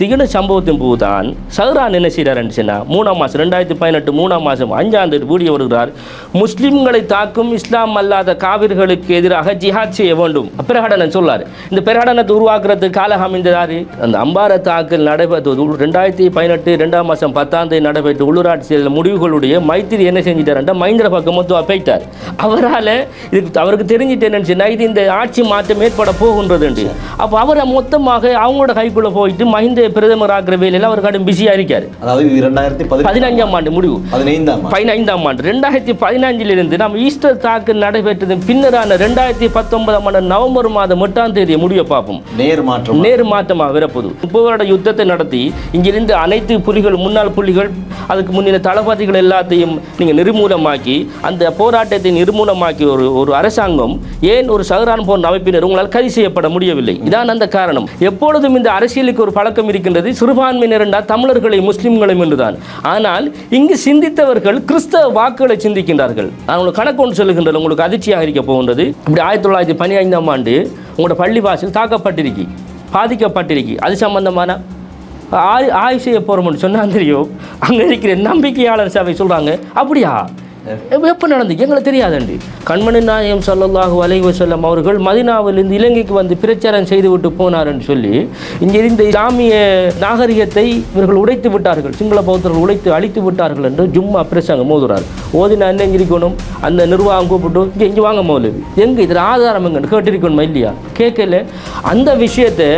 திகழ சம்பவத்தின் போதுதான் சஹ்ரான் என்ன செய்கிறாருன்னு சொன்னால் 3ஆம் மாதம் 2018 3ஆம் மாதம் 5ஆம் தேதி வீடியோ வருகிறார். முஸ்லிம்களை தாக்கும் இஸ்லாம் அல்லாத காவிர்களுக்கு எதிராக ஜிஹாத் செய்ய வேண்டும் பிரகடனம் சொல்லார். இந்த பிரகடனத்தை உருவாக்குறதுக்கு காலம் அமைந்ததாரு அந்த அம்பார தாக்கல் நடைபெற்றது 2018 2ஆம் மாதம் 10ஆம் தேதி நடைபெற்ற உள்ளூராட்சி முடிவுகளுடைய மைத்திரி என்ன செஞ்சிட்டார் மஹிந்திர பக்கம் மொத்தம் போயிட்டார். அவரால் இதுக்கு அவருக்கு தெரிஞ்சிட்டு என்னன்னு சொன்னால் இது இந்த ஆட்சி மாற்றம் ஏற்பட போகின்றது என்று. அப்போ அவரை மொத்தமாக அவங்களோட கைக்குள்ளே போயிட்டு மஹிந்த பிரதமர் ஆகிற வேலையில் அவர் கடும் பிஸியாக இருக்கார். அதாவது 2015ஆம் ஆண்டு முடிவு 15ஆம் ஆண்டு 2015 நாம் ஈஸ்டர் தாக்கல் நடைபெற்றது பின்னரான 2019ஆம் ஆண்டு நவம்பர் மாதம் 8ஆம் தேதியை முடிவை பார்ப்போம். நேர் மாற்றமாக வரப்போது 30 வருட யுத்தத்தை நடத்தி இங்கிருந்து அனைத்து புலிகள் முன்னாள் புலிகள் அதுக்கு முன்னின தளபதிகள் எல்லாத்தையும் நீங்கள் நிர்மூலமாக்கி அந்த போராட்டத்தை நிர்மூலமாக்கி ஒரு அரசாங்கம் ஏன் ஒரு சஹ்ரான் போன்ற அமைப்பினர் உங்களால் கைது செய்யப்பட முடியவில்லை? இதான் அந்த காரணம். எப்பொழுதும் இந்த அரசியலுக்கு ஒரு பழக்கம் இருக்கின்றது, சிறுபான்மையினர் என்றால் தமிழர்களை முஸ்லிம்களையும் என்றுதான். ஆனால் இங்கு சிந்தித்தவர்கள் கிறிஸ்தவ வாக்குகளை சிந்திக்கின்றார்கள். நான் உங்களுக்கு கணக்கு ஒன்று சொல்லுகின்றது, உங்களுக்கு அதிர்ச்சியாக இருக்க போகின்றது. இப்படி 1915ஆம் ஆண்டு உங்களோட பள்ளிவாசல் தாக்கப்பட்டிருக்கு, பாதிக்கப்பட்டிருக்கு. அது சம்பந்தமான ஆய்வு செய்ய போகிறோம்னு சொன்னால் தெரியும். அங்கே இருக்கிற நம்பிக்கையாளர் சபை சொல்கிறாங்க அப்படியா எப்போ நடந்து எங்களுக்கு தெரியாதுண்டு. கண்மணி நாயகம் ஸல்லல்லாஹு அலைஹி வஸல்லம் அவர்கள் மதீனாவிலிருந்து இலங்கைக்கு வந்து பிரச்சாரம் செய்துவிட்டு போனார்ன்னு சொல்லி இங்கே இருந்த இஸ்லாமிய நாகரிகத்தை இவர்கள் உடைத்து விட்டார்கள், சிங்கள பௌத்தர்கள் உடைத்து அழித்து விட்டார்கள் என்று ஜும்மா பிரசங்கம் மோதுறார். ஓதினா என்ன இருக்கணும், அந்த நிர்வாகம் கூப்பிட்டு இங்கே வாங்க மௌலவி எங்கே இதில் ஆதாரம் எங்கன்னு கேட்டிருக்கணுமா இல்லையா? கேட்கல. அந்த விஷயத்தை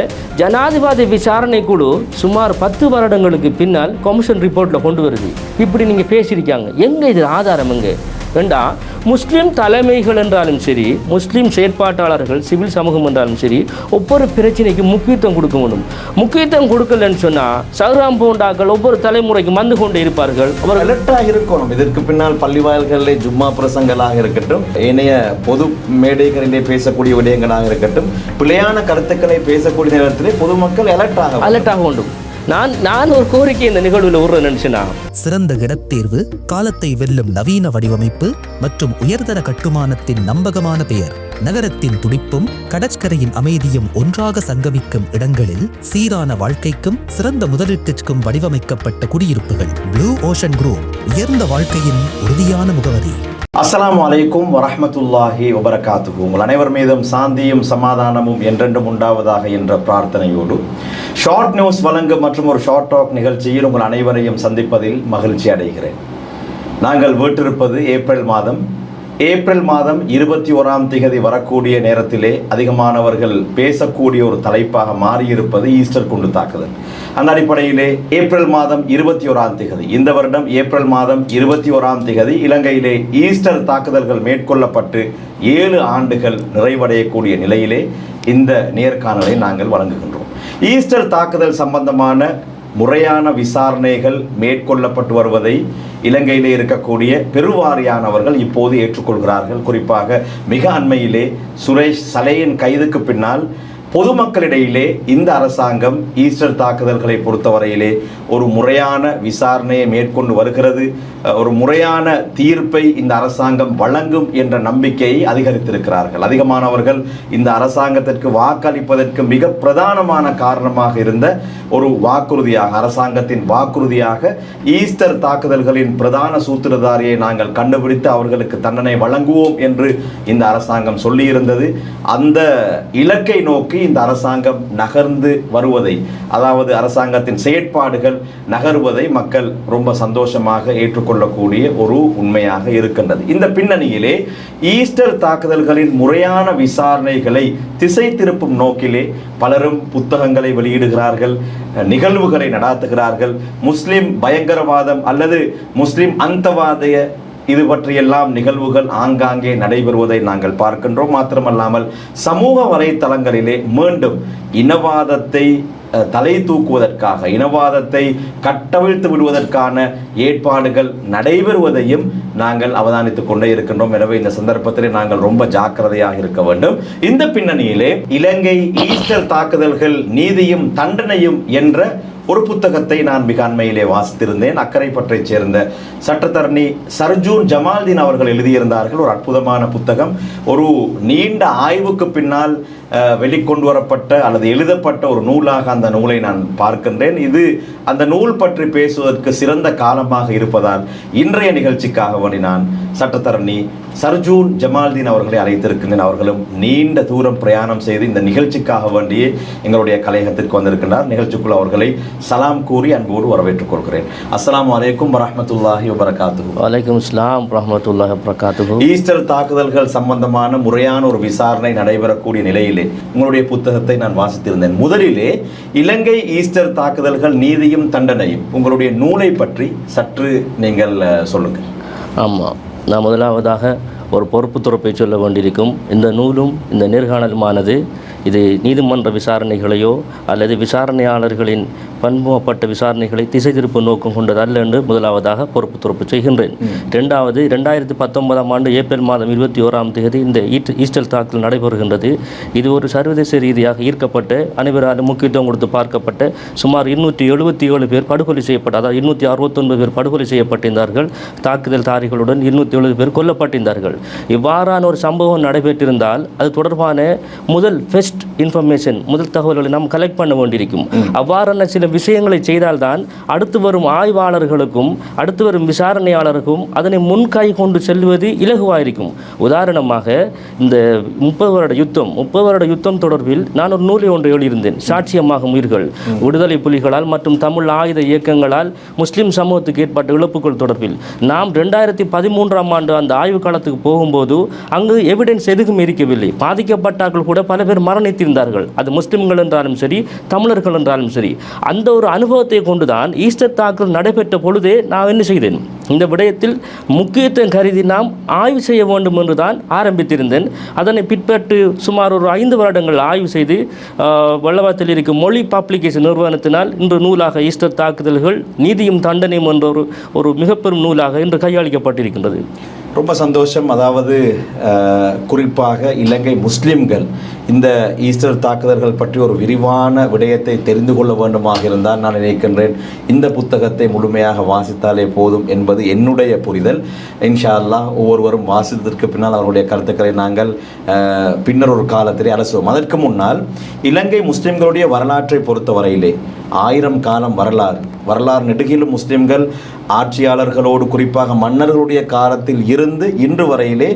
ஜனாதிபதி விசாரணை குழு சுமார் 10 வருடங்களுக்கு பின்னால் கமிஷன் ரிப்போர்ட்டில் கொண்டு வருது. இப்படி நீங்கள் பேசியிருக்காங்க, எங்கே இதில் ஆதாரம் எங்கே வேண்டாம். முஸ்லீம் தலைமைகள் என்றாலும் சரி, முஸ்லீம் செயற்பாட்டாளர்கள், சிவில் சமூகம் என்றாலும் சரி, ஒவ்வொரு பிரச்சனைக்கு முக்கியத்துவம் கொடுக்க வேண்டும். முக்கியத்துவம் கொடுக்கலன்னு சொன்னால் சஹ்ரான் போண்டாக்கள் ஒவ்வொரு தலைமுறைக்கு வந்து கொண்டே இருப்பார்கள். அவர் அலர்ட்டாக இருக்கணும். இதற்கு பின்னால் பள்ளிவாயல்களிலே ஜும்மா பிரசங்களாக இருக்கட்டும், ஏனைய பொது மேடைகளிலே பேசக்கூடிய விடயங்களாக இருக்கட்டும், பிழையான கருத்துக்களை பேசக்கூடிய நேரத்திலே பொதுமக்கள் அலர்ட்டாக வேண்டும். நான் ஒரு கோரிக்கை இந்த நிகழ்வில் ஒரு நினைச்சுனா, சிறந்த இடத்தேர்வு, காலத்தை வெல்லும் நவீன வடிவமைப்பு மற்றும் உயர்தர கட்டுமானத்தின் நம்பகமான பெயர், நகரத்தின் துடிப்பும் கடற்கரையின் அமைதியும் ஒன்றாக சங்கமிக்கும் இடங்களில் சீரான வாழ்க்கைக்கும் சிறந்த முதலீட்டிற்கும் வடிவமைக்கப்பட்ட குடியிருப்புகள். ப்ளூ ஓஷன் குரூப், உயர்ந்த வாழ்க்கையின் உறுதியான முகவரி. அஸ்ஸலாமு அலைக்கும் வரஹ்மத்துல்லாஹி வபரகாத்துஹு. உங்கள் அனைவர் மீதும் சாந்தியும் சமாதானமும் என்றென்றும் உண்டாவதாக என்ற பிரார்த்தனையோடு ஷார்ட் நியூஸ் வழங்கும் மற்றும் ஒரு ஷார்ட் டாக் நிகழ்ச்சியில் உங்கள் அனைவரையும் சந்திப்பதில் மகிழ்ச்சி அடைகிறேன். நாங்கள் வீட்டிருப்பது ஏப்ரல் மாதம் 21ஆம் தேதி வரக்கூடிய நேரத்திலே அதிகமானவர்கள் பேசக்கூடிய ஒரு தலைப்பாக மாறியிருப்பது ஈஸ்டர் குண்டு தாக்குதல். அந்த அடிப்படையிலே ஏப்ரல் மாதம் 21ஆம் தேதி, இந்த வருடம் ஏப்ரல் மாதம் 21ஆம் தேதி இலங்கையிலே ஈஸ்டர் தாக்குதல்கள் மேற்கொள்ளப்பட்டு 7 ஆண்டுகள் நிறைவடையக்கூடிய நிலையிலே இந்த நேர்காணலை நாங்கள் வழங்குகின்றோம். ஈஸ்டர் தாக்குதல் சம்பந்தமான முறையான விசாரணைகள் மேற்கொள்ளப்பட்டு வருவதை இலங்கையிலே இருக்கக்கூடிய பெருவாரியானவர்கள் இப்போது ஏற்றுக்கொள்கிறார்கள். குறிப்பாக மிக அண்மையிலே சுரேஷ் சலேயின் கைதுக்கு பின்னால் பொதுமக்களிடையிலே இந்த அரசாங்கம் ஈஸ்டர் தாக்குதல்களை பொறுத்தவரையிலே ஒரு முறையான விசாரணையை மேற்கொண்டு வருகிறது, ஒரு முறையான தீர்ப்பை இந்த அரசாங்கம் வழங்கும் என்ற நம்பிக்கையை அதிகரித்திருக்கிறார்கள். அதிகமானவர்கள் இந்த அரசாங்கத்திற்கு வாக்களிப்பதற்கு மிக பிரதானமான காரணமாக இருந்த ஒரு வாக்குறுதியாக, அரசாங்கத்தின் வாக்குறுதியாக ஈஸ்டர் தாக்குதல்களின் பிரதான சூத்திரதாரியை நாங்கள் கண்டுபிடித்து அவர்களுக்கு தண்டனை வழங்குவோம் என்று இந்த அரசாங்கம் சொல்லியிருந்தது. அந்த இலக்கை நோக்கி இந்த அரசாங்கம் நகர்ந்து வருவதை, அதாவது அரசாங்கத்தின் செயற்பாடுகள் நகர்வதை மக்கள் ரொம்ப சந்தோஷமாக ஏற்றுக்கொள்ளக்கூடிய ஒரு உண்மையாக இருக்கின்றது. இந்த பின்னணியிலே ஈஸ்டர் தாக்குதல்களின் முறையான விசாரணைகளை திசை திருப்பும் நோக்கிலே பலரும் புத்தகங்களை வெளியிடுகிறார்கள், நிகழ்வுகளை நடாத்துகிறார்கள். முஸ்லிம் பயங்கரவாதம் அல்லது முஸ்லிம் அந்தவாதிய இது பற்றியெல்லாம் நிகழ்வுகள் ஆங்காங்கே நடைபெறுவதை நாங்கள் பார்க்கின்றோம். மாத்திரமல்லாமல் சமூக வலைத்தளங்களிலே மீண்டும் இனவாதத்தை தலை தூக்குவதற்காக, இனவாதத்தை கட்டவிழ்த்து விடுவதற்கான ஏற்பாடுகள் நடைபெறுவதையும் நாங்கள் அவதானித்துக் கொண்டே இருக்கின்றோம். எனவே இந்த சந்தர்ப்பத்தில் நாங்கள் ரொம்ப ஜாக்கிரதையாக இருக்க வேண்டும். இந்த பின்னணியிலே இலங்கை ஈஸ்டர் தாக்குதல்கள் நீதியும் தண்டனையும் என்ற ஒரு புத்தகத்தை நான் மிக அண்மையிலே வாசித்திருந்தேன். அக்கரைப்பற்றைச் சேர்ந்த சட்டத்தரணி சர்ஜூன் ஜமால்தீன் அவர்கள் எழுதியிருந்தார்கள். ஒரு அற்புதமான புத்தகம். ஒரு நீண்ட ஆய்வுக்கு பின்னால் வெளிக்கொண்டு வரப்பட்ட அல்லது எழுதப்பட்ட ஒரு நூலாக அந்த நூலை நான் பார்க்கின்றேன். இது அந்த நூல் பற்றி பேசுவதற்கு சிறந்த காலமாக இருப்பதால் இன்றைய நிகழ்ச்சிக்காக வேண்டி நான் சட்டத்தரணி சர்ஜூன் ஜமால்தீன் அவர்களை அழைத்திருக்கின்றேன். அவர்களும் நீண்ட தூரம் பிரயாணம் செய்து இந்த நிகழ்ச்சிக்காக வேண்டியே எங்களுடைய கலையகத்திற்கு வந்திருக்கின்றார். நிகழ்ச்சிக்குள் அவர்களை சலாம் கூறி அன்போடு வரவேற்றுக் கொள்கிறேன். அஸ்ஸலாமு அலைக்கும் வரஹ்மத்துல்லாஹி வபரகாத்துஹு. வலைக்கும் அஸ்ஸலாம் வரஹ்மத்துல்லாஹி வபரகாத்துஹு. ஈஸ்டர் தாக்குதல்கள் சம்பந்தமான முறையான ஒரு விசாரணை நடைபெறக்கூடிய நிலையிலே உங்களுடைய புத்தகத்தை நான் வாசித்திருந்தேன். முதலிலே இலங்கை ஈஸ்டர் தாக்குதல்கள் நீதியும் தண்டனையும் உங்களுடைய நூலை பற்றி சற்று நீங்கள் சொல்லுங்கள். ஆமாம், நான் முதலாவதாக ஒரு பொறுப்பு துறப்பை சொல்ல வேண்டியிருக்கும். இந்த நூலும் இந்த நேர்காணலுமானது இது நீதிமன்ற விசாரணைகளையோ அல்லது விசாரணையாளர்களின் பன்முகப்பட்ட விசாரணைகளை திசை திருப்பு நோக்கம் கொண்டதல்ல என்று முதலாவதாக பொறுப்பு துறப்பு செய்கின்றேன். ரெண்டாவது, 2019 ஏப்ரல் மாதம் 21 இந்த ஈஸ்டர் தாக்குதல் நடைபெறுகின்றது. இது ஒரு சர்வதேச ரீதியாக ஈர்க்கப்பட்ட, அனைவராலும் முக்கியத்துவம் கொடுத்து பார்க்கப்பட்ட சுமார் 277 பேர் படுகொலை செய்யப்பட்ட, அதாவது 269 பேர் படுகொலை செய்யப்பட்டிருந்தார்கள். தாக்குதல் தாரிகளுடன் 270 பேர் கொல்லப்பட்டிருந்தார்கள். இவ்வாறான ஒரு சம்பவம் நடைபெற்றிருந்தால் அது தொடர்பான முதல் இன்ஃபர்மேஷன், முதல் தகவல்களை நாம் கலெக்ட் பண்ண வேண்டியிருக்கும். அவ்வாறான சில விஷயங்களை செய்தால்தான் அடுத்து வரும் ஆய்வாளர்களுக்கும் அடுத்து வரும் விசாரணையாளருக்கும் அதனை முன்கை கொண்டு செல்வது இலகுவாயிருக்கும். உதாரணமாக இந்த 30 வருட யுத்தம் தொடர்பில் நான் ஒரு நூலை ஒன்று எழுதியிருந்தேன். சாட்சியமாகும் உயிர்கள், விடுதலை புலிகளால் மற்றும் தமிழ் ஆயுத இயக்கங்களால் முஸ்லிம் சமூகத்துக்கு ஏற்பட்ட இழப்புகள் தொடர்பில் நாம் 2013 அந்த ஆய்வு காலத்துக்கு போகும்போது அங்கு எவிடன்ஸ் எதுவும் இருக்கவில்லை. பாதிக்கப்பட்டார்கள் கூட பல பேர் மரணித்திருந்தார்கள். அது முஸ்லிம்கள் என்றாலும் சரி, தமிழர்கள் என்றாலும் சரி. அந்த ஒரு அனுபவத்தை கொண்டுதான் ஈஸ்டர் தாக்குதல் நடைபெற்ற பொழுதே நான் என்ன செய்தேன், இந்த விடயத்தில் முக்கியத்துவம் கருதி நாம் ஆய்வு செய்ய வேண்டும் என்று தான் ஆரம்பித்திருந்தேன். அதனை பிற்பட்டு சுமார் ஒரு 5 வருடங்கள் ஆய்வு செய்து வல்லவத்தில் இருக்கும் மொழி பப்ளிகேஷன் நிறுவனத்தினால் இன்று நூலாக ஈஸ்டர் தாக்குதல்கள் நீதியும் தண்டனையும் என்ற ஒரு மிகப்பெரும் நூலாக இன்று கையாளிக்கப்பட்டிருக்கின்றது. ரொம்ப சந்தோஷம். அதாவது குறிப்பாக இலங்கை முஸ்லிம்கள் இந்த ஈஸ்டர் தாக்குதல்கள் பற்றி ஒரு விரிவான விடயத்தை தெரிந்து கொள்ள வேண்டுமாக இருந்தால் நான் நினைக்கின்றேன் இந்த புத்தகத்தை முழுமையாக வாசித்தாலே போதும் என்பது என்னுடைய புரிதல். இன்ஷா அல்லாஹ் ஒவ்வொருவரும் வாசித்ததற்கு பின்னால் அவருடைய கருத்துக்களை நாங்கள் பின்னர் ஒரு காலத்திலே அலசுவோம். அதற்கு முன்னால் இலங்கை முஸ்லிம்களுடைய வரலாற்றை பொறுத்தவரையிலே 1000 காலம் வரலாறு நெடுகிலும் முஸ்லிம்கள் ஆட்சியாளர்களோடு, குறிப்பாக மன்னர்களுடைய காலத்தில் இருந்து இன்று வரையிலே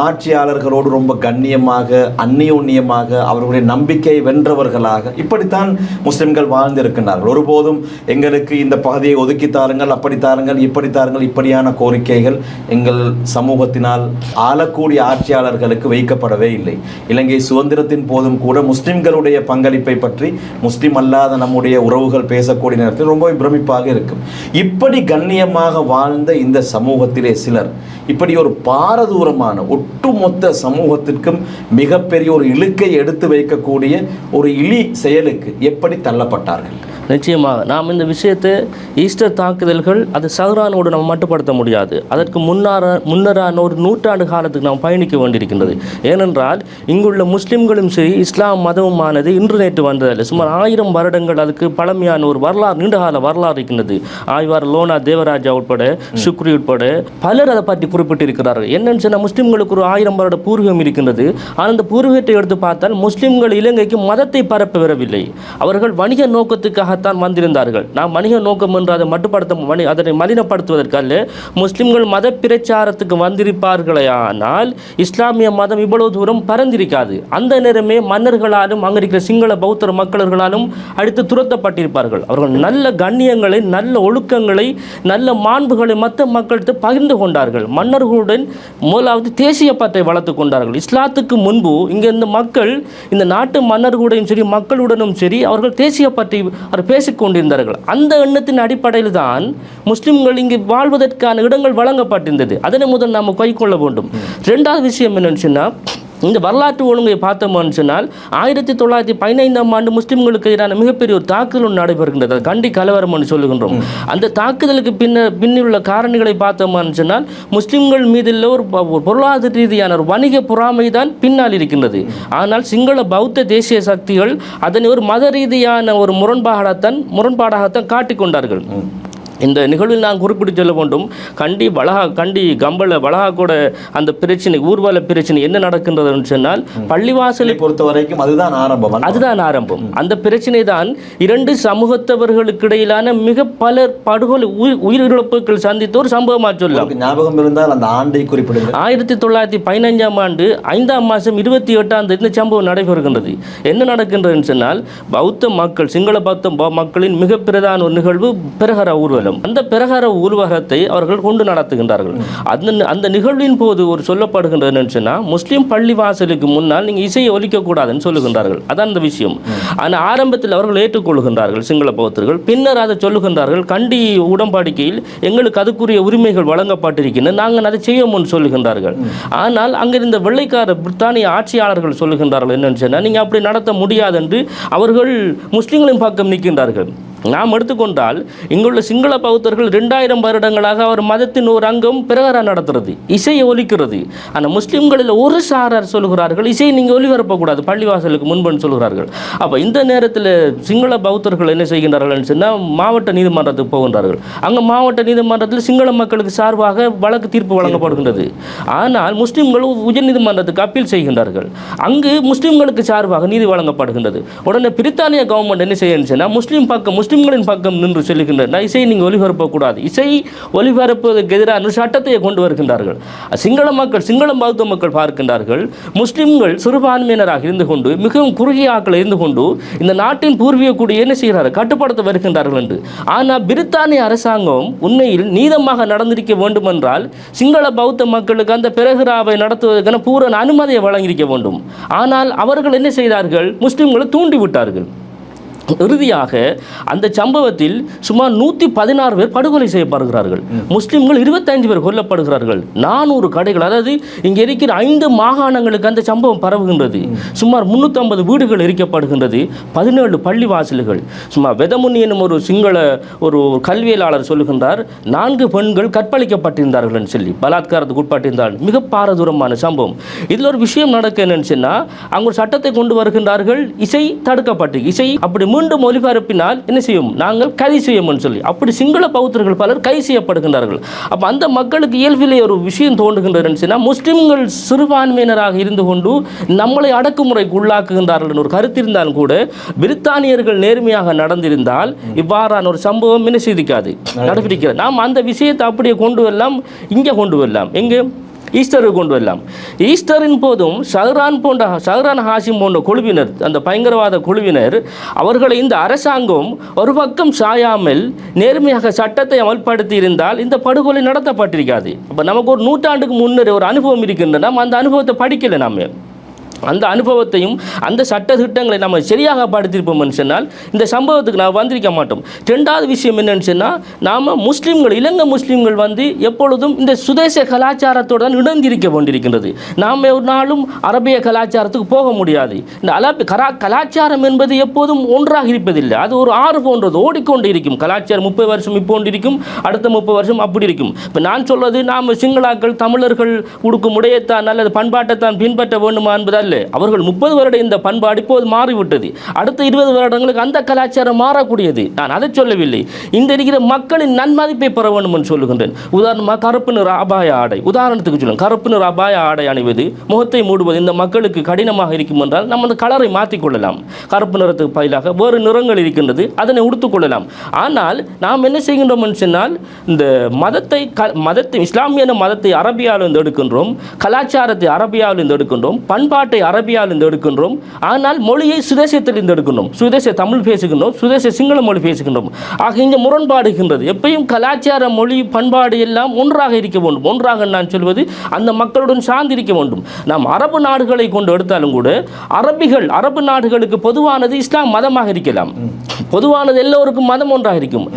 ஆட்சியாளர்களோடு ரொம்ப கண்ணியமாக, அந்நியோன்யமாக, அவர்களுடைய நம்பிக்கையை வென்றவர்களாக இப்படித்தான் முஸ்லிம்கள் வாழ்ந்திருக்கின்றார்கள். ஒருபோதும் எங்களுக்கு இந்த பகுதியை ஒதுக்கி தாருங்கள், அப்படி தாருங்கள், இப்படி தாருங்கள், இப்படியான கோரிக்கைகள் எங்கள் சமூகத்தினால் ஆளக்கூடிய ஆட்சியாளர்களுக்கு வைக்கப்படவே இல்லை. இலங்கை சுதந்திரத்தின் போதும் கூட முஸ்லிம்களுடைய பங்களிப்பை பற்றி முஸ்லிம் அல்லாத நம்முடைய உறவுகள் பேசக்கூடிய நேரத்தில் ரொம்ப பிரமிப்பாக இருக்கும். இப்படி கண்ணியமாக வாழ்ந்த இந்த சமூகத்திலே சிலர் இப்படி ஒரு பாரதூரமான ஒட்டுமொத்த சமூகத்திற்கும் மிகப்பெரிய ஒரு இழுக்கை எடுத்து வைக்கக்கூடிய ஒரு இழி செயலுக்கு எப்படி தள்ளப்பட்டார்கள்? நிச்சயமாக நாம் இந்த விஷயத்தை ஈஸ்டர் தாக்குதல்கள் அது சஹ்ரானோடு நம்ம மட்டுப்படுத்த முடியாது. அதற்கு முன்னரான ஒரு நூற்றாண்டு காலத்துக்கு நாம் பயணிக்க வேண்டியிருக்கின்றது. ஏனென்றால் இங்குள்ள முஸ்லிம்களும் சரி, இஸ்லாம் மதமுமானது இன்று நேற்று வந்ததில்லை. சுமார் 1000 வருடங்கள் அதுக்கு பழமையான ஒரு வரலாறு, நீண்டகால வரலாறு இருக்கின்றது. ஆய்வார் லோனா தேவராஜா உட்பட, சுக்ரி உட்பட பலர் அதை பற்றி குறிப்பிட்டிருக்கிறார்கள். என்னன்னு சொன்னால் முஸ்லிம்களுக்கு ஒரு 1000 வருட பூர்வீகம் இருக்கின்றது. ஆனால் அந்த பூர்வீகத்தை எடுத்து பார்த்தால் முஸ்லிம்கள் இலங்கைக்கு மதத்தை பரப்ப வரவில்லை. அவர்கள் வணிக நோக்கத்துக்காக தான் வந்திருந்தார்கள். நாம் வணிக நோக்கம் என்று அதை மட்டுப்படுத்த அதனை மலினப்படுத்துவதற்கல்ல, முஸ்லிம்கள் மத பிரச்சாரத்துக்கு வந்திருப்பார்களே. ஆனால் இஸ்லாமிய மதம் இவ்வளவு தூரம் பரந்திருக்காது. அந்த நேரமே மன்னர்களாலும் அங்கே இருக்கிற சிங்கள பௌத்த மக்களர்களாலும் அடித்து துரத்தப்பட்டிருப்பார்கள். அவர்கள் நல்ல கண்ணியங்களை, நல்ல ஒழுக்கங்களை, நல்ல மாண்புகளை மற்ற மக்களுக்கு பகிர்ந்து கொண்டார்கள். மன்னர்களுடன் முதலாவது தேசிய பற்றை வளர்த்து கொண்டார்கள். இஸ்லாத்துக்கு முன்பு இங்கே இந்த மக்கள் இந்த நாட்டு மன்னர்களுடையும் சரி, மக்களுடனும் சரி, அவர்கள் தேசிய பற்றி பேசிக்கொண்டிருந்தார்கள். அந்த எண்ணத்தின் அடிப்படையில் தான் முஸ்லிம்கள் இங்கு வாழ்வதற்கான இடங்கள் வழங்கப்பட்டிருந்தது. அதனை முதல் நாம் கைக்கொள்ள வேண்டும். 2வது விஷயம் என்னன்னு சொன்னால், இந்த வரலாற்று ஒழுங்கை பார்த்தோம்னு சொன்னால் 1915ஆம் ஆண்டு முஸ்லிம்களுக்கு எதிரான மிகப்பெரிய ஒரு தாக்குதல் ஒன்று நடைபெறுகின்றது. அது கண்டி கலவரம் என்று சொல்லுகின்றோம். அந்த தாக்குதலுக்கு பின்னுள்ள காரணிகளை பார்த்தோம்னு சொன்னால் முஸ்லிம்கள் மீதுள்ள ஒரு பொருளாதார ரீதியான ஒரு வணிக பொறாமை தான் பின்னால் இருக்கின்றது. ஆனால் சிங்கள பௌத்த தேசிய சக்திகள் அதனை ஒரு மத ரீதியான ஒரு முரண்பாடாகத்தான் காட்டிக்கொண்டார்கள். இந்த நிகழ்வில் நான் குறிப்பிட்டு சொல்ல வேண்டும், கண்டி கம்பள வளகா கூட அந்த பிரச்சனை, ஊர்வல பிரச்சனை என்ன நடக்கின்றதுன்னு சொன்னால், பள்ளிவாசலை பொறுத்த வரைக்கும் அதுதான் ஆரம்பம். அந்த பிரச்சனை தான் இரண்டு சமூகத்தவர்களுக்கு இடையிலான மிக பல படுகொலை உயிரிழப்புகள் சந்தித்த ஒரு சம்பவமாக சொல்லலாம். ஞாபகம் இருந்தால் அந்த ஆண்டை குறிப்பிடுங்க. 1915ஆம் ஆண்டு 5ஆம் மாதம் 28ஆம் தேதி இந்த சம்பவம் நடைபெறுகின்றது. என்ன நடக்கின்றதுன்னு சொன்னால், பௌத்த மக்கள், சிங்கள பௌத்த மக்களின் மிக பிரதான ஒரு நிகழ்வு பிரகர ஊர்வலம். அந்த பிரகார ஊர்வலத்தை அவர்கள் கொண்டு நடத்துகின்றார்கள். அந்த நிகழ்வின் போது ஒரு சொல்லப்படுகின்றது, முஸ்லீம் பள்ளிவாசலுக்கு முன்னால் நீங்க இசையை ஒலிக்கக்கூடாதுன்னு சொல்லுகின்றார்கள். அதான் அந்த விஷயம். ஆனால் ஆரம்பத்தில் அவர்கள் ஏற்றுக்கொள்கின்றார்கள் சிங்கள பௌத்தர்கள். பின்னர் அதை சொல்லுகின்றார்கள், கண்டி உடன்படிக்கையில் எங்களுக்கு அதுக்குரிய உரிமைகள் வழங்கப்பட்டிருக்கின்றன, நாங்கள் அதை செய்வோம்னு சொல்லுகின்றார்கள். ஆனால் அங்கிருந்த வெள்ளைக்கார பிரித்தானிய ஆட்சியாளர்கள் சொல்லுகின்றார்கள் என்னன்னு சொன்னால், நீங்கள் அப்படி நடத்த முடியாது என்று அவர்கள் முஸ்லீம்களின் பக்கம் நிற்கின்றார்கள். நாம் எடுத்துக்கொண்டால் இங்குள்ள சிங்கள பௌத்தர்கள் 2000 வருடங்களாக அவர் மதத்தின் ஒரு அங்கம் பிரகாரம் நடத்துறது, இசையை ஒலிக்கிறது. ஆனால் முஸ்லீம்களில் ஒரு சாரார் சொல்லுகிறார்கள், இசையை நீங்கள் ஒலிபரப்பக்கூடாது பள்ளிவாசலுக்கு முன்புன்னு சொல்கிறார்கள். அப்போ இந்த நேரத்தில் சிங்கள பௌத்தர்கள் என்ன செய்கின்றார்கள் சொன்னால், மாவட்ட நீதிமன்றத்துக்கு போகின்றார்கள். அங்கே மாவட்ட நீதிமன்றத்தில் சிங்கள மக்களுக்கு சார்பாக வழக்கு தீர்ப்பு வழங்கப்படுகின்றது. ஆனால் முஸ்லீம்கள் உயர் நீதிமன்றத்துக்கு அப்பீல் செய்கின்றார்கள். அங்கு முஸ்லீம்களுக்கு சார்பாக நீதி வழங்கப்படுகின்றது. உடனே பிரித்தானிய கவர்மெண்ட் என்ன செய்யணும்னா, முஸ்லிம்களின் பக்கம் நின்று சொல்லுகின்றனர், இசையை நீங்கள் ஒலிபரப்பக்கூடாது, இசை ஒலிபரப்புவதற்கு எதிரான சட்டத்தை கொண்டு வருகின்றார்கள். சிங்கள பௌத்த மக்கள் பார்க்கின்றார்கள், முஸ்லிம்கள் சிறுபான்மையினராக இருந்து கொண்டு, மிகவும் குறுகிய ஆக்கள் இருந்து கொண்டு இந்த நாட்டின் பூர்வீக குடியை என்ன செய்கிறார்கள், கட்டுப்படுத்த வருகின்றார்கள் என்று. ஆனால் பிரித்தானிய அரசாங்கம் உண்மையில் நீதமாக நடந்திருக்க வேண்டும் என்றால் சிங்கள பௌத்த மக்களுக்கு அந்த பிரகராவை நடத்துவதற்கான பூரண அனுமதியை வழங்கியிருக்க வேண்டும். ஆனால் அவர்கள் என்ன செய்தார்கள், முஸ்லிம்களை தூண்டிவிட்டார்கள். இறுதியாக அந்த சம்பவத்தில் சுமார் 116 பேர் படுகொலை செய்யப்படுகிறார்கள். முஸ்லிம்கள் 25 பேர் கொல்லப்படுகிறார்கள். 400 கடைகள், அதாவது இங்கே இருக்கிற 5 மாகாணங்களுக்கு அந்த சம்பவம் பரவுகின்றது. சுமார் 350 வீடுகள் எரிக்கப்படுகின்றது. 17 பள்ளி வாசல்கள். சுமார் வெதமுனி என்னும் ஒரு சிங்கள ஒரு கல்வியலாளர் சொல்லுகின்றார், 4 பெண்கள் கற்பழிக்கப்பட்டிருந்தார்கள் என்று சொல்லி, பலாத்காரத்துக்கு உட்பட்டிருந்தார்கள். மிக பாரதூரமான சம்பவம். இதில் ஒரு விஷயம் நடக்க என்னன்னு சொன்னால், அங்கே ஒரு சட்டத்தை கொண்டு வருகின்றார்கள், இசை தடுக்கப்பட்டு, இசை அப்படி மீண்டும் ஒலிபரப்பினால் என்ன செய்யும், நாங்கள் கைது செய்யணும்னு சொல்லி. அப்படி சிங்கள பௌத்தர்கள் பலர் கைது செய்யப்படுகின்றார்கள். அப்போ அந்த மக்களுக்கு இயல்பிலே ஒரு விஷயம் தோன்றுகின்றதுன்னா, முஸ்லிம்கள் சிறுபான்மையினராக இருந்து கொண்டு நம்மளை அடக்குமுறைக்கு உள்ளாக்குகின்றார்கள் ஒரு கருத்து இருந்தாலும் கூட, பிரித்தானியர்கள் நேர்மையாக நடந்திருந்தால் இவ்வாறான ஒரு சம்பவம் என்ன செய்திருக்காது, நடப்பிருக்கிறது. நாம் அந்த விஷயத்தை அப்படியே கொண்டு வரலாம், இங்கே கொண்டு வரலாம். எங்கே ஈஸ்டருக்கு கொண்டு வரலாம். ஈஸ்டரின் போதும் ஷஹ்ரான் ஹாஷிம் போன்ற குழுவினர், அந்த பயங்கரவாத குழுவினர், அவர்களை இந்த அரசாங்கம் ஒரு பக்கம் சாயாமல் நேர்மையாக சட்டத்தை அமல்படுத்தி இருந்தால் இந்த படுகொலை நடத்தப்பட்டிருக்காது. அப்போ நமக்கு ஒரு நூற்றாண்டுக்கு முன்னர் ஒரு அனுபவம் இருக்கின்றன, நம்ம அந்த அனுபவத்தை படிக்கலை. நம்ம அந்த அனுபவத்தையும் அந்த சட்ட திட்டங்களை நம்ம சரியாக படுத்திருப்போம்னு சொன்னால் இந்த சம்பவத்துக்கு நாம் வந்திருக்க மாட்டோம். ரெண்டாவது விஷயம் என்னன்னு சொன்னால், நாம் முஸ்லீம்கள், இலங்கை முஸ்லீம்கள் எப்பொழுதும் இந்த சுதேச கலாச்சாரத்தோடு தான் இணைந்திருக்க வேண்டியிருக்கின்றது. நாம் ஒரு நாளும் அரபிய கலாச்சாரத்துக்கு போக முடியாது. இந்த கலாச்சாரம் என்பது எப்போதும் ஒன்றாக இருப்பதில்லை. அது ஒரு ஆறு போன்றது, ஓடிக்கொண்டு இருக்கும். கலாச்சாரம் 30 வருஷம் இப்போ ஒன்று இருக்கும், அடுத்த 30 வருஷம் அப்படி இருக்கும். இப்போ நான் சொல்வது, நாம் சிங்களாக்கள் தமிழர்கள் உடுக்கும் உடையத்தான் அல்லது பண்பாட்டைத்தான் பின்பற்ற வேண்டுமா என்பதால் அவர்கள் 30 வருட இந்த பண்பாடு இப்போது மாறிவிட்டது. அடுத்த 20 வருடங்களுக்கு அந்த கலாச்சாரம் மாறக்கூடியது. நான் அதை சொல்லவில்லை. இந்த இருக்கிற மக்களின் நன்மதிப்பை பெற வேண்டும் என்று சொல்லுகின்றேன். உதாரணமாக கருப்பு நிற அபாய ஆடை, உதாரணத்துக்கு சொல்லுங்கள், கருப்பு நிற அபாய ஆடை அணிவது, முகத்தை மூடுவது இந்த மக்களுக்கு கடினமாக இருக்கும் என்றால் நம்ம அந்த கலரை மாற்றிக்கொள்ளலாம். கருப்பு நிறத்துக்கு பதிலாக வேறு நிறங்கள் இருக்கின்றது, அதனை உடுத்துக்கொள்ளலாம். ஆனால் நாம் என்ன செய்கின்றோம் என்று சொன்னால், இந்த மதத்தை இஸ்லாமிய மதத்தை அரபியாவிலிருந்து எடுக்கின்றோம், கலாச்சாரத்தை அரபியாவிலிருந்து எடுக்கின்றோம், பண்பாட்டை நாட்டை அரபியாவிலிருந்து எடுக்கின்றோம், ஆனால் மொழியை சுதேசத்திலிருந்து எடுக்கின்றோம். சுதேச தமிழ் பேசுகின்றோம், சுதேச சிங்கள மொழி பேசுகின்றோம். ஆக இங்கே முரண்பாடுகின்றது. எப்பயும் கலாச்சார மொழி பண்பாடு எல்லாம் ஒன்றாக இருக்க வேண்டும். ஒன்றாக நான் சொல்வது அந்த மக்களுடன் சார்ந்திருக்க வேண்டும். நாம் அரபு நாடுகளை கொண்டு எடுத்தாலும் கூட அரபு நாடுகளுக்கு பொதுவானது இஸ்லாம் மதமாக இருக்கலாம். பொதுவானது எல்லோருக்கும் மதம் ஒன்றாக இருக்கும்.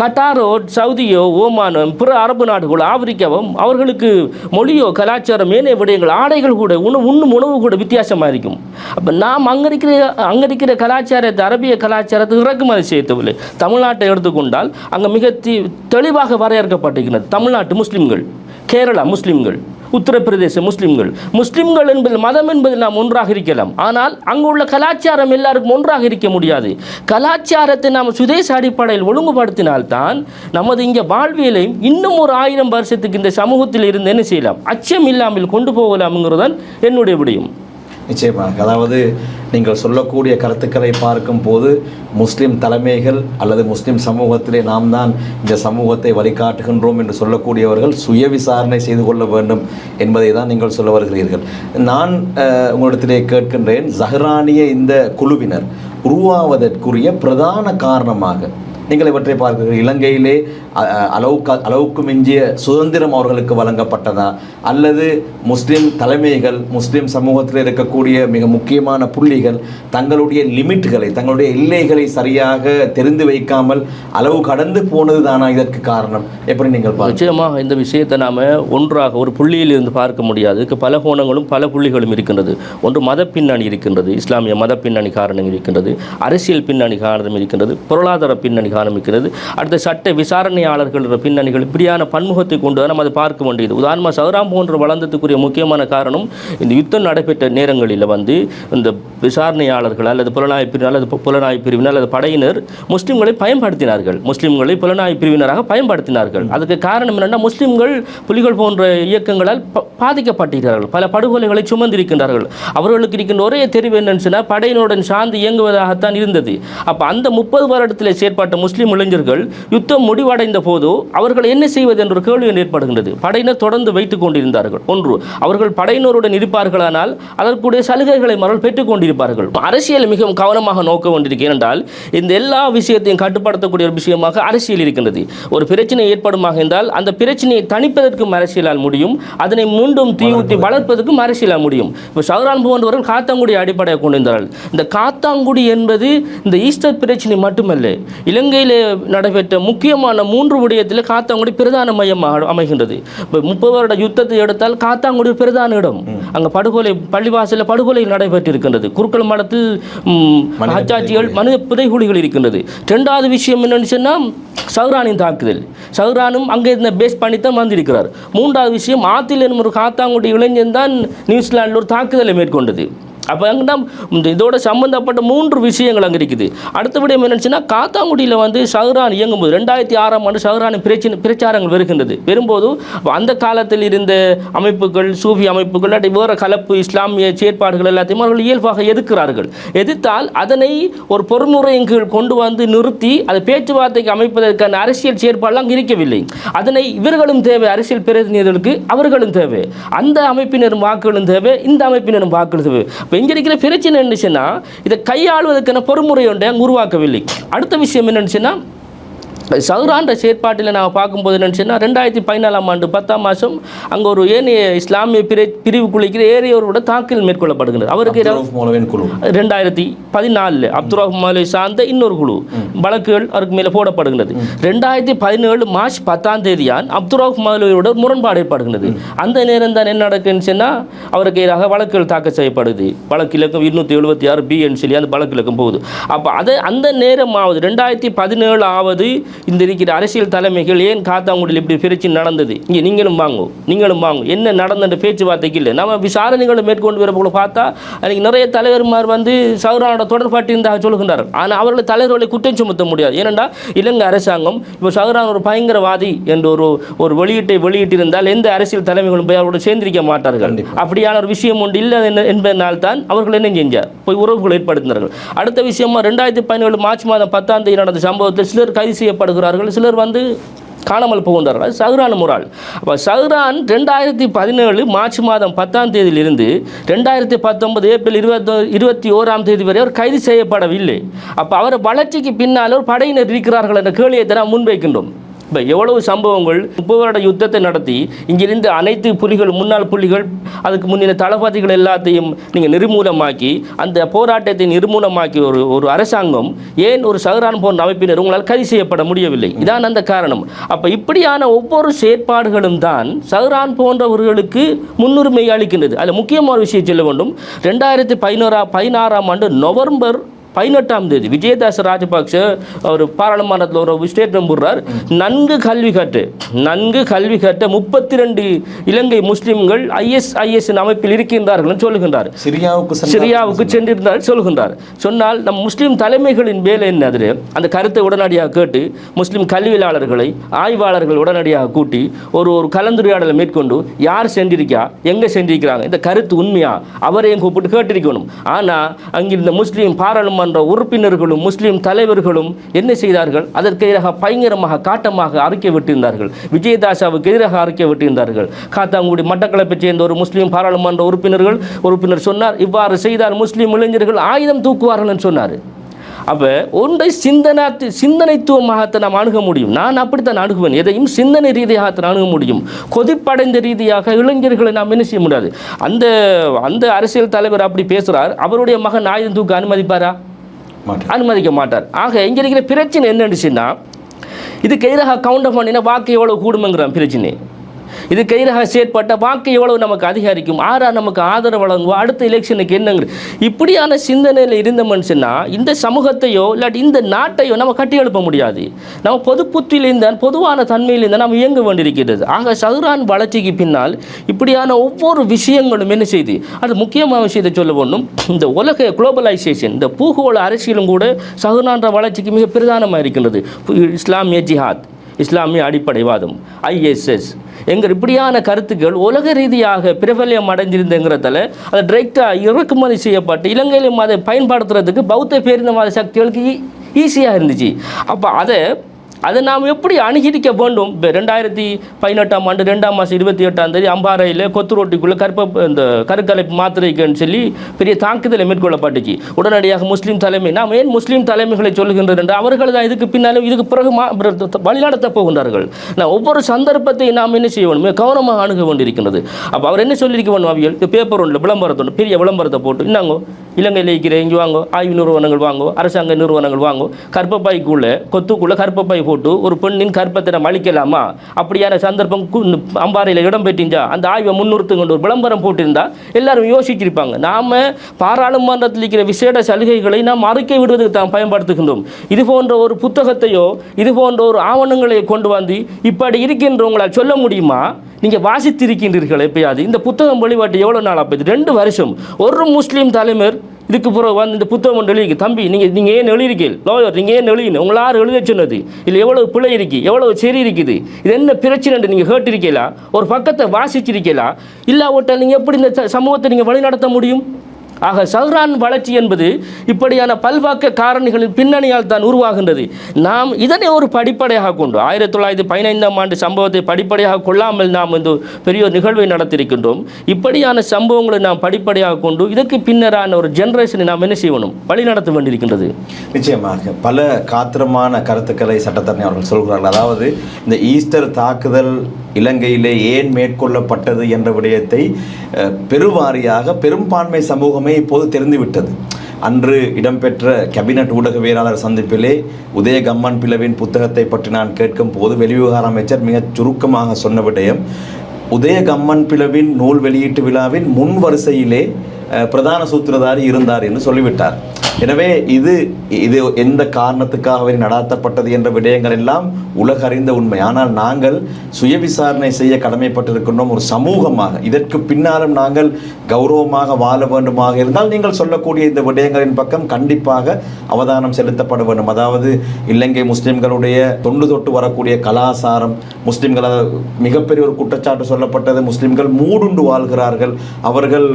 கட்டாரோ, சவுதியோ, ஓமானோ, பிற அரபு நாடுகளோ, ஆப்பிரிக்காவோ அவர்களுக்கு மொழியோ கலாச்சாரம் ஏனைய விடயங்கள் ஆடைகள் கூட உண்ணும் உணவு கூட வித்தியாசமாக இருக்கும். அப்போ நாம் அங்கே இருக்கிற கலாச்சாரத்தை அரபிய கலாச்சாரத்தை இறக்குமதி செய்யவில்லை. தமிழ்நாட்டை எடுத்துக்கொண்டால் அங்கே மிக தெளிவாக வரையறுக்கப்பட்டிருக்கிறது. தமிழ்நாட்டு முஸ்லிம்கள், கேரளா முஸ்லிம்கள், உத்தரப்பிரதேச முஸ்லிம்கள் என்பது மதம் என்பது நாம் ஒன்றாக இருக்கலாம். ஆனால் அங்கு உள்ள கலாச்சாரம் எல்லாருக்கும் ஒன்றாக இருக்க முடியாது. கலாச்சாரத்தை நாம் சுதேச அடிப்படையில் ஒழுங்குபடுத்தினால்தான் நமது இங்கே வாழ்வியலையும் இன்னும் ஒரு 1000 வருஷத்துக்கு இந்த சமூகத்தில் இருந்து என்ன செய்யலாம், அச்சம் இல்லாமல் கொண்டு போகலாம்ங்கிறதான் என்னுடைய விடயம். நிச்சயமாக, அதாவது நீங்கள் சொல்லக்கூடிய கருத்துக்களை பார்க்கும் போது முஸ்லிம் தலைமைகள் அல்லது முஸ்லிம் சமூகத்திலே நாம் தான் இந்த சமூகத்தை வழிகாட்டுகின்றோம் என்று சொல்லக்கூடியவர்கள் சுய விசாரணை செய்து கொள்ள வேண்டும் என்பதை தான் நீங்கள் சொல்ல வருகிறீர்கள். நான் உங்களிடத்திலே கேட்கின்றேன், ஜஹ்ரானிய இந்த குழுவினர் உருவாவதற்குரிய பிரதான காரணமாக நீங்கள் இவற்றை பார்க்கிறீர்கள். இலங்கையிலே அளவுக்கு மிஞ்சிய சுதந்திரம் அவர்களுக்கு வழங்கப்பட்டதா, அல்லது முஸ்லிம் தலைமைகள் முஸ்லிம் சமூகத்தில் இருக்கக்கூடிய மிக முக்கியமான புள்ளிகள் தங்களுடைய லிமிட்டுகளை, தங்களுடைய எல்லைகளை சரியாக தெரிந்து வைக்காமல் அளவு கடந்து போனது தானா இதற்கு காரணம்? எப்படி நீங்கள் நிச்சயமாக இந்த விஷயத்தை நாம் ஒன்றாக ஒரு புள்ளியில் இருந்து பார்க்க முடியாது. இதுக்கு பல கோணங்களும் பல புள்ளிகளும் இருக்கின்றது. ஒன்று மத பின்னணி இருக்கின்றது, இஸ்லாமிய மத பின்னணி காரணம் இருக்கின்றது, அரசியல் பின்னணி காரணம் இருக்கின்றது, பொருளாதார பின்னணி காரணம் இருக்கிறது, அடுத்த சட்ட விசாரணையாளர்கள் பின்னணிகள், இப்படியான பன்முகத்தை கொண்டு நம்ம அதை பார்க்க வேண்டியது. உதாரணமாக சௌராம் போன்ற வளர்ந்ததுக்குரிய முக்கியமான காரணம் இந்த யுத்தம் நடைபெற்ற நேரங்களில் இந்த விசாரணையாளர்கள் அல்லது புலனாய்வு பிரிவினர் அல்லது படையினர் முஸ்லிம்களை பயன்படுத்தினார்கள், முஸ்லிம்களை புலனாய்வு பிரிவினராக பயன்படுத்தினார்கள். அதுக்கு காரணம் என்னென்னா, முஸ்லிம்கள் புலிகள் போன்ற இயக்கங்களால் பாதிக்கப்பட்டிருக்கிறார்கள், பல படுகொலைகளை சுமந்திருக்கின்றார்கள். அவர்களுக்கு இருக்கின்ற ஒரே தெரிவு என்னன்னு சொன்னால் படையினுடன் சார்ந்து இயங்குவதாகத்தான் இருந்தது. அப்போ அந்த 30 வருடத்தில் செயற்பட்ட முஸ்லிம் இளைஞர்கள் யுத்தம் முடிவடைந்த போது அவர்கள் என்ன செய்வது என்ற கேள்வி ஏற்படுகின்றது. படையினர் தொடர்ந்து வைத்துக் கொண்டிருந்தார்கள். ஒன்று, அவர்கள் படையினருடன் இருப்பார்களானால் அதற்குரிய சலுகைகளை அவர்கள் பெற்றுக் கொண்டிருப்பார்கள். அரசியல் மிகவும் கவனமாக நோக்க வேண்டியிருக்கிறது. என்றால் இந்த எல்லா விஷயத்தையும் கட்டுப்படுத்தக்கூடிய ஒரு விஷயமாக அரசியல் இருக்கின்றது. ஒரு பிரச்சனை ஏற்படுமாக இருந்தால் அந்த பிரச்சனையை தணிப்பதற்கும் அரசியலால் முடியும், அதனை மீண்டும் தீயூட்டி வளர்ப்பதற்கும் அரசியலால் முடியும். இப்போ சௌரான் போன்றவர்கள் காத்தாங்குடி அடிப்படையாக கொண்டிருந்தார்கள். இந்த காத்தாங்குடி என்பது இந்த ஈஸ்டர் பிரச்சனை மட்டுமல்ல, இலங்கையிலே நடைபெற்ற முக்கியமான 3 விடயத்தில் காத்தாங்குடி பிரதான மையமாக அமைகின்றது. இப்போ 30 வருட யுத்தத்தை எடுத்தால் காத்தாங்குடி பிரதான இடம். அங்கே படுகொலை, பள்ளிவாசலில் படுகொலை நடைபெற்றிருக்கின்றது. குருக்கள் மடத்தில் அச்சாட்சிகள், மனித புதைகுழிகள் இருக்கின்றது. 2வது விஷயம் என்னன்னு சொன்னால் சௌரானின் தாக்குதல். சௌரானும் அங்கே இருந்த பேஸ் பண்ணித்தான் வந்திருக்கிறார். 3வது விஷயம், ஆத்தில் என்னும் ஒரு காத்தாங்குடி இளைஞன் தான் நியூசிலாண்டில் ஒரு தாக்குதலை மேற்கொண்டது. அப்போ அங்கே இதோட சம்பந்தப்பட்ட 3 விஷயங்கள் அங்கே இருக்குது. அடுத்த விடயம் என்னச்சுன்னா, காத்தாங்குடியில் சௌரான் இயங்கும்போது 2006ஆம் ஆண்டு சௌரானின் பிரச்சாரங்கள் வருகின்றது. வரும்போது அந்த காலத்தில் இருந்த அமைப்புகள், சூஃபி அமைப்புகள், வேறு கலப்பு இஸ்லாமிய செயற்பாடுகள் எல்லாத்தையும் அவர்கள் இயல்பாக எதிர்க்கிறார்கள். எதிர்த்தால் அதனை ஒரு பொறுமுறையின் கீழ் கொண்டு வந்து நிறுத்தி அதை பேச்சுவார்த்தைக்கு அமைப்பதற்கான அரசியல் செயற்பாடுலாம் அங்கே இருக்கவில்லை. அதனை இவர்களும் தேவை, அரசியல் பிரதிநிதிகளுக்கு அவர்களும் தேவை, அந்த அமைப்பினரும் வாக்குகளும் தேவை, இந்த அமைப்பினரும் வாக்குகள் தேவை. இங்கே இருக்கிற பிரச்சனை என்னச்சுன்னா, இதை கையாளுவதற்கான பொறுமுறை ஒன்றை அங்கே உருவாக்கவில்லை. அடுத்த விஷயம் என்னச்சுன்னா, சௌரான்ற செயற்பாட்டில் நான் பார்க்கும்போது என்னச்சுன்னா, 2014ஆம் ஆண்டு 10ஆம் மாதம் அங்கே ஒரு ஏனைய இஸ்லாமிய பிரிவுக்குள்ளிக்கிற ஏறியோரோட தாக்கல் மேற்கொள்ளப்படுகிறது. அவருக்கு 2014 அப்துல் மௌலவி சார்ந்த இன்னொரு குழு வழக்குகள் அவருக்கு மேலே போடப்படுகிறது. 2017 மார்ச் 10ஆம் தேதியான் அப்துல் மௌலவியோட முரண்பாடு ஏற்படுகிறது. அந்த நேரம் தான் என்ன நடக்குன்னு சொன்னால், அவருக்கு எதிராக வழக்குகள் தாக்கல் செய்யப்படுது. வழக்கு இலக்கம் 276B சொல்லி அந்த வழக்கு இலக்கம் போகுது. அப்போ அந்த நேரமாவது 2017 இந்த இருக்கிற அரசியல் தலைமைகள் ஏன் காத்தாங்குடியில் இப்படி பிரச்சனை நடந்தது, இங்கே நீங்களும் வாங்க என்ன நடந்த பேச்சுவார்த்தைக்கு இல்லை. நம்ம விசாரணைகளை மேற்கொண்டு வரப்போல பார்த்தா அன்றைக்கி நிறைய தலைவர்மார் சௌரானோட தொடர்பாட்டிருந்தாக சொல்கின்றார்கள். ஆனால் அவர்களை தலைவர்களை குற்றம் சுமத்த முடியாது. ஏனென்றால் இலங்கை அரசாங்கம் இப்போ சௌரான் ஒரு பயங்கரவாதி என்ற ஒரு வெளியிட்டிருந்தால் எந்த அரசியல் தலைமைகளும் போய் அவரோட சேர்ந்திருக்க மாட்டார்கள். அப்படியான ஒரு விஷயம் ஒன்று இல்லை என்பதனால்தான் அவர்கள் என்ன செஞ்சார், போய் உறவுகள் ஏற்படுத்தினார்கள். அடுத்த விஷயமா 2017 மார்ச் மாதம் 10ஆம் தேதி நடந்த சம்பவத்தில் சிலர் கைது செய்யப்படுகிறார்கள், சிலர் காணாமல் போகின்றார்கள். அது சஹ்ரான் முரால். அப்போ சஹ்ரான் 2017 மார்ச் மாதம் 10ஆம் தேதியிலிருந்து 2019 ஏப்ரல் 21ஆம் தேதி வரை அவர் கைது செய்யப்படவில்லை. அப்போ அவர் வளர்ச்சிக்கு பின்னால் ஒரு படையினர் இருக்கிறார்கள் என்ற கேள்வியை தான் முன்வைக்கின்றோம். இப்போ எவ்வளவு சம்பவங்கள் 30 வருட யுத்தத்தை நடத்தி இங்கிருந்து அனைத்து புலிகள், முன்னாள் புலிகள், அதுக்கு முன்னின தளபதிகள் எல்லாத்தையும் நீங்கள் நிர்மூலமாக்கி அந்த போராட்டத்தை நிர்மூலமாக்கி ஒரு அரசாங்கம் ஏன் ஒரு சஹ்ரான் போன்ற அமைப்பினர் உங்களால் கைது செய்யப்பட முடியவில்லை? இதான் அந்த காரணம். அப்போ இப்படியான ஒவ்வொரு செயற்பாடுகளும் தான் சஹ்ரான் போன்றவர்களுக்கு முன்னுரிமை அளிக்கின்றது. அதில் முக்கியமான விஷயம் சொல்ல வேண்டும். 2016ஆம் ஆண்டு நவம்பர் 18ஆம் தேதி விஜயதாச ராஜபக்ஷ ஒரு பாராளுமன்றத்தில் ஒரு ஸ்டேட்மெண்ட் போடுறார். நன்கு கல்வி கற்ற 32 இலங்கை முஸ்லிம்கள் ISIS அமைப்பில் இருக்கின்றார்கள் சொல்லுகின்றார். சிரியாவுக்கு சென்றிருந்தார் சொல்லுகின்றார். சொன்னால் நம் முஸ்லீம் தலைமைகளின் வேலை என்ன? அதில் அந்த கருத்தை உடனடியாக கேட்டு முஸ்லீம் கல்வியாளர்களை, ஆய்வாளர்கள் உடனடியாக கூட்டி ஒரு கலந்துரையாடலை மேற்கொண்டு யார் சென்றிருக்கா, எங்கே சென்றிருக்கிறாங்க, இந்த கருத்து உண்மையா, அவரையும் கூப்பிட்டு கேட்டிருக்கணும். ஆனால் அங்கிருந்த முஸ்லீம் பாராளுமன்ற உறுப்பினர்களும் முஸ்லீம் தலைவர்களும் என்ன செய்தார்கள்? அதற்கு எதிராக பயங்கரமாக காட்டமாக அறிக்கை விட்டிருந்தார்கள். விஜயதாசாவுக்கு எதிராக அறிக்கை விட்டிருந்தார்கள். காத்தாங்குடி மட்டக்களப்பை சேர்ந்த ஒரு முஸ்லீம் பாராளுமன்ற உறுப்பினர் சொன்னார், இவ்வாறு செய்தால் முஸ்லீம் இளைஞர்கள் ஆயுதம் தூக்குவார்கள் என்று சொன்னார். அப்போ ஒன்றை சிந்தனைத்துவமாகத்தான் நாம் அணுக முடியும். நான் அப்படித்தான் அணுகுவேன். எதையும் சிந்தனை ரீதியாகத்தான் அணுக முடியும். கொதிப்படைந்த ரீதியாக இளைஞர்களை நாம் என்ன செய்ய முடியாது. அந்த அரசியல் தலைவர் அப்படி பேசுகிறார், அவருடைய மகன் ஆயுதம் தூக்க அனுமதிப்பாரா? அனுமதிக்க மாட்டார். ஆக இங்கே இருக்கிற பிரச்சனை என்னன்னு, இதுக்கு எதிராக கவுண்டர் பண்ணினா வாக்கு எவ்வளவு கூடுமைங்கிற பிரச்சனை. இதுக்கு எதிராக செயற்பட்ட வாக்கு எவ்வளவு நமக்கு அதிகரிக்கும், நமக்கு ஆதரவு வழங்குவோம், அடுத்த எலெக்ஷனுக்கு என்னங்கிற இப்படியான சிந்தனையில் இருந்த மனுஷன்னா இந்த சமூகத்தையோ இல்லாட்டி இந்த நாட்டையோ நம்ம கட்டி எழுப்ப முடியாது. நம்ம பொது புத்தியிலிருந்தான், பொதுவான தன்மையிலிருந்தான் நம்ம இயங்க வேண்டியிருக்கிறது. ஆக சஹ்ரான் வளர்ச்சிக்கு பின்னால் இப்படியான ஒவ்வொரு விஷயங்களும் என்ன செய்து, அது முக்கியமான விஷயத்தை சொல்ல வேண்டும். இந்த உலக குளோபலைசேஷன், இந்த பூகோள அரசியலும் கூட சஹ்ரான் வளர்ச்சிக்கு மிக பிரதானமாக இருக்கின்றது. இஸ்லாமிய ஜிஹாத், இஸ்லாமிய அடிப்படைவாதம், ISS எங்கள் இப்படியான கருத்துக்கள் உலக ரீதியாக பிரபல்யம் அடைஞ்சிருந்தங்கிறதால அதை டைரெக்டாக இறக்குமதி செய்யப்பட்டு இலங்கையிலும் அதை பயன்படுத்துறதுக்கு பௌத்த பேரினவாத சக்திகளுக்கு ஈஸியாக இருந்துச்சு. அப்போ அதை நாம் எப்படி அணுகிக்க வேண்டும்? இப்போ 2018ஆம் ஆண்டு 2ஆம் மாதம் 28ஆம் தேதி அம்பாறையில் கொத்து ரோட்டிக்குள்ளே இந்த கருக்கலைப்பு மாத்திரைக்குன்னு சொல்லி பெரிய தாக்குதலை மேற்கொள்ளப்பட்டுச்சு. உடனடியாக முஸ்லீம் தலைமை, நாம் ஏன் முஸ்லீம் தலைமைகளை சொல்லுகின்றது என்று அவர்கள் தான் இதுக்கு பின்னாலும் இதுக்கு பிறகு வழிநடத்த போகின்றார்கள். நான் ஒவ்வொரு சந்தர்ப்பத்தை நாம் என்ன செய்ய வேண்டும், கவனமாக அணுக வேண்டியிருக்கின்றது. அப்போ அவர் என்ன சொல்லியிருக்க வேண்டும்? அவியல் பேப்பர் ஒன்றில் விளம்பரத்தொன்று, பெரிய விளம்பரத்தை போட்டு, இன்னாங்கோ இலங்கையில் இருக்கிற இங்கே வாங்கோ, ஆய்வு நிறுவனங்கள் வாங்கோ, அரசாங்க நிறுவனங்கள் வாங்கோ, கற்பப்பைக்குள்ளே கொத்துக்குள்ளே கற்பப்பை போட்டு ஒரு பெண்ணின் கற்பத்தை நம்ம அளிக்கலாமா? அப்படியான சந்தர்ப்பம் அம்பாறையில் இடம் பெற்றிருந்தா அந்த ஆய்வை முன்னிறுத்துங்கிற ஒரு விளம்பரம் போட்டிருந்தா எல்லாரும் யோசிச்சிருப்பாங்க. நாம் பாராளுமன்றத்தில் இருக்கிற விசேட சலுகைகளை நாம் அறிக்கை விடுவதற்கு தான் பயன்படுத்துகின்றோம். இது போன்ற ஒரு புத்தகத்தையோ இது போன்ற ஒரு ஆவணங்களை கொண்டு வந்து இப்படி இருக்கின்றவங்களால் சொல்ல முடியுமா? நீங்கள் வாசித்திருக்கின்றீர்கள் எப்பயாவது? இந்த புத்தகம் வெளிப்பாட்டு எவ்வளோ நாள் அப்போ? 2 வருஷம். ஒரு முஸ்லீம் தலைவர் இதுக்கு பிறகு வந்து இந்த புத்தகம் ஒன்று எழுதிக்கு, தம்பி நீங்கள் ஏன் எழுதிருக்கீங்க, லோயர் நீங்கள் ஏன் எழுதினு, உங்களார் எழுத சொன்னது, இல்லை எவ்வளவு பிழை இருக்கு, எவ்வளவு சரி இருக்குது, இது என்ன பிரச்சனை நீங்கள் கேட்டிருக்கீங்களா? ஒரு பக்கத்தை வாசிச்சிருக்கீங்களா? இல்லாவிட்டால் நீங்கள் எப்படி இந்த சமூகத்தை நீங்கள் வழிநடத்த முடியும்? ஆக சஹ்ரான் வளர்ச்சி என்பது இப்படியான பல்வாக்க காரணிகளின் பின்னணியால் தான் உருவாகின்றது. நாம் இதனை ஒரு படிப்படையாக கொண்டு 1915ஆம் ஆண்டு சம்பவத்தை படிப்படையாக கொள்ளாமல் நாம் இந்த பெரிய நிகழ்வை நடத்தியிருக்கின்றோம். இப்படியான சம்பவங்களை நாம் படிப்படையாக கொண்டு இதற்கு பின்னரான ஒரு ஜெனரேஷனை நாம் என்ன செய்யணும், வழிநடத்த வேண்டியிருக்கின்றது. நிச்சயமாக பல காத்திரமான கருத்துக்களை சட்டத்தரணி அவர்கள் சொல்கிறார்கள். அதாவது இந்த ஈஸ்டர் தாக்குதல் இலங்கையிலே ஏன் மேற்கொள்ளப்பட்டது என்ற விடயத்தை பெருவாரியாக பெரும்பான்மை சமூகமே இப்போது தெரிந்துவிட்டது. அன்று இடம்பெற்ற கேபினட் ஊடகவியலாளர் சந்திப்பிலே உதய கம்மன் பிளவின் புத்தகத்தை பற்றி நான் கேட்கும் போது வெளிவிவகார அமைச்சர் மிக சுருக்கமாக சொன்ன விடயம், உதய கம்மன் பிளவின் நூல் வெளியீட்டு விழாவின் முன் வரிசையிலே பிரதான சூத்திரதாரி இருந்தார் என்று சொல்லிவிட்டார். எனவே இது எந்த காரணத்துக்காகவே நடாத்தப்பட்டது என்ற விடயங்கள் எல்லாம் உலகறிந்த உண்மை. ஆனால் நாங்கள் சுய விசாரணை செய்ய கடமைப்பட்டிருக்கின்றோம் ஒரு சமூகமாக. இதற்கு பின்னாலும் நாங்கள் கௌரவமாக வாழ வேண்டுமாக இருந்தால் நீங்கள் சொல்லக்கூடிய இந்த விடயங்களின் பக்கம் கண்டிப்பாக அவதானம் செலுத்தப்பட வேண்டும். அதாவது இலங்கை முஸ்லிம்களுடைய தொண்டு தொட்டு வரக்கூடிய கலாச்சாரம், முஸ்லிம்கள் மிகப்பெரிய ஒரு குற்றச்சாட்டு சொல்லப்பட்டது, முஸ்லிம்கள் மூடுண்டு வாழ்கிறார்கள், அவர்கள்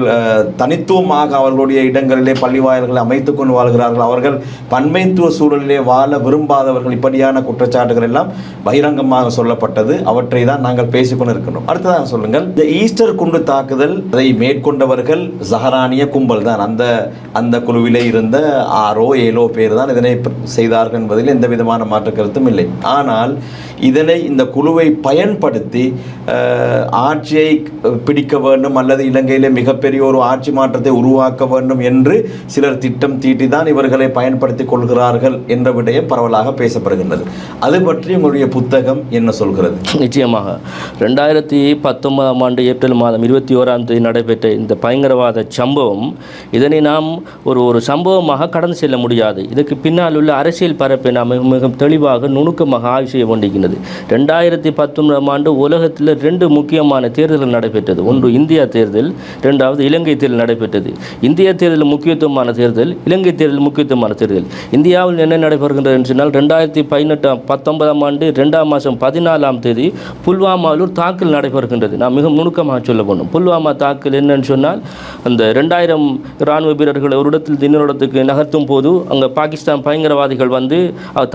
தனித்துவமாக அவர்களுடைய இடங்களிலே பள்ளிவாயல்களை அமைத்துக் கொண்டு தனிமையுடன் வாழ்கிறார்கள், அவர்கள் பன்மைத்துவ சூழலிலே வாழ விரும்பாதவர்கள், இப்படியான குற்றச்சாட்டுகள் எல்லாம் பகிரங்கமாக சொல்லப்பட்டது. அவற்றை தான் நாங்கள் பேசிக்கொண்டு இருக்கின்றோம். அடுத்ததாக சொல்லுங்கள், இந்த ஈஸ்டர் குண்டு தாக்குதல் அதை மேற்கொண்டவர்கள் சஹரானிய கும்பல் தான். அந்த குழுவிலே இருந்த 6 or 7 பேர் தான் இதனை செய்தார்கள் என்பதில் எந்த விதமான மாற்று கருத்தும் இல்லை. ஆனால் இதனை இந்த குழுவை பயன்படுத்தி ஆட்சியை பிடிக்க வேண்டும் அல்லது இலங்கையிலே மிகப்பெரிய ஒரு ஆட்சி மாற்றத்தை உருவாக்க வேண்டும் என்று சிலர் திட்டம் தீட்டிதான் இவர்களை பயன்படுத்திக் கொள்கிறார்கள் என்ற விடயம் பரவலாக பேசப்படுகின்றது. அது பற்றி உங்களுடைய புத்தகம் என்ன சொல்கிறது? நிச்சயமாக 2019 ஏப்ரல் மாதம் 21 நடைபெற்ற இந்த பயங்கரவாத சம்பவம், இதனை நாம் ஒரு சம்பவமாக கடந்து செல்ல முடியாது. இதுக்கு பின்னால் உள்ள அரசியல் பரப்பை நாம் மிக தெளிவாக நுணுக்கமாக ஆய்வு செய்ய வேண்டியிருக்கிறது. 2019 உலகத்தில் 2 முக்கியமான தேர்தல்கள் நடைபெற்றது. ஒன்று இந்தியா தேர்தல், 2வது இலங்கை தேர்தல் நடைபெற்றது. இந்தியா தேர்தல் முக்கியத்துவமான தேர்தல், இலங்கை தேர்தல் முக்கியத்துவமான தேர்தல். இந்தியாவில் என்ன நடைபெறுகின்றது என்று சொன்னால் 2019 2ஆம் மாதம் 14 புல்வாமாவில் ஒரு தாக்கல் நடைபெறுகின்றது. நாம் மிக நுணுக்கமாக சொல்ல வேண்டும். புல்வாமா தாக்கல் என்னன்னு சொன்னால், அந்த 2000 இராணுவ வீரர்கள் ஒரு இடத்தில் இன்னொரு இடத்துக்கு நகர்த்தும் போது அங்கே பாகிஸ்தான் பயங்கரவாதிகள் வந்து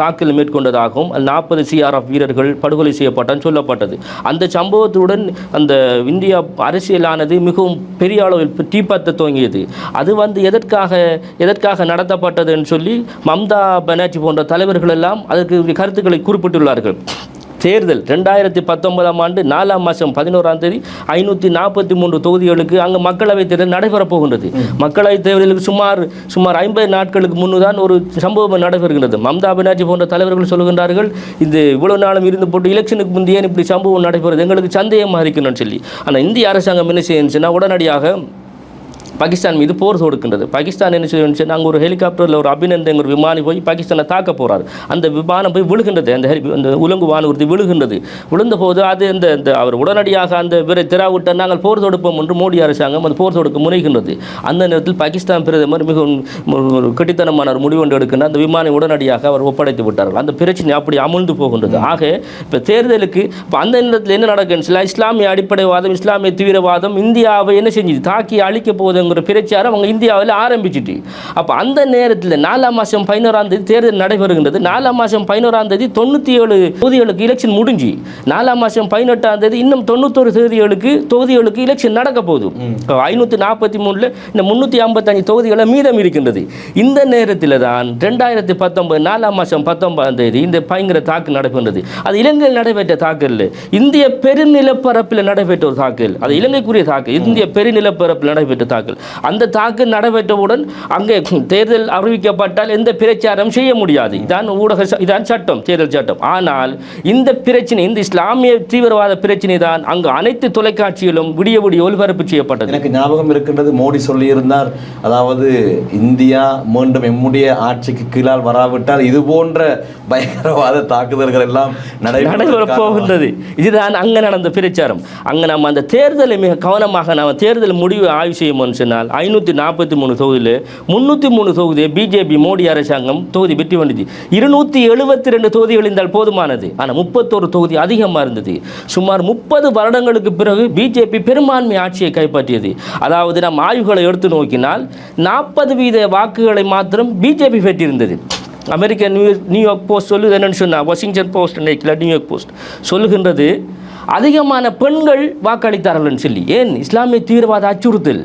தாக்கல் மேற்கொண்டதாகவும் 40 CRF வீரர்கள் படுகொலை செய்யப்பட்டான்னு சொல்லப்பட்டது. அந்த சம்பவத்துடன் அந்த இந்தியா அரசியலானது மிகவும் பெரிய அளவில் தீப்பற்ற துவங்கியது. அது வந்து எதற்காக நடத்தப்பட்டதுன்னு சொல்லி மம்தா பானர்ஜி போன்ற தலைவர்கள் எல்லாம் அதற்கு கருத்துக்களை குறிப்பிட்டுள்ளார்கள். தேர்தல் 2019 4ஆம் மாதம் 11 543 தொகுதிகளுக்கு அங்கே மக்களவை தேர்தல் நடைபெறப் போகின்றது. மக்களவை தேர்தலுக்கு சுமார் 50 நாட்களுக்கு முன்னுதான் ஒரு சம்பவம் நடைபெறுகிறது. மம்தா பானர்ஜி போன்ற தலைவர்கள் சொல்கின்றார்கள், இந்த இவ்வளவு நாளும் இருந்து போட்டு எலெக்ஷனுக்கு முந்தைய இப்படி சம்பவம் நடைபெறுது, எங்களுக்கு சந்தேகமாக இருக்கணும்னு சொல்லி. ஆனால் இந்திய அரசாங்கம் என்ன செய்யுச்சுன்னா, உடனடியாக பாகிஸ்தான் மீது போர் தொடுக்கின்றது. பாகிஸ்தான் என்ன செய்யணும்னு அங்கே ஒரு ஹெலிகாப்டரில் ஒரு அபிநந்தன் ஒரு விமானி போய் பாகிஸ்தானை தாக்க போகிறார். அந்த விமானம் போய் விழுகின்றது, அந்த உலங்கு வானூர்தி விழுகின்றது. விழுந்தபோது அது அந்த அவர் உடனடியாக அந்த பிற திராவிட்ட நாங்கள் போர் தொடுப்போம் என்று மோடி அரசாங்கம் அந்த போர் தொடுக்க முனைகின்றது. அந்த நேரத்தில் பாகிஸ்தான் பிரதமர் மிகவும் கெட்டித்தனமான ஒரு முடிவு ஒன்று எடுக்கின்ற அந்த விமானம் உடனடியாக அவர் ஒப்படைத்து விட்டார்கள். அந்த பிரச்சனை அப்படி அமுழ்ந்து போகின்றது. ஆக இப்போ தேர்தலுக்கு இப்போ அந்த நேரத்தில் என்ன நடக்குன்னு இஸ்லாமிய அடிப்படைவாதம், இஸ்லாமிய தீவிரவாதம் இந்தியாவை என்ன செஞ்சது, தாக்கி அழிக்க போகுது பிரச்சாரம் அவங்க இந்தியாவில் ஆரம்பிச்சுட்டு. அப்போ அந்த நேரத்தில் 4ஆம் மாதம் 11 தேர்தல் நடைபெறுகின்றது. 4ஆம் மாதம் 11 97 தொகுதிகளுக்கு எலெக்ஷன் முடிஞ்சு 4ஆம் மாதம் 18 இன்னும் 91 தொகுதிகளுக்கு எலெக்ஷன் நடக்க போகுது. 543 இந்த 355 தொகுதிகளை மீதம் இருக்கின்றது. இந்த நேரத்தில் தான் 2019 4ஆம் மாதம் 19 இந்த பயங்கர தாக்கு நடைபெறுகிறது. அது இலங்கையில் நடைபெற்ற தாக்கல், இந்திய பெருநிலப்பரப்பில் நடைபெற்ற ஒரு தாக்கல். அது இலங்கைக்குரிய தாக்கல், இந்திய பெருநிலப்பரப்பில் நடைபெற்ற தாக்கல். அந்த தாக்கு நடைபெற்றவுடன் அங்கே தேர்தல் அறிவிக்கப்பட்டால் எந்த பிரச்சாரம் செய்ய முடியாது. இதான் சட்டம், தேர்தல் சட்டம். ஆனால் இந்த பிரச்சனை, இந்த இஸ்லாமிய தீவிரவாத பிரச்சனை தான் அங்கு அனைத்து தொலைக்காட்சிகளும் விடிய ஒளிபரப்பு செய்யப்பட்டது. எனக்கு ஞாபகம் இருக்கின்றது, மோடி சொல்லியிருந்தார், அதாவது இந்தியா மீண்டும் எம்முடைய ஆட்சிக்கு கீழால் வராவிட்டால் இது போன்ற பயங்கரவாத தாக்குதல்கள் எல்லாம் நடைபெறப் போகின்றது. இதுதான் அங்கே நடந்த பிரச்சாரம். அங்கே நம்ம அந்த தேர்தலை மிக கவனமாக நாம் தேர்தல் முடிவு ஆய்வு செய்யணும்னு சொன்னால் 543 தொகுதியில் 303 தொகுதியை பிஜேபி மோடி அரசாங்கம் தொகுதி வெற்றி வந்தது. 272 தொகுதிகள் இருந்தால் போதுமானது. ஆனால் 31 தொகுதி அதிகமாக இருந்தது. சுமார் 30 வருடங்களுக்கு பிறகு பிஜேபி பெரும்பான்மை ஆட்சியை கைப்பற்றியது. அதாவது நாம் ஆய்வுகளை எடுத்து நோக்கினால் 40% வாக்குகளை மாத்திரம் பிஜேபி பெற்றிருந்தது. அமெரிக்க நியூயார்க் போஸ்ட் சொல்லுது என்னன்னு சொன்னால், வாஷிங்டன் போஸ்ட் நியூயார்க் போஸ்ட் சொல்லுகின்றது, அதிகமான பெண்கள் வாக்களித்தார்கள் சொல்லி. ஏன்? இஸ்லாமிய தீவிரவாத அச்சுறுத்தல்.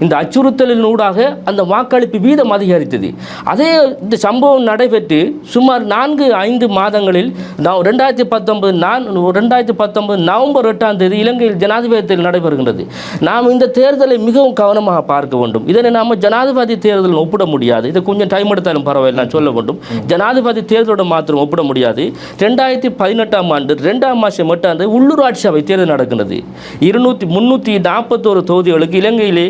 இந்த அச்சுறுத்தலின் ஊடாக அந்த வாக்களிப்பு வீதம் அதிகரித்தது. அதே இந்த சம்பவம் நடைபெற்று சுமார் 4-5 மாதங்களில் 2019 நவம்பர் 8 இலங்கையில் ஜனாதிபதி தேர்தல் நடைபெறுகின்றது. நாம் இந்த தேர்தலை மிகவும் கவனமாக பார்க்க வேண்டும். இதனை நாம் ஜனாதிபதி தேர்தலில் ஒப்பிட முடியாது. இதை கொஞ்சம் டைம் எடுத்தாலும் பரவாயில்லை, நான் சொல்ல வேண்டும். ஜனாதிபதி தேர்தலோடு மாத்திரம் ஒப்பிட முடியாது. 2018 ஆண்டு 2ஆம் மாதம் 8 உள்ளூராட்சி சபை தேர்தல் நடக்கின்றது. 341 தொகுதிகளுக்கு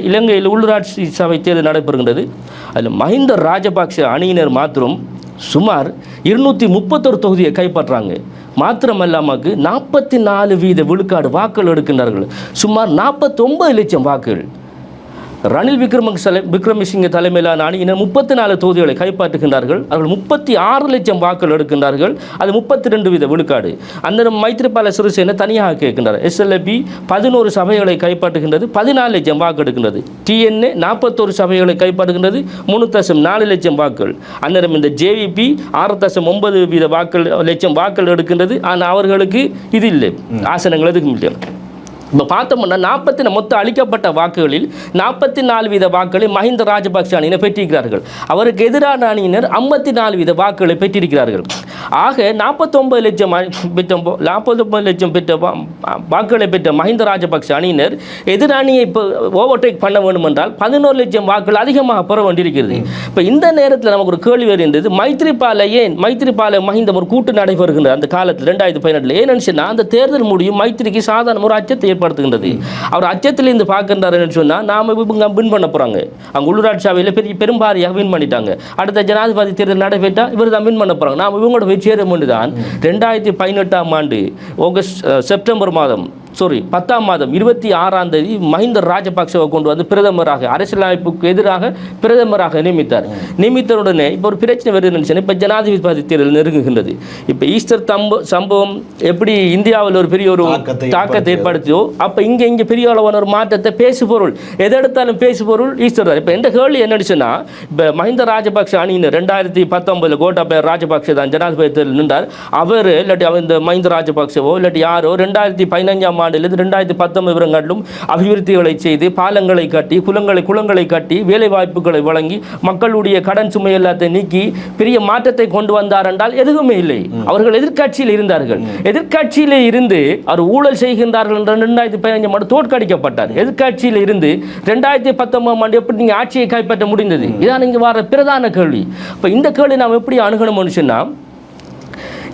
இலங்கையில் உள்ளூராட்சி சபை தேர்தல் நடைபெறுகின்றது. அதில் மஹிந்த ராஜபக்ஷ அணியினர் மாத்திரம் சுமார் 231 தொகுதியை கைப்பற்றாங்க. மாத்திரமல்லாமக்கு 44% விழுக்காடு வாக்குகள் எடுக்கின்றார்கள். சுமார் 49 லட்சம் வாக்குகள். ரணில் விக்ரமசிங்க தலைமையிலான அணியினர் 34 தொகுதிகளை கைப்பற்றுகின்றார்கள். அவர்கள் 36 லட்சம் வாக்குகள் எடுக்கின்றார்கள். அது 32% விழுக்காடு. அந்த மைத்ரிபால சிறிசேன தனியாக கேட்கின்றார். SLP 11 சபைகளை கைப்பற்றுகின்றது, 14 லட்சம் வாக்கு எடுக்கின்றது. TNA 41 சபைகளை கைப்பற்றுகின்றது, 3.4 லட்சம் வாக்குகள். அந்நேரம் இந்த JVP 6.9 லட்சம் வாக்குகள் எடுக்கின்றது. ஆனால் அவர்களுக்கு இது இல்லை, ஆசனங்கள் எதுக்கும் இல்லை. இப்போ பார்த்தோம்னா மொத்த அளிக்கப்பட்ட வாக்குகளில் 44% வாக்குகளை மஹிந்த ராஜபக்ஷ அணியினர் பெற்றிருக்கிறார்கள். அவருக்கு எதிரான அணியினர் 54% வாக்குகளை பெற்றிருக்கிறார்கள். ஆக 49 லட்சம் பெற்ற வாக்குகளை பெற்ற மஹிந்த ராஜபக்ஷ அணியினர் எதிரணியை ஓவர்டேக் பண்ண வேண்டும் என்றால் 11 லட்சம் வாக்குகள் அதிகமாக பெற வேண்டியிருக்கிறது. இப்போ இந்த நேரத்தில் நமக்கு ஒரு கேள்வி வருகின்றது, மைத்ரிபால மஹிந்த ஒரு கூட்டு நடைபெறுகின்ற அந்த காலத்தில் 2018 ஏன்னு சொன்னால் அந்த தேர்தல் முடியும் மைத்திரிக்கு சாதாரண ஒரு அச்சத்தை ஏற்படுத்துகின்றது. அவர் அச்சத்திலிருந்து பார்க்கின்றார் சொன்னால் நாம இவங்க வின் பண்ண போறாங்க. அவங்க உள்ளூராட்சி சபையில் பெரும்பாரியாக வின் பண்ணிட்டாங்க. அடுத்த ஜனாதிபதி தேர்தல் நடைபெற்றால் இவர் தான் வின் பண்ண போறாங்க. நாம் இவங்களோட போய் சேர தான் 2018ஆம் ஆண்டு செப்டம்பர் மாதம் 10ஆம் மாதம் 26ஆம் தேதி மஹிந்த ராஜபக்சவை கொண்டு வந்து பிரதமராக, அரசியலமைப்புக்கு எதிராக பிரதமராக நியமித்தவுடனே இப்போ ஒரு பிரச்சனை வருதுன்னு. இப்போ ஜனாதிபதி தேர்தல் நெருங்குகின்றது. இப்போ ஈஸ்டர் சம்பவம் எப்படி இந்தியாவில் ஒரு பெரிய ஒரு தாக்கத்தை ஏற்படுத்தியோ, அப்போ இங்கே பெரிய அளவான ஒரு மாற்றத்தை பேசுபொருள் எதெடுத்தாலும் பேசுபொருள் ஈஸ்டர் தான். இப்போ எந்த கேள்வி என்னன்னு சொன்னால், இப்போ மஹிந்த ராஜபக்ஷ அணியினர் 2019 கோட்டாபய ராஜபக்ஷ தான் ஜனாதிபதி தேர்தல் நின்றார். அவர் இல்லாட்டி இந்த மஹிந்த ராஜபக்சவோ இல்லாட்டி யாரோ 2015ஆம் 2019 வருடங்களிலும் அபிவிருத்திகளை செய்து பாலங்களை கட்டி குளங்களை கட்டி வேலை வாய்ப்புகளை வழங்கி மக்களுடைய கடன் சுமை எல்லாத்தை நீக்கி பெரிய மாற்றத்தை கொண்டு வந்தார் என்றால் எதுவுமே இல்லை. அவர்கள் எதிர்க்கட்சியில் இருந்தார்கள். எதிர்க்கட்சியிலே இருந்து அவர் ஊழல் செய்கின்றார்கள் என்ற 2015ஆம் ஆண்டு தோற்கடிக்கப்பட்டார். எதிர்க்கட்சியில் இருந்து 2019ஆம் ஆண்டு எப்படி நீங்க ஆட்சியை கைப்பற்ற முடிந்தது? இதான் இங்கே வர பிரதான கேள்வி. இப்போ இந்த கேள்வி நாம் எப்படி அணுகணும்னு சொன்னால்,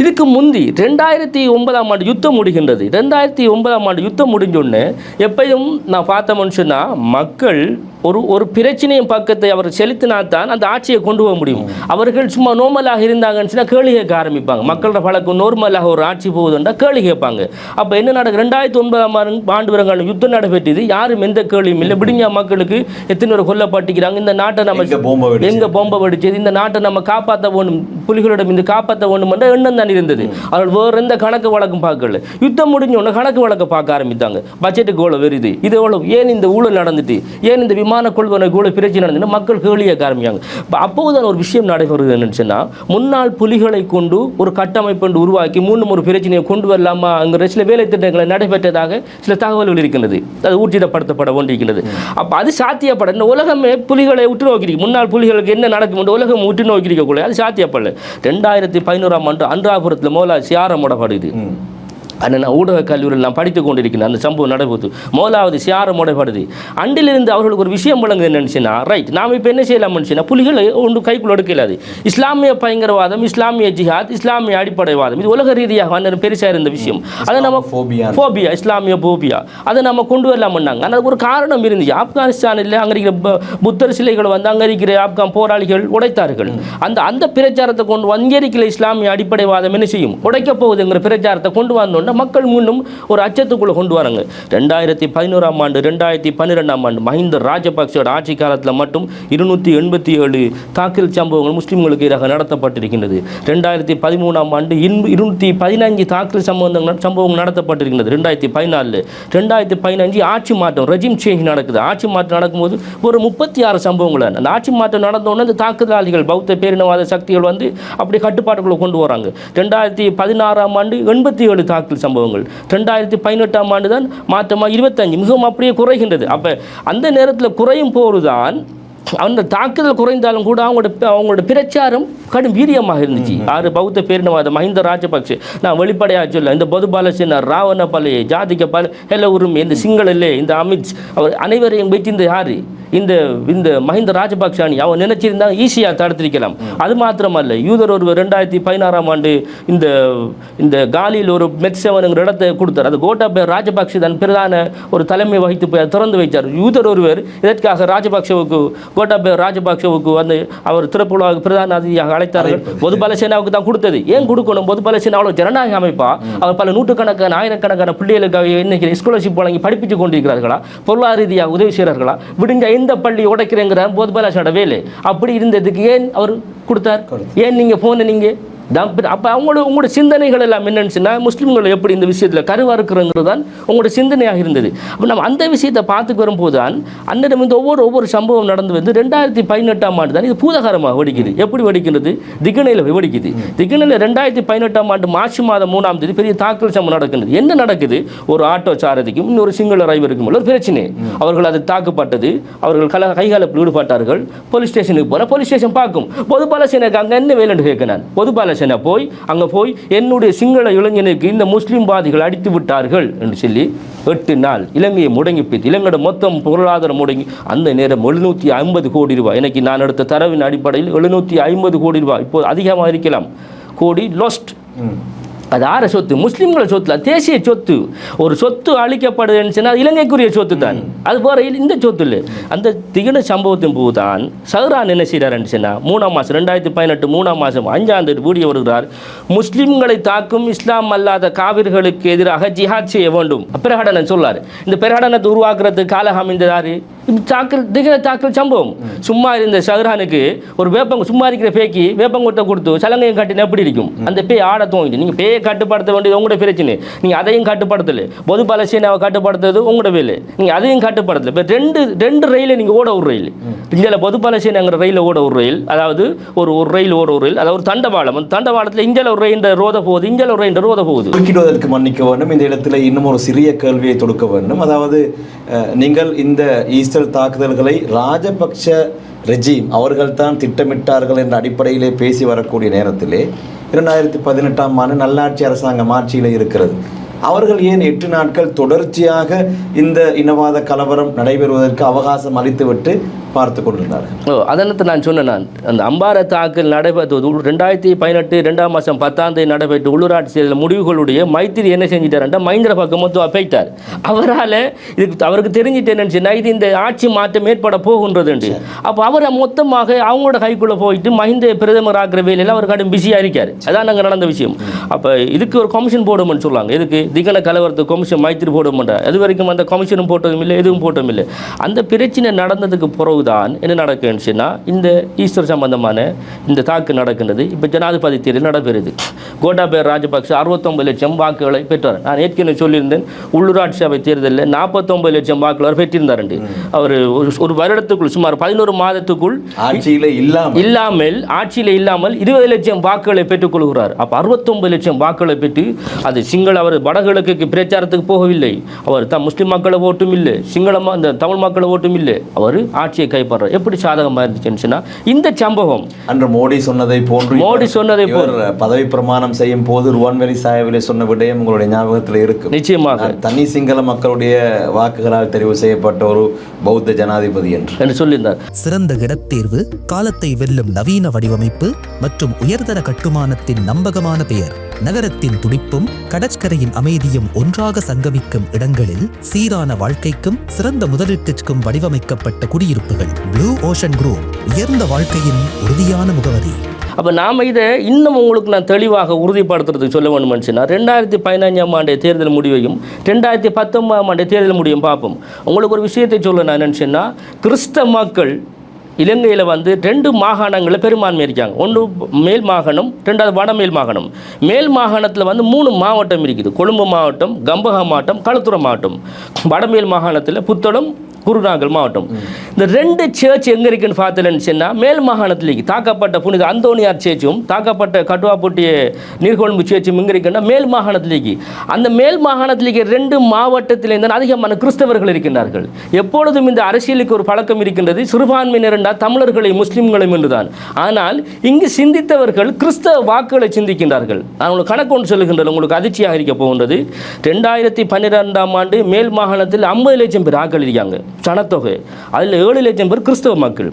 இதுக்கு முந்தி 2009ஆம் ஆண்டு யுத்தம் முடிகின்றது. 2009ஆம் ஆண்டு யுத்தம் முடிஞ்சோடனே எப்பயும் நான் பார்த்தோம்னு சொன்னால், மக்கள் ஒரு பிரச்சனையும் பக்கத்தை அவர் செலுத்தினால்தான் அந்த ஆட்சியை கொண்டு போக முடியும். அவர்கள் சும்மா நோர்மலாக இருந்தாங்கன்னு சொன்னால் கேள்வி கேட்க ஆரம்பிப்பாங்க. மக்களோட பழக்கம் நோர்மலாக ஒரு ஆட்சி போகுதுன்றா கேள்வி கேட்பாங்க. அப்போ என்ன நடக்குது? 2009ஆம் ஆண்டு வருங்கால யுத்தம் நடைபெற்றது. யாரும் எந்த கேள்வியும் இல்லை. விடிஞ்ச மக்களுக்கு எத்தனை பேர் கொல்லப்பட்டிருக்கிறாங்க, இந்த நாட்டை நம்ம எங்கே பொம்பை வெடிச்சது, இந்த நாட்டை நம்ம காப்பாற்ற வேணும், புலிகளிடம் இந்த காப்பாற்ற வேணும் என்ற எண்ணம் தான் இருந்தது. அவர்கள் வேறு எந்த கணக்கு வழக்கம் பார்க்கல. யுத்தம் முடிஞ்ச உடனே கணக்கு வழக்க பார்க்க ஆரம்பித்தாங்க. பட்ஜெட்டுக்கு எவ்வளோ வருது, இது எவ்வளோ, ஏன் இந்த ஊழல் நடந்துட்டு, ஏன் இந்த விமான கொள்வனை கூட பிரச்சனை நடந்துன்னா மக்கள் கேள்வியை ஆரம்பிக்காங்க. அப்போதுதான் ஒரு விஷயம் நடைபெறுது என்னன்னு சொன்னால், முன்னாள் புலிகளை கொண்டு ஒரு கட்டமைப்பு உருவாக்கி மூணு ஒரு பிரச்சனையை கொண்டு வரலாமா அங்கே சில வேலை திட்டங்களை நடைபெற்றதாக சில தகவல்கள் இருக்கின்றது. அது ஊர்ஜிதப்படுத்தப்பட வேண்டியிருக்கின்றது. அப்போ அது சாத்தியப்பட இந்த உலகமே புலிகளை உற்று நோக்கிருக்கு. முன்னாள் புலிகளுக்கு என்ன நடக்கும் என்று உலகம் உற்று நோக்கிருக்கக்கூடிய அது சாத்தியப்படல. 2011ஆம் ஆண்டு அன்றாபுரத்தில் மோலா சியாரம் மூடப்படுது. ஆனால் ஊடக கல்லூரியில் நான் படித்து கொண்டிருக்கிறேன். அந்த சம்பவம் நடைபெற்று முதலாவது சியாரம் மூடப்படுது. அண்டிலிருந்து அவர்களுக்கு ஒரு விஷயம் வழங்குது என்னச்சுன்னா, ரைட் நாம் இப்போ என்ன செய்யலாம்னுச்சுன்னா, புலிகளை ஒன்று கைக்குள்ள எடுக்கலாது. இஸ்லாமிய பயங்கரவாதம், இஸ்லாமிய ஜிஹாத், இஸ்லாமிய அடிப்படைவாதம், இது உலக ரீதியாக பெருசாக இருந்த விஷயம். அதை நம்ம ஃபோபியா, இஸ்லாமிய போபியா, அதை நம்ம கொண்டு வரலாம்னாங்க. ஆனால் ஒரு காரணம் இருந்துச்சு. ஆப்கானிஸ்தானில் அங்கே இருக்கிற புத்தர் சிலைகளை வந்து அங்கே இருக்கிற ஆப்கான் போராளிகள் உடைத்தார்கள். அந்த பிரச்சாரத்தை கொண்டு அங்கே இருக்கிற இஸ்லாமிய அடிப்படைவாதம் என்ன செய்யும், உடைக்கப் போகுதுங்கிற பிரச்சாரத்தை கொண்டு வந்தோன்னா மக்கள் மீண்டும் ஒரு அச்சத்துக்குள்ள கொண்டு வராங்க. 2011ஆம் ஆண்டு 2012ஆம் ஆண்டு மஹிந்த ராஜபக்சோட ஆட்சி காலத்தில் மட்டும் 287 தாக்கல் சம்பவங்கள் முஸ்லிம்களுக்கு எதிராக நடத்தப்பட்டிருக்கின்றது. 2013ஆம் ஆண்டு 215 தாக்கல் சம்பவங்கள் நடத்தப்பட்டிருக்கின்றது. 2014 2015 ஆட்சி மாற்றம், ரெஜிம் சேஞ்ச் நடக்குது. ஆட்சி மாற்றம் நடக்கும்போது ஒரு 36 சம்பவங்கள். அந்த ஆட்சி மாற்றம் நடந்தோடனே இந்த தாக்குதலாளிகள் பௌத்த பேரினவாத சக்திகள் வந்து அப்படி கட்டுப்பாட்டுக்குள்ள கொண்டு வராங்க. 2016ஆம் ஆண்டு 87 தாக்கல் சம்பவங்கள். 2018ஆம் ஆண்டு தான் மாற்றமாக 25, மிகவும் அப்படியே குறைகின்றது. அப்போ அந்த நேரத்தில் குறையும் போதுதான் அந்த தாக்குதல் குறைந்தாலும் கூட அவங்களோட பிரச்சாரம் கடும் வீரியமாக இருந்துச்சு. யாரு பௌத்த பேரினவாத மஹிந்த ராஜபக்ஷ, நான் வெளிப்படையாக சொல்ல, இந்த பொதுபாலசேனா, ராவண பலே, ஜாதிக பல ஹெல உரிமை, இந்த சிங்களே, இந்த அமித், அவர் அனைவரையும் வைத்திருந்த யாரு இந்த மஹிந்த ராஜபக்ஷ அணி. அவன் நினைச்சிருந்தாங்க ஈஸியாக தடுத்திருக்கலாம். அது மாத்திரமல்ல, யூதர் ஒருவர் 2016ஆம் ஆண்டு இந்த காலியில் ஒரு மெட்சவனுங்கிற இடத்தை கொடுத்தார். அது கோட்டாபய ராஜபக்ஷ தான் பிரதான ஒரு தலைமை வகித்து போய் திறந்து வைத்தார். யூதர் ஒருவர் இதற்காக கோட்டாபய ராஜபக்ஷவுக்கு வந்து அவர் திறப்புலாவுக்கு பிரதான அதிதியாக அழைத்தார்கள். பொதுபல சேனாவுக்கு தான் கொடுத்தது. ஏன் கொடுக்கணும்? பொதுபல சேனா அவ்வளோ ஜனநாயக அமைப்பா, அவர் பல நூற்றுக்கணக்கான ஆயிரக்கணக்கான பிள்ளைகளுக்காக இன்னைக்கு ஸ்காலர்ஷிப் வழங்கி படிப்பித்துக் கொண்டிருக்கிறார்களா, பொருளாதார ரீதியாக உதவி செய்கிறார்களா, விடுங்க இந்த பள்ளி உடைக்கிறேங்கிறார் போதுபாலாசனோட வேலை. அப்படி இருந்ததுக்கு ஏன் அவர் கொடுத்தார்? ஏன் நீங்கள் போன நீங்கள் அப்போ உங்களோட சிந்தனைகள் எல்லாம் என்னன்னு முஸ்லீம்கள் எப்படி இந்த விஷயத்தில் கருவாக இருக்கிறங்கிறது தான் உங்களோட சிந்தனையாக இருந்தது. அப்போ நம்ம அந்த விஷயத்தை பார்த்துக்கு வரும்போது தான் அன்னிடம் வந்து ஒவ்வொரு சம்பவம் நடந்து வந்து 2018ஆம் ஆண்டு தான் இது பூதகாரமாக வெடிக்குது. எப்படி வெடிக்கிறது? திகனையில் வெடிக்குது. திகனையில் 2018ஆம் ஆண்டு மார்ச் மாதம் 3ஆம் தேதி பெரிய தாக்கல் சம்பவம் நடக்குது. என்ன நடக்குது? ஒரு ஆட்டோ சாரதிக்கும் இன்னொரு சிங்கள டிரைவருக்கும் ஒரு பிரச்சனை. அவர்கள் அது தாக்கப்பட்டது. அவர்கள் கைகாலத்தில் ஈடுபட்டார்கள். போலீஸ் ஸ்டேஷனுக்கு போன போலீஸ் ஸ்டேஷன் பார்க்கும் பொதுபால சேனைக்கு அங்கே என்ன வேலைன்னு கேட்க நான் பொதுபால அங்க போய் என்னுடைய சிங்கள இளைஞனுக்கு இந்த முஸ்லிம்வாதிகள் அடித்து விட்டார்கள் என்று சொல்லி 8 நாள் இலங்கையை முடங்கி போய் இலங்கையோட மொத்தம் பொருளாதாரம் முடங்கி அந்த நேரம் 750 கோடி ரூபாய். எனக்கு நான் எடுத்த தரவின் அடிப்படையில் 750 கோடி ரூபாய், இப்போ அதிகமாக இருக்கலாம், கோடி லாஸ்ட். அது ஆற சொத்து? முஸ்லீம்கள சொத்துல, தேசிய சொத்து. ஒரு சொத்து அழிக்கப்படுதுன்னு சொன்னால் இலங்கைக்குரிய சொத்து தான். அது போகிற இந்த சொத்து இல்லை. அந்த திகன சம்பவத்தின் போது தான் சஹ்ரான் என்ன செய்கிறாருன்னு சொன்னால் 3ஆம் மாதம் 2018 3ஆம் மாதம் 5ஆம் தேதி வீடியோ வருகிறார். முஸ்லீம்களை தாக்கும் இஸ்லாம் அல்லாத காவிர்களுக்கு எதிராக ஜிஹாத் செய்ய வேண்டும் பிரகடனம் சொல்லார். இந்த பிரகடனத்தை உருவாக்குறதுக்கு காலம் அமைந்ததாரு? திகன தாக்கல் சம்பவம். சும்மா இருந்த சஹ்ரானுக்கு ஒரு சும்மா இருக்கிற பேக்கி வேப்பங்கொட்டை கொடுத்து சலங்கையும் காட்டினா எப்படி இருக்கும்? அந்த பேய் ஆட தோங்கிட்டு நீங்கள் பேயை கட்டுப்படுத்த வேண்டியது உங்களோட பிரச்சனை. நீங்கள் அதையும் கட்டுப்படுத்தலை. பொதுபால சேனாவை கட்டுப்படுத்துறது உங்களோட வேலை. நீங்கள் அதையும் கட்டுப்படுத்தலை. இப்போ ரெண்டு ரயிலை நீங்கள் ஓட ஒரு ரயில் இந்தியாவில் பொதுபால சேனாங்கிற ரயிலில் ஓட ஒரு ரயில், அதாவது ஒரு ரயில் ஓட ஒரு ரயில், அதாவது ஒரு தண்டவாளம். அந்த தண்டவாளத்தில் இந்தியாவில் ஒரு ரயில் ரோத போகுது, இந்தியாவில் ஒரு ரயில் ரோத போகுது. குறுக்கிடுவதற்கு மன்னிக்க வேண்டும். இந்த இடத்துல இன்னும் ஒரு சிறிய கேள்வியை தொடுக்க வேண்டும். அதாவது நீங்கள் இந்த ஈஸ்டர் தாக்குதல்களை ராஜபக்ஷ ரெஜீம் அவர்கள் தான் திட்டமிட்டார்கள் என்ற அடிப்படையிலே பேசி வரக்கூடிய நேரத்திலே 2018ஆம் ஆண்டு நல்லாட்சி அரசாங்கம் ஆட்சியில் இருக்கிறது. அவர்கள் ஏன் 8 நாட்கள் தொடர்ச்சியாக இந்த இனவாத கலவரம் நடைபெறுவதற்கு அவகாசம் அளித்துவிட்டு பார்த்து கொண்டிருந்தார்கள்? அதனத்தை நான் சொன்னேன். நான் அந்த அம்பார தாக்கல் நடைபெற்றது 2018 2ஆம் மாதம் 10ஆம் தேதி நடைபெற்ற உள்ளூராட்சி தேர்தல் முடிவுகளுடைய மைத்திரி என்ன செஞ்சிட்டார்ன்றா மஹிந்திர பக்கம் மொத்தம் போயிட்டார். அவரால் இதுக்கு அவருக்கு தெரிஞ்சிட்டு என்னன்னு சொன்னால் இது இந்த ஆட்சி மாற்றம் ஏற்பட போகின்றது. அப்போ அவரை மொத்தமாக அவங்களோட கைக்குள்ளே போயிட்டு மஹிந்த பிரதமர் ஆகிற வேலையில் அவர் கடும் பிஸியாக இருக்கார். அதான் நாங்கள் நடந்த விஷயம். அப்போ இதுக்கு ஒரு கமிஷன் போடும்னு சொல்லுவாங்க. இதுக்கு திகன கலவரத்துக்கு கமிஷன் மைத்திரி போட மாட்டார். அது வரைக்கும் அந்த கமிஷனும் போட்டதும் இல்லை, எதுவும் போட்டதும் இல்லை. அந்த பிரச்சனை நடந்ததுக்கு பிறகுதான் என்ன நடக்குதுன்னா இந்த ஈஸ்டர் சம்பந்தமான இந்த தாக்கு நடக்கின்றது. இப்போ ஜனாதிபதி தேர்தல் நடைபெறுது. கோட்டாபய ராஜபக்ஷ 69 லட்சம் வாக்குகளை பெற்றார். நான் ஏற்கனவே சொல்லியிருந்தேன், உள்ளூராட்சி சபை தேர்தலில் 49 லட்சம் வாக்குகள் பெற்றிருந்தார். அவர் ஒரு வருடத்துக்குள் சுமார் 11 மாதத்துக்குள் ஆட்சியில் இல்லாமல் 20 லட்சம் வாக்குகளை பெற்றுக்கொள்கிறார். அப்போ 69 லட்சம் வாக்குகளை பெற்று அது சிங்கள அவர் வடகிழக்கு பிரச்சாரத்துக்கு போகவில்லை. அவர் முஸ்லீம் மக்களை ஓட்டும் இல்லை, அந்த தமிழ் மக்களை ஓட்டும் இல்லை. அவர் ஆட்சியை கைப்பற்றார். எப்படி சாதகமாக இருந்துச்சுன்னா இந்த சம்பவம் அன்று மோடி சொன்னதை போன்று பதவி பிரமாணம் செய்யும் போது ருவான்வெளி சாயவிலே சொன்ன விடயம் உங்களுடைய ஞாபகத்தில் இருக்கு. நிச்சயமாக தனி சிங்கள மக்களுடைய வாக்குகளால் தெரிவு செய்யப்பட்ட ஒரு பௌத்த ஜனாதிபதி என்று சொல்லியிருந்தார். சிறந்த இடத்தேர்வு, காலத்தை வெல்லும் நவீன வடிவமைப்பு மற்றும் உயர்தர கட்டுமானத்தின் நம்பகமான பெயர், நகரத்தின் துடிப்பும் கடற்கரையின் அமைதியும் ஒன்றாக சங்கமிக்கும் இடங்களில் சீரான வாழ்க்கைக்கும் சிறந்த முதலீட்டிற்கும் வடிவமைக்கப்பட்ட குடியிருப்புகள். ப்ளூ ஓஷன் குரூப், உயர்ந்த வாழ்க்கையின் உறுதியான முகவரி. அப்போ நாம் இதை இன்னும் உங்களுக்கு நான் தெளிவாக உறுதிப்படுத்துறதுக்கு சொல்ல வேண்டும்னுச்சுன்னா 2015ஆம் ஆண்டு தேர்தல் முடிவையும் 2019ஆம் ஆண்டு தேர்தல் முடிவையும் பார்ப்போம். உங்களுக்கு ஒரு விஷயத்தை சொல்ல நான் நினச்சேன்னா, கிறிஸ்தவ மக்கள் இலங்கையில் 2 மாகாணங்களில் பெரும்பான்மை இருக்காங்க. ஒன்று மேல் மாகாணம், 2வது வடமேல் மாகாணம். மேல் மாகாணத்தில் 3 மாவட்டம் இருக்குது. கொழும்பு மாவட்டம், கம்பஹா மாவட்டம், களுத்துறை மாவட்டம். வடமேல் மாகாணத்தில் புத்தளம், குருநாகல் மாவட்டம். இந்த 2 சர்ச் எங்கே இருக்குன்னு பார்த்தலன்னு சொன்னால், மேல் மாகாணத்திலேக்கு தாக்கப்பட்ட புனித அந்தோனியார் சேர்ச்சும் தாக்கப்பட்ட கட்டுவாப்பட்டிய நீர்கொழும்பு சேர்ச்சும் எங்கே இருக்குன்னா மேல் மாகாணத்திலேக்கு. அந்த மேல் மாகாணத்திலேக்கு 2 மாவட்டத்திலேருந்து அதிகமான கிறிஸ்தவர்கள் இருக்கின்றார்கள். எப்பொழுதும் இந்த அரசியலுக்கு ஒரு பழக்கம் இருக்கின்றது, சிறுபான்மையினர் என்றால் தமிழர்களை முஸ்லிம்களையும் என்றுதான். ஆனால் இங்கு சிந்தித்தவர்கள் கிறிஸ்தவ வாக்குகளை சிந்திக்கின்றார்கள். நான் உங்களுக்கு கணக்கு ஒன்று சொல்லுகின்றது, உங்களுக்கு அதிர்ச்சியாக இருக்க போகின்றது. 2012ஆம் ஆண்டு மேல் மாகாணத்தில் 50 லட்சம் பேர் வாக்களித்தாங்க சனத்தொகை. அதில் 7 லட்சம் பேர் கிறிஸ்தவ மக்கள்.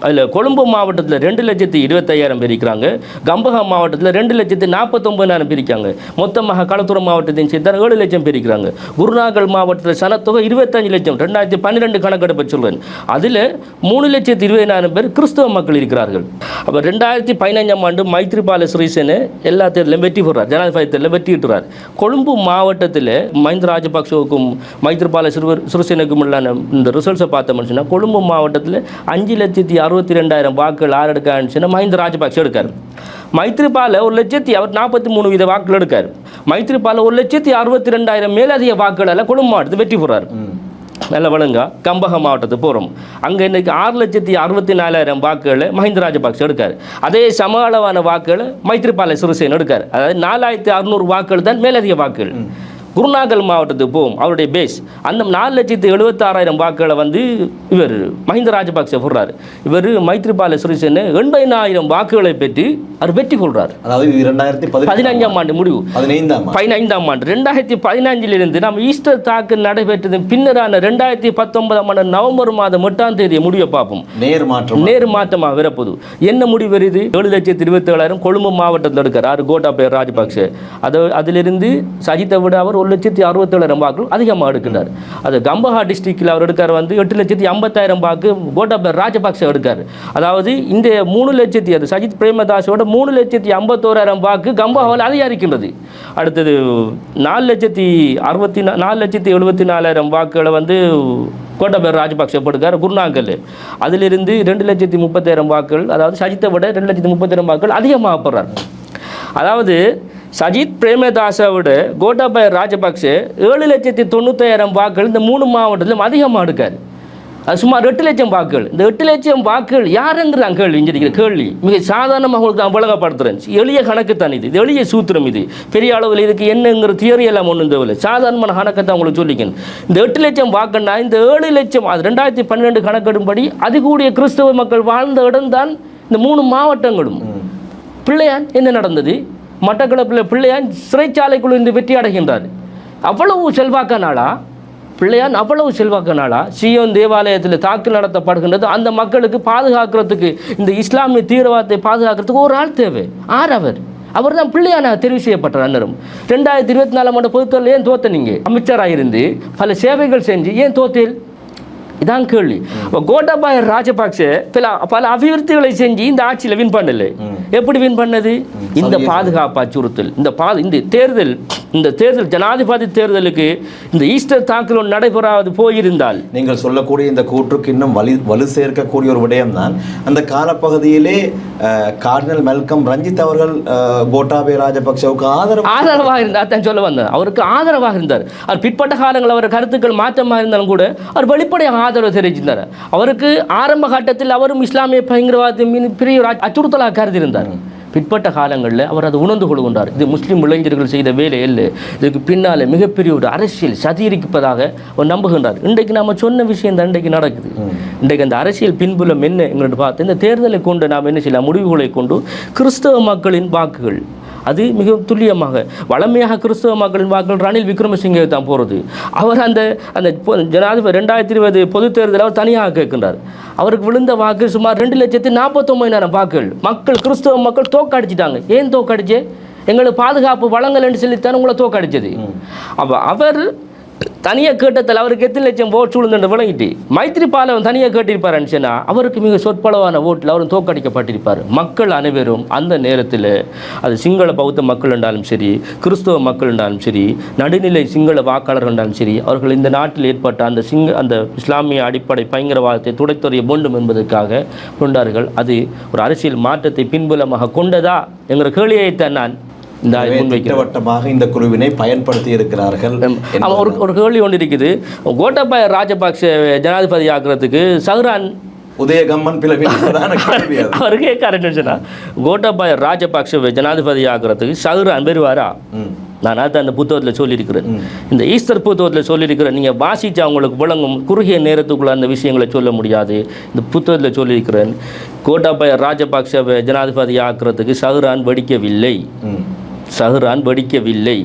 அதில் கொழும்பு மாவட்டத்தில் 2,25,000 பேர் இருக்கிறாங்க. கம்பஹா மாவட்டத்தில் 2,49,000 பேர் இருக்காங்க. மொத்தமாக களத்துறை மாவட்டத்தையும் சேர்த்து 7 லட்சம் பேர் இருக்கிறாங்க. குருநாகல் மாவட்டத்தில் சனத்தொகை 25 லட்சம் 2012 கணக்கெடுப்பை சொல்வேன். அதில் 3,20,000 பேர் கிறிஸ்தவ மக்கள் இருக்கிறார்கள். அப்போ 2015ஆம் ஆண்டு மைத்ரிபால சிறிசேன எல்லா தேர்தலும் வெற்றி பெறார், ஜனாதிபதி தேர்தலில் வெற்றியிட்டுறார். கொழும்பு மாவட்டத்தில் மஹிந்த ராஜபக்சவுக்கும் மைத்ரிபால சிறிசேனுக்கும் உள்ளான இந்த ரிசல்ட்ஸை பார்த்தோம்னு சொன்னால் கொழும்பு மாவட்டத்தில் 5,62,000 வாக்குகள் யார் எடுக்காருன்னு மஹிந்த ராஜபக்ச எடுக்கார். மைத்ரிபால 1,43,000 வாக்குகள் எடுக்கார். மைத்ரிபால 1,62,000 மேலதிக வாக்குகளால் கொழும்பு மாவட்டத்தில் வெற்றி பெறார். நல்ல வழங்கா கம்பஹா மாவட்டத்துக்கு போகிறோம். அங்கே இன்றைக்கி 6,64,000 வாக்குகளை மஹிந்த ராஜபக்ச எடுக்கார். அதே சம அளவான வாக்குகளை மைத்ரிபால சிறிசேன எடுக்கார். அதாவது 4,600 வாக்குகள் தான் மேலதிக வாக்குகள். குருநாகல் மாவட்டத்துக்கு போகும், அவருடைய பேஸ் அந்த 4,76,000 வாக்குகளை வந்து இவர் மஹிந்த ராஜபக்ச போடுறார். இவர் மைத்ரிபால சிறிசேன 80,000 வாக்குகளை பெற்று அவர் வெற்றி கொள்றார். அதாவது 2015ஆம் ஆண்டு முடிவு 15ஆம் ஆண்டு 2015 நாம் ஈஸ்டர் தாக்கு நடைபெற்றது பின்னரான 2019ஆம் ஆண்டு நவம்பர் மாதம் 8ஆம் தேதி முடிவை பார்ப்போம். நேர் மாற்றமாக வரப்போது என்ன முடிவு வருது? 7,27,000 கொழும்பு மாவட்டத்தில் எடுக்கிறார் கோட்டாபய ராஜபக்ச. அதிலிருந்து சஜித்தை விட அவர் 1,67,000 வாக்குகள் அதிகமாக எடுக்கிறார். அது கம்பஹா டிஸ்ட்ரிக்டில் அவர் எடுக்கார் வந்து 8,50,000 வாக்கு கோட்டாபய ராஜபக்ச எடுக்கார். அதாவது இந்த 3,00,000 அது சஜித் பிரேமதாசோட 3,51,000 வாக்கு கம்பஹாவில் அதிகரிக்கின்றது. அடுத்தது 4,74,000 வாக்குகளை வந்து கோட்டாபய ராஜபக்ச போட்டுக்கார் குருநாகல். அதிலிருந்து 2,30,000 வாக்குகள், அதாவது சஜித்தை விட 2,30,000 வாக்குகள் அதிகமாக போடுறார். அதாவது சஜித் பிரேமதாசை விட கோட்டாபய ராஜபக்ச 7,90,000 வாக்குகள் இந்த 3 மாவட்டத்திலும் அதிகமாக எடுக்கார். அது சுமார் 8 லட்சம் வாக்குகள். இந்த 8 லட்சம் வாக்குகள் யாருங்கிறாங்க கேள்வி இங்கே கேள்வி மிக சாதாரணமாக உங்களுக்கு நான் விளங்கப்படுத்துகிறேன். எளிய கணக்கு தான் இது எளிய சூத்திரம். இது பெரிய அளவில் இதுக்கு என்னங்கிற தியரி எல்லாம் ஒன்றும் தேவையில்லை, சாதாரணமான கணக்கை தான் உங்களுக்கு சொல்லிக்கணும். இந்த 8 லட்சம் வாக்குன்னா இந்த 7 லட்சம் அது 2012 கணக்கெடும்படி அதிகூடிய கிறிஸ்தவ மக்கள் வாழ்ந்த இடம்தான் இந்த 3 மாவட்டங்களும். பிள்ளையான் என்ன நடந்தது? மட்டக்களப்பில் பிள்ளையான் சிறைச்சாலைக்குள் இருந்து வெற்றி அடைகின்றார். அவ்வளவு செல்வாக்கனாளா பிள்ளையான்? அவ்வளவு செல்வாக்கனாளா? சியோன் தேவாலயத்தில் தாக்கு நடத்தப்படுகின்றது. அந்த மக்களுக்கு பாதுகாக்கிறதுக்கு, இந்த இஸ்லாமிய தீவிரவாதத்தை பாதுகாக்கிறதுக்கு ஒரு ஆள் தேவை. ஆர் அவர்? அவர் தான் பிள்ளையான தெரிவு செய்யப்பட்டார். அன்னரும் 2024ஆம் ஆண்டு பொதுத்தேர்தலில் ஏன் தோத்த? நீங்கள் அமைச்சராக இருந்து பல சேவைகள் செஞ்சு ஏன் தோத்தேல்? இதான் கேள்வி. கோட்டாபய ராஜபக்ச பல அபிவிருத்திகளை செஞ்சு இந்த ஆட்சியில் வின் பண்ணல. எப்படி வின் பண்ணது? இந்த பாதுகாப்பு அச்சுறுத்தல், இந்த தேர்தல் ஜனாதிபதி தேர்தலுக்கு இந்த ஈஸ்டர் தாக்குதல் நடைபெறாது போயிருந்தால் நீங்கள் சொல்லக்கூடிய இந்த கூற்றுக்கு இன்னும் வலு சேர்க்கக்கூடிய ஒரு விடயம்தான். அந்த காலப்பகுதியிலே கார்டினல் மெல்கம் ரஞ்சித் அவர்கள் கோட்டாபய ராஜபக்சவுக்கு ஆதரவாக இருந்தார் தான் சொல்ல வந்தார். அவருக்கு ஆதரவாக இருந்தார். அவர் பிற்பட்ட காலங்கள் அவர் கருத்துக்கள் மாற்றமாக இருந்தாலும் கூட அவர் வெளிப்படையாக ஆதரவு தெரிவிச்சிருந்தார். அவருக்கு ஆரம்ப கட்டத்தில் அவரும் இஸ்லாமிய பயங்கரவாதத்தின் பெரிய அச்சுறுத்தலாக கருதியிருந்தார். பிற்பட்ட காலங்களில் அவர் அதை உணர்ந்து கொள்கின்றார். இது முஸ்லீம் இளைஞர்கள் செய்த வேலை இல்லை, இதுக்கு பின்னால் மிகப்பெரிய ஒரு அரசியல் சதி இருப்பதாக அவர் நம்புகின்றார். இன்றைக்கு நாம் சொன்ன விஷயம் தான் இன்றைக்கு நடக்குது. இன்றைக்கு அந்த அரசியல் பின்புலம் என்ன எங்களுக்கு பார்த்து இந்த தேர்தலை கொண்டு நாம் என்ன செய்யலாம்? முடிவுகளை கொண்டு கிறிஸ்தவ மக்களின் வாக்குகள் அது மிக துல்லியமாக வளமையாக கிறிஸ்தவ மக்களின் வாக்குகள் ரணில் விக்ரமசிங்கே தான் போகிறது. அவர் அந்த ஜனாதிபதி 2020 பொது தேர்தலில் அவர் தனியாக கேட்கின்றார். அவருக்கு விழுந்த வாக்கு சுமார் 2,49,000 வாக்குகள். கிறிஸ்தவ மக்கள் தோக்கடிச்சிட்டாங்க. ஏன் தோக்கடிச்சு? எங்களுக்கு பாதுகாப்பு வழங்கலன்னு சொல்லித்தான் உங்களை தோக்கடிச்சது. அப்போ அவர் தனியாக கேட்டதில் அவருக்கு எத்தனை லட்சம் ஓட்டு விழுந்துட்டு விளங்கிட்டு மைத்ரிபால தனியாக கேட்டிருப்பாருன்னு சொன்னால் அவருக்கு மிக சொற்பளவான ஓட்டில் அவரும் தோக்கடிக்கப்பட்டிருப்பார். மக்கள் அனைவரும் அந்த நேரத்தில் அது சிங்கள பௌத்த மக்கள் என்றாலும் சரி, கிறிஸ்தவ மக்கள் என்றாலும் சரி, நடுநிலை சிங்கள வாக்காளர்கள் என்றாலும் சரி, அவர்கள் இந்த நாட்டில் ஏற்பட்ட அந்த இஸ்லாமிய அடிப்படை பயங்கரவாதத்தை துடைத்தறிய வேண்டும் என்பதற்காக கொண்டார்கள். அது ஒரு அரசியல் மாற்றத்தை பின்புலமாக கொண்டதா என்கிற கேள்வியைத்தான் நான் திட்டவட்டமாக இந்த குழுவினை பயன்படுத்தி இருக்கிறார்கள். ஒரு கேள்வி ஒன்று இருக்குது. கோட்டாபய ராஜபக்ச ஜனாதிபதி ஆக்குறதுக்கு சஹ்ரான் உதயகம்மன் அவர் கேட்காருன்னு சொன்னால் கோட்டாபய ராஜபக்சவை ஜனாதிபதி ஆக்குறதுக்கு சஹ்ரான் பெறுவாரா? நான் அதை அந்த புத்தகத்தில் சொல்லியிருக்கிறேன். இந்த ஈஸ்டர் புத்தகத்தில் சொல்லியிருக்கிறேன். நீங்கள் வாசித்து அவங்களுக்கு விளங்கும் குறுகிய நேரத்துக்குள்ளே அந்த விஷயங்களை சொல்ல முடியாது. இந்த புத்தகத்தில் சொல்லியிருக்கிறேன். கோட்டாபய ராஜபக்சவை ஜனாதிபதி ஆக்குறதுக்கு சஹ்ரான் வெடிக்கவில்லை.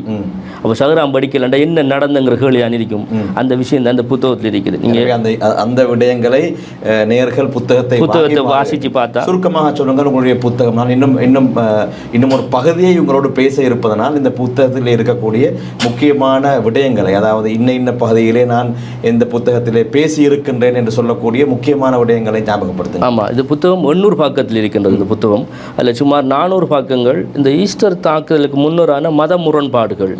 அப்போ ஷஹ்ரான் படிக்கலண்டா என்ன நடந்துங்கிற கேள்வி இருக்கும். அந்த விஷயம் அந்த புத்தகத்தில் இருக்குது. நீங்கள் அந்த விடயங்களை நேயர்கள் புத்தகத்தை வாசித்து பார்த்தா சுருக்கமாக சொல்லுங்கள். உங்களுடைய புத்தகம் நான் இன்னும் ஒரு பகுதியை உங்களோடு பேச இருப்பதனால் இந்த புத்தகத்தில் இருக்கக்கூடிய முக்கியமான விடயங்களை, அதாவது இன்ன பகுதியிலே நான் இந்த புத்தகத்திலே பேசி இருக்கின்றேன் என்று சொல்லக்கூடிய முக்கியமான விடயங்களை ஞாபகப்படுத்துங்க. ஆமாம், இது புத்தகம் 800 பக்கத்தில் இருக்கின்றது. இந்த புத்தகம் அதில் சுமார் 400 பக்கங்கள் இந்த ஈஸ்டர் தாக்குதலுக்கு முன்னரான மத முரண்பாடுகள்,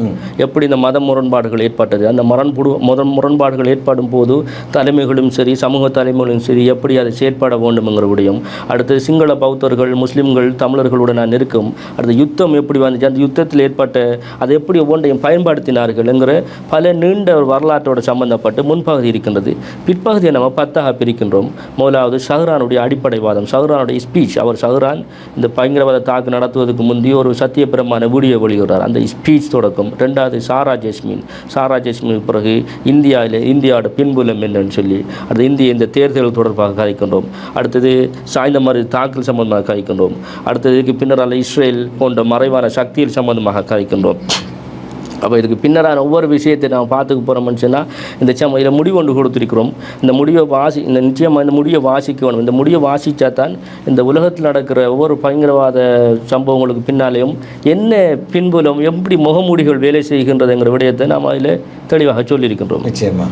எப்படி இந்த மத முரண்பாடுகள் ஏற்பட்டது, அந்த முரண்பாடுகள் ஏற்படும் போது தலைமைகளும் சரி சமூக தலைமைகளும் சரி எப்படி அதை செயற்பட வேண்டும்ங்கிற விடயம். அடுத்து சிங்கள பௌத்தர்கள் முஸ்லிம்கள் தமிழர்களுடன் நான் இருக்கும். அடுத்து யுத்தம் எப்படி வந்துச்சு, அந்த யுத்தத்தில் ஏற்பட்ட அதை எப்படி ஒவ்வொன்றையும் பயன்படுத்தினார்கள் என்கிற பல நீண்ட வரலாற்றோடு சம்பந்தப்பட்டு முன்பகுதி இருக்கின்றது. பிற்பகுதியை நம்ம 10ஆக பிரிக்கின்றோம். முதலாவது ஷஹ்ரானுடைய அடிப்படைவாதம், ஷஹ்ரானுடைய ஸ்பீச். ஷஹ்ரான் இந்த பயங்கரவாத தாக்கு நடத்துவதற்கு முந்தைய ஒரு சத்தியபிரமான வீடியோ வெளியிடுறார், அந்த ஸ்பீச் தொடக்கம். ரெண்டாவது சாரா ஜெஸ்மின் பிறகு இந்தியாவோட பின்புலம் என்னன்னு சொல்லி அது இந்த தேர்தல் தொடர்பாக கதைக்கின்றோம். அடுத்தது சாய்ந்த மாதிரி தாக்கல் சம்பந்தமாக கதைக்கின்றோம். அடுத்ததுக்கு பின்னரால் இஸ்ரேல் போன்ற மறைவான சக்தியில் சம்பந்தமாக கதைக்கின்றோம். அப்போ இதுக்கு பின்னரான ஒவ்வொரு விஷயத்தை நாம் பார்த்துக்க போகிறோம்னு சொன்னால் இதில் முடிவு ஒன்று கொடுத்துருக்கிறோம். இந்த முடிவை நிச்சயமாக இந்த முடிவை வாசிக்கணும். இந்த முடிவை வாசித்தா தான் இந்த உலகத்தில் நடக்கிற ஒவ்வொரு பயங்கரவாத சம்பவங்களுக்கு பின்னாலேயும் என்ன பின்புலம், எப்படி முகமூடிகள் வேலை செய்கின்றதுங்கிற விடயத்தை நாம் அதில் தெளிவாக சொல்லியிருக்கின்றோம். நிச்சயமாக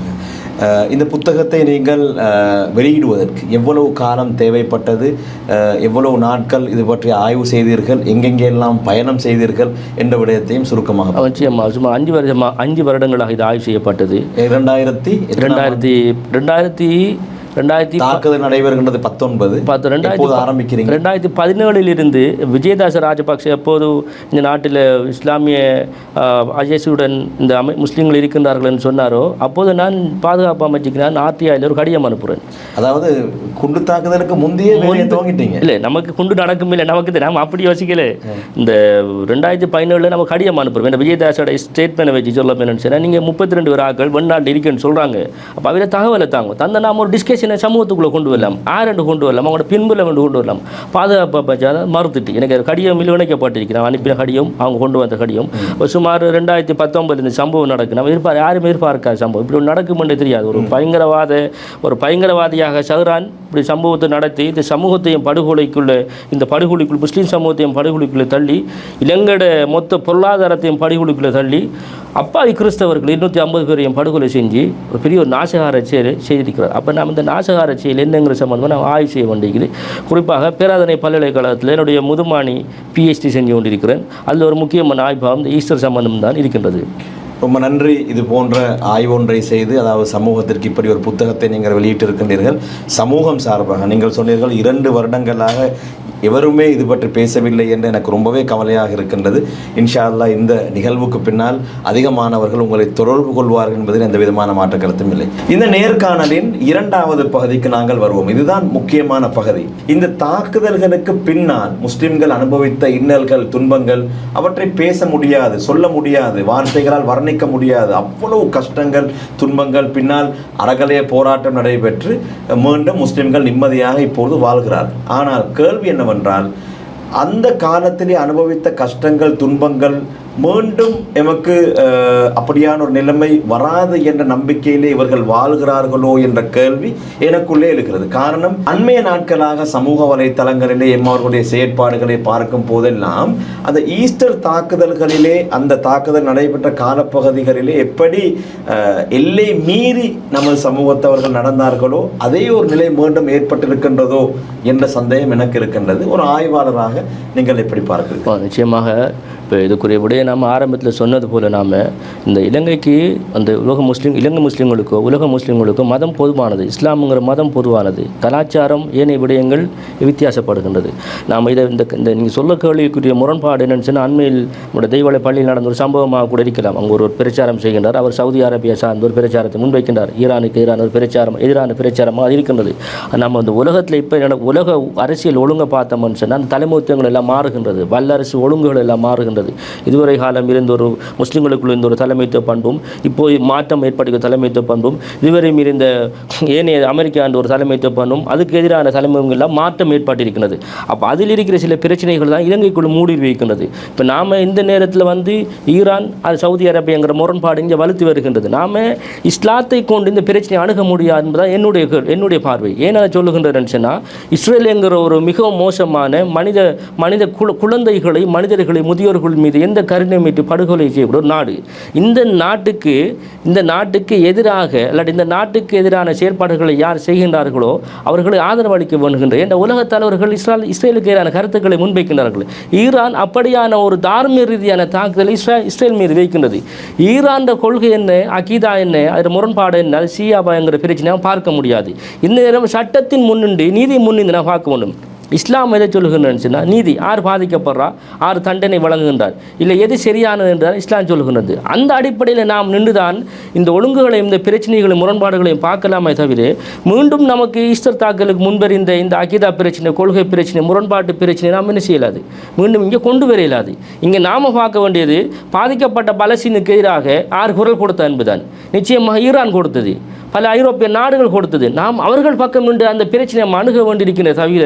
இந்த புத்தகத்தை நீங்கள் வெளியிடுவதற்கு எவ்வளவு காலம் தேவைப்பட்டது, எவ்வளவு நாட்கள் இது பற்றி ஆய்வு செய்தீர்கள், எங்கெங்கெல்லாம் பயணம் செய்தீர்கள் என்ற விடயத்தையும் சுருக்கமாக. நிச்சயமாக சும்மா 5 வருடங்களாக இது ஆய்வு செய்யப்பட்டது. 2000 தாக்குதல் நடைபெறுகின்றது 19 ஆரம்பிக்கிறீங்க. 2017 விஜயதாச ராஜபக்சே எப்போது இந்த நாட்டில் இஸ்லாமிய அஜேசுடன் இந்த முஸ்லீம்கள் இருக்கின்றார்கள் என்று சொன்னாரோ அப்போது நான் பாதுகாப்பு அமைச்சுக்கு நான் RTIயில் ஒரு கடிதம் அனுப்புகிறேன். அதாவது குண்டு தாக்குதலுக்கு முந்தைய துவங்கிட்டீங்க. இல்லை, நமக்கு குண்டு நடக்கும் இல்லை, நமக்கு நாம் அப்படி யோசிக்கல. இந்த 2017 நம்ம கடிதம் அனுப்புகிறோம். இந்த விஜயதாசோட ஸ்டேட்மெண்ட் வச்சு சொல்ல என்னன்னு சொன்னால் நீங்கள் 32 ஆட்கள் வெளிநாட்டில் இருக்குன்னு சொல்கிறாங்க. அப்போ அவரை தகவலை தந்த நாம் ஒரு டிஸ்கஷன் சமூகத்துக்குள்ளே கொண்டு வரலாம், ஆரண்டு கொண்டு வரலாம், அவங்களோட பின்புல கொண்டு வரலாம். பாதுகாப்பு பஞ்சாயத்து மறுத்துட்டு எனக்கு கடிதம் இணைக்கப்பட்டிருக்கிறேன். அனுப்பின கடிதம், அவங்க கொண்டு வந்த கடிதம். சுமார் 2019 இந்த சம்பவம் நடக்கு. நம்ம யாருமே எதிர்பார்க்காத சம்பவம் இப்படி நடக்குமென்று தெரியாது. ஒரு பயங்கரவாதியாக ஷஹ்ரான் இப்படி சம்பவத்தை நடத்தி இந்த சமூகத்தையும் படுகொலைக்குள் முஸ்லீம் சமூகத்தையும் படுகொலைக்குள்ளே தள்ளி, இலங்கையோட மொத்த பொருளாதாரத்தையும் படுகொலைக்குள்ளே தள்ளி, அப்பாவி கிறிஸ்தவர்கள் 250 பேரையும் படுகொலை செஞ்சு ஒரு பெரிய ஒரு நாசகார செயலை செய்திருக்கிறார். அப்போ நாம் இந்த நாசகார செயல் என்னங்கிற சம்பந்தமாக நான் ஆய்வு செய்ய வேண்டியிருக்குது. குறிப்பாக பேராதனை பல்கலைக்கழகத்தில் என்னுடைய முதுமானி PhD செஞ்சு கொண்டிருக்கிறேன். அதில் ஒரு முக்கியமான ஆய்வாக இந்த ஈஸ்டர் சம்பந்தம் தான் இருக்கின்றது. ரொம்ப நன்றி. இது போன்ற ஆய்வொன்றை செய்து, அதாவது சமூகத்திற்கு இப்படி ஒரு புத்தகத்தை நீங்கள் வெளியிட்டிருக்கின்றீர்கள். சமூகம் சார்பாக நீங்கள் சொன்னீர்கள் 2 வருடங்களாக எவருமே இது பற்றி பேசவில்லை என்று எனக்கு ரொம்பவே கவலையாக இருக்கின்றது. இன்ஷா அல்லாஹ் இந்த நிகழ்வுக்கு பின்னால் அதிகமானவர்கள் உங்களை தொடர்பு கொள்வார்கள் என்பதில் எந்த விதமான மாற்ற கருத்தும் இல்லை. இந்த நேர்காணலின் 2வது பகுதிக்கு நாங்கள் வருவோம். இதுதான் முக்கியமான பகுதி. இந்த தாக்குதல்களுக்கு பின்னால் முஸ்லிம்கள் அனுபவித்த இன்னல்கள், துன்பங்கள், அவற்றை பேச முடியாது, சொல்ல முடியாது, வார்த்தைகளால் வர்ணிக்க முடியாது. அவ்வளவு கஷ்டங்கள், துன்பங்கள் பின்னால் அறகலைய போராட்டம் நடைபெற்று மீண்டும் முஸ்லிம்கள் நிம்மதியாக இப்போது வாழ்கிறார். ஆனால் கேள்வி என்ன என்றால், அந்த காலத்திலே அனுபவித்த கஷ்டங்கள், துன்பங்கள் மீண்டும் எமக்கு அப்படியான ஒரு நிலைமை வராது என்ற நம்பிக்கையிலே இவர்கள் வாழ்கிறார்களோ என்ற கேள்வி எனக்குள்ளே இருக்கிறது. காரணம், அண்மைய நாட்களாக சமூக வலைத்தளங்களிலே அவர்களுடைய செயற்பாடுகளை பார்க்கும் போதெல்லாம் அந்த ஈஸ்டர் தாக்குதல்களிலே, அந்த தாக்குதல் நடைபெற்ற காலப்பகுதிகளிலே எப்படி எல்லை மீறி நமது சமூகத்தவர்கள் நடந்தார்களோ அதே ஒரு நிலை மீண்டும் ஏற்பட்டிருக்கின்றதோ என்ற சந்தேகம் எனக்கு இருக்கின்றது. ஒரு ஆய்வாளராக நீங்கள் எப்படி பார்க்கிறீர்கள்? நிச்சயமாக இப்போ இதுக்குரிய விடையை நாம் ஆரம்பத்தில் சொன்னது போல் நாம் இந்த இலங்கைக்கு அந்த இலங்கை முஸ்லீம்களுக்கோ உலக முஸ்லீம்களுக்கோ மதம் பொதுவானது, இஸ்லாமுங்கிற மதம் பொதுவானது, கலாச்சாரம் ஏனைய விடயங்கள் வித்தியாசப்படுகின்றது. நாம் இந்த நீங்கள் சொல்ல கேள்விக்குரிய முரண்பாடு என்னென்னு சொன்னால், அண்மையில் நம்முடைய தெய்வாலய பள்ளியில் நடந்த ஒரு சம்பவமாக கூட இருக்கலாம். அங்கே ஒரு பிரச்சாரம் செய்கின்றார். அவர் சவுதி அரேபியா சார்ந்த ஒரு பிரச்சாரத்தை முன்வைக்கின்றார். ஈரானுக்கு ஒரு எதிரான பிரச்சாரமாக அது இருக்கின்றது. நம்ம அந்த உலகத்தில் இப்போ உலக அரசியல் ஒழுங்கை பார்த்தோம்னு சொன்னால் அந்த தலைமுறைகள் எல்லாம் மாறுகின்றது, வல்லரசு ஒழுங்குகள் எல்லாம் மாறுகின்றது. இருக்கின்றது. இதுவரை காலம் இருந்த ஒரு முஸ்லிம்களுக்குள் இருந்த ஒரு தலைமைத்துவ பண்பும் இப்போ மாற்றம் ஏற்படுகிற தலைமைத்துவ பண்பும் இதுவரை இருந்த ஏனைய அமெரிக்கா என்ற ஒரு தலைமைத்துவ பண்பும் அதுக்கு எதிரான தலைமைகள்லாம் மாற்றம் ஏற்பட்டிருக்கிறது. அப்போ அதில் இருக்கிற சில பிரச்சனைகள் தான் இலங்கைக்குள் மூடி வைக்கின்றது. இப்போ நாம் இந்த நேரத்தில் ஈரான் அது சவுதி அரேபியாங்கிற முரண்பாடு இங்கே வலுத்து வருகின்றது. நாம் இஸ்லாத்தை கொண்டு இந்த பிரச்சனை அணுக முடியாது என்பதுதான் என்னுடைய பார்வை. ஏன் அதை சொல்லுகின்றேன்னு சொன்னால், இஸ்ரேல் என்கிற ஒரு மிகவும் மோசமான மனித குழந்தைகளை மனிதர்களை முதியோர்கள் மீது எந்த கருணைமைட்டு படுகொலை செய்யக்கூடிய ஒரு நாடு. இந்த நாட்டுக்கு எதிராக இல்லாட்டி இந்த நாட்டுக்கு எதிரான செயற்பாடுகளை யார் செய்கின்றார்களோ அவர்களை ஆதரவு அளிக்க வேண்டுகின்ற என்ற உலக தலைவர்கள் இஸ்ரேலுக்கு எதிரான கருத்துக்களை முன்வைக்கின்றார்கள். ஈரான் அப்படியான ஒரு தார்மீக ரீதியான தாக்குதலை இஸ்ரேல் மீது வைக்கின்றது. ஈரான் கொள்கை என்ன, அகீதா என்ன, அதில் முரண்பாடு என்ன, அது சியாபாங்கிற பிரச்சனை பார்க்க முடியாது. இந்த நேரம் சட்டத்தின் முன்னின்று நீதி முன்னின்று நான் பார்க்க வேண்டும். இஸ்லாம் எதை சொல்லுகின்றா, நீதி யார் பாதிக்கப்படுறா, யார் தண்டனை வழங்குகின்றார், இல்லை எது சரியானது என்றால் இஸ்லாம் சொல்லுகின்றது. அந்த அடிப்படையில் நாம் நின்றுதான் இந்த ஒழுங்குகளையும் இந்த பிரச்சனைகளையும் முரண்பாடுகளையும் பார்க்கலாமே தவிர மீண்டும் நமக்கு ஈஸ்டர் தாக்கலுக்கு முன்பறிந்த இந்த அகீதா பிரச்சனை, கொள்கை பிரச்சனை, முரண்பாட்டு பிரச்சனை நாம் என்ன செய்யலாது, மீண்டும் இங்கே கொண்டு வர இயலாது. இங்கே நாம் பார்க்க வேண்டியது பாதிக்கப்பட்ட பலஸ்தீனுக்கு எதிராக யார் குரல் கொடுத்தா என்பதுதான். நிச்சயமாக ஈரான் கொடுத்தது, பல ஐரோப்பிய நாடுகள் கொடுத்தது. நாம் அவர்கள் பக்கம் நின்று அந்த பிரச்சனையை அணுக வேண்டியிருக்கின்ற தவிர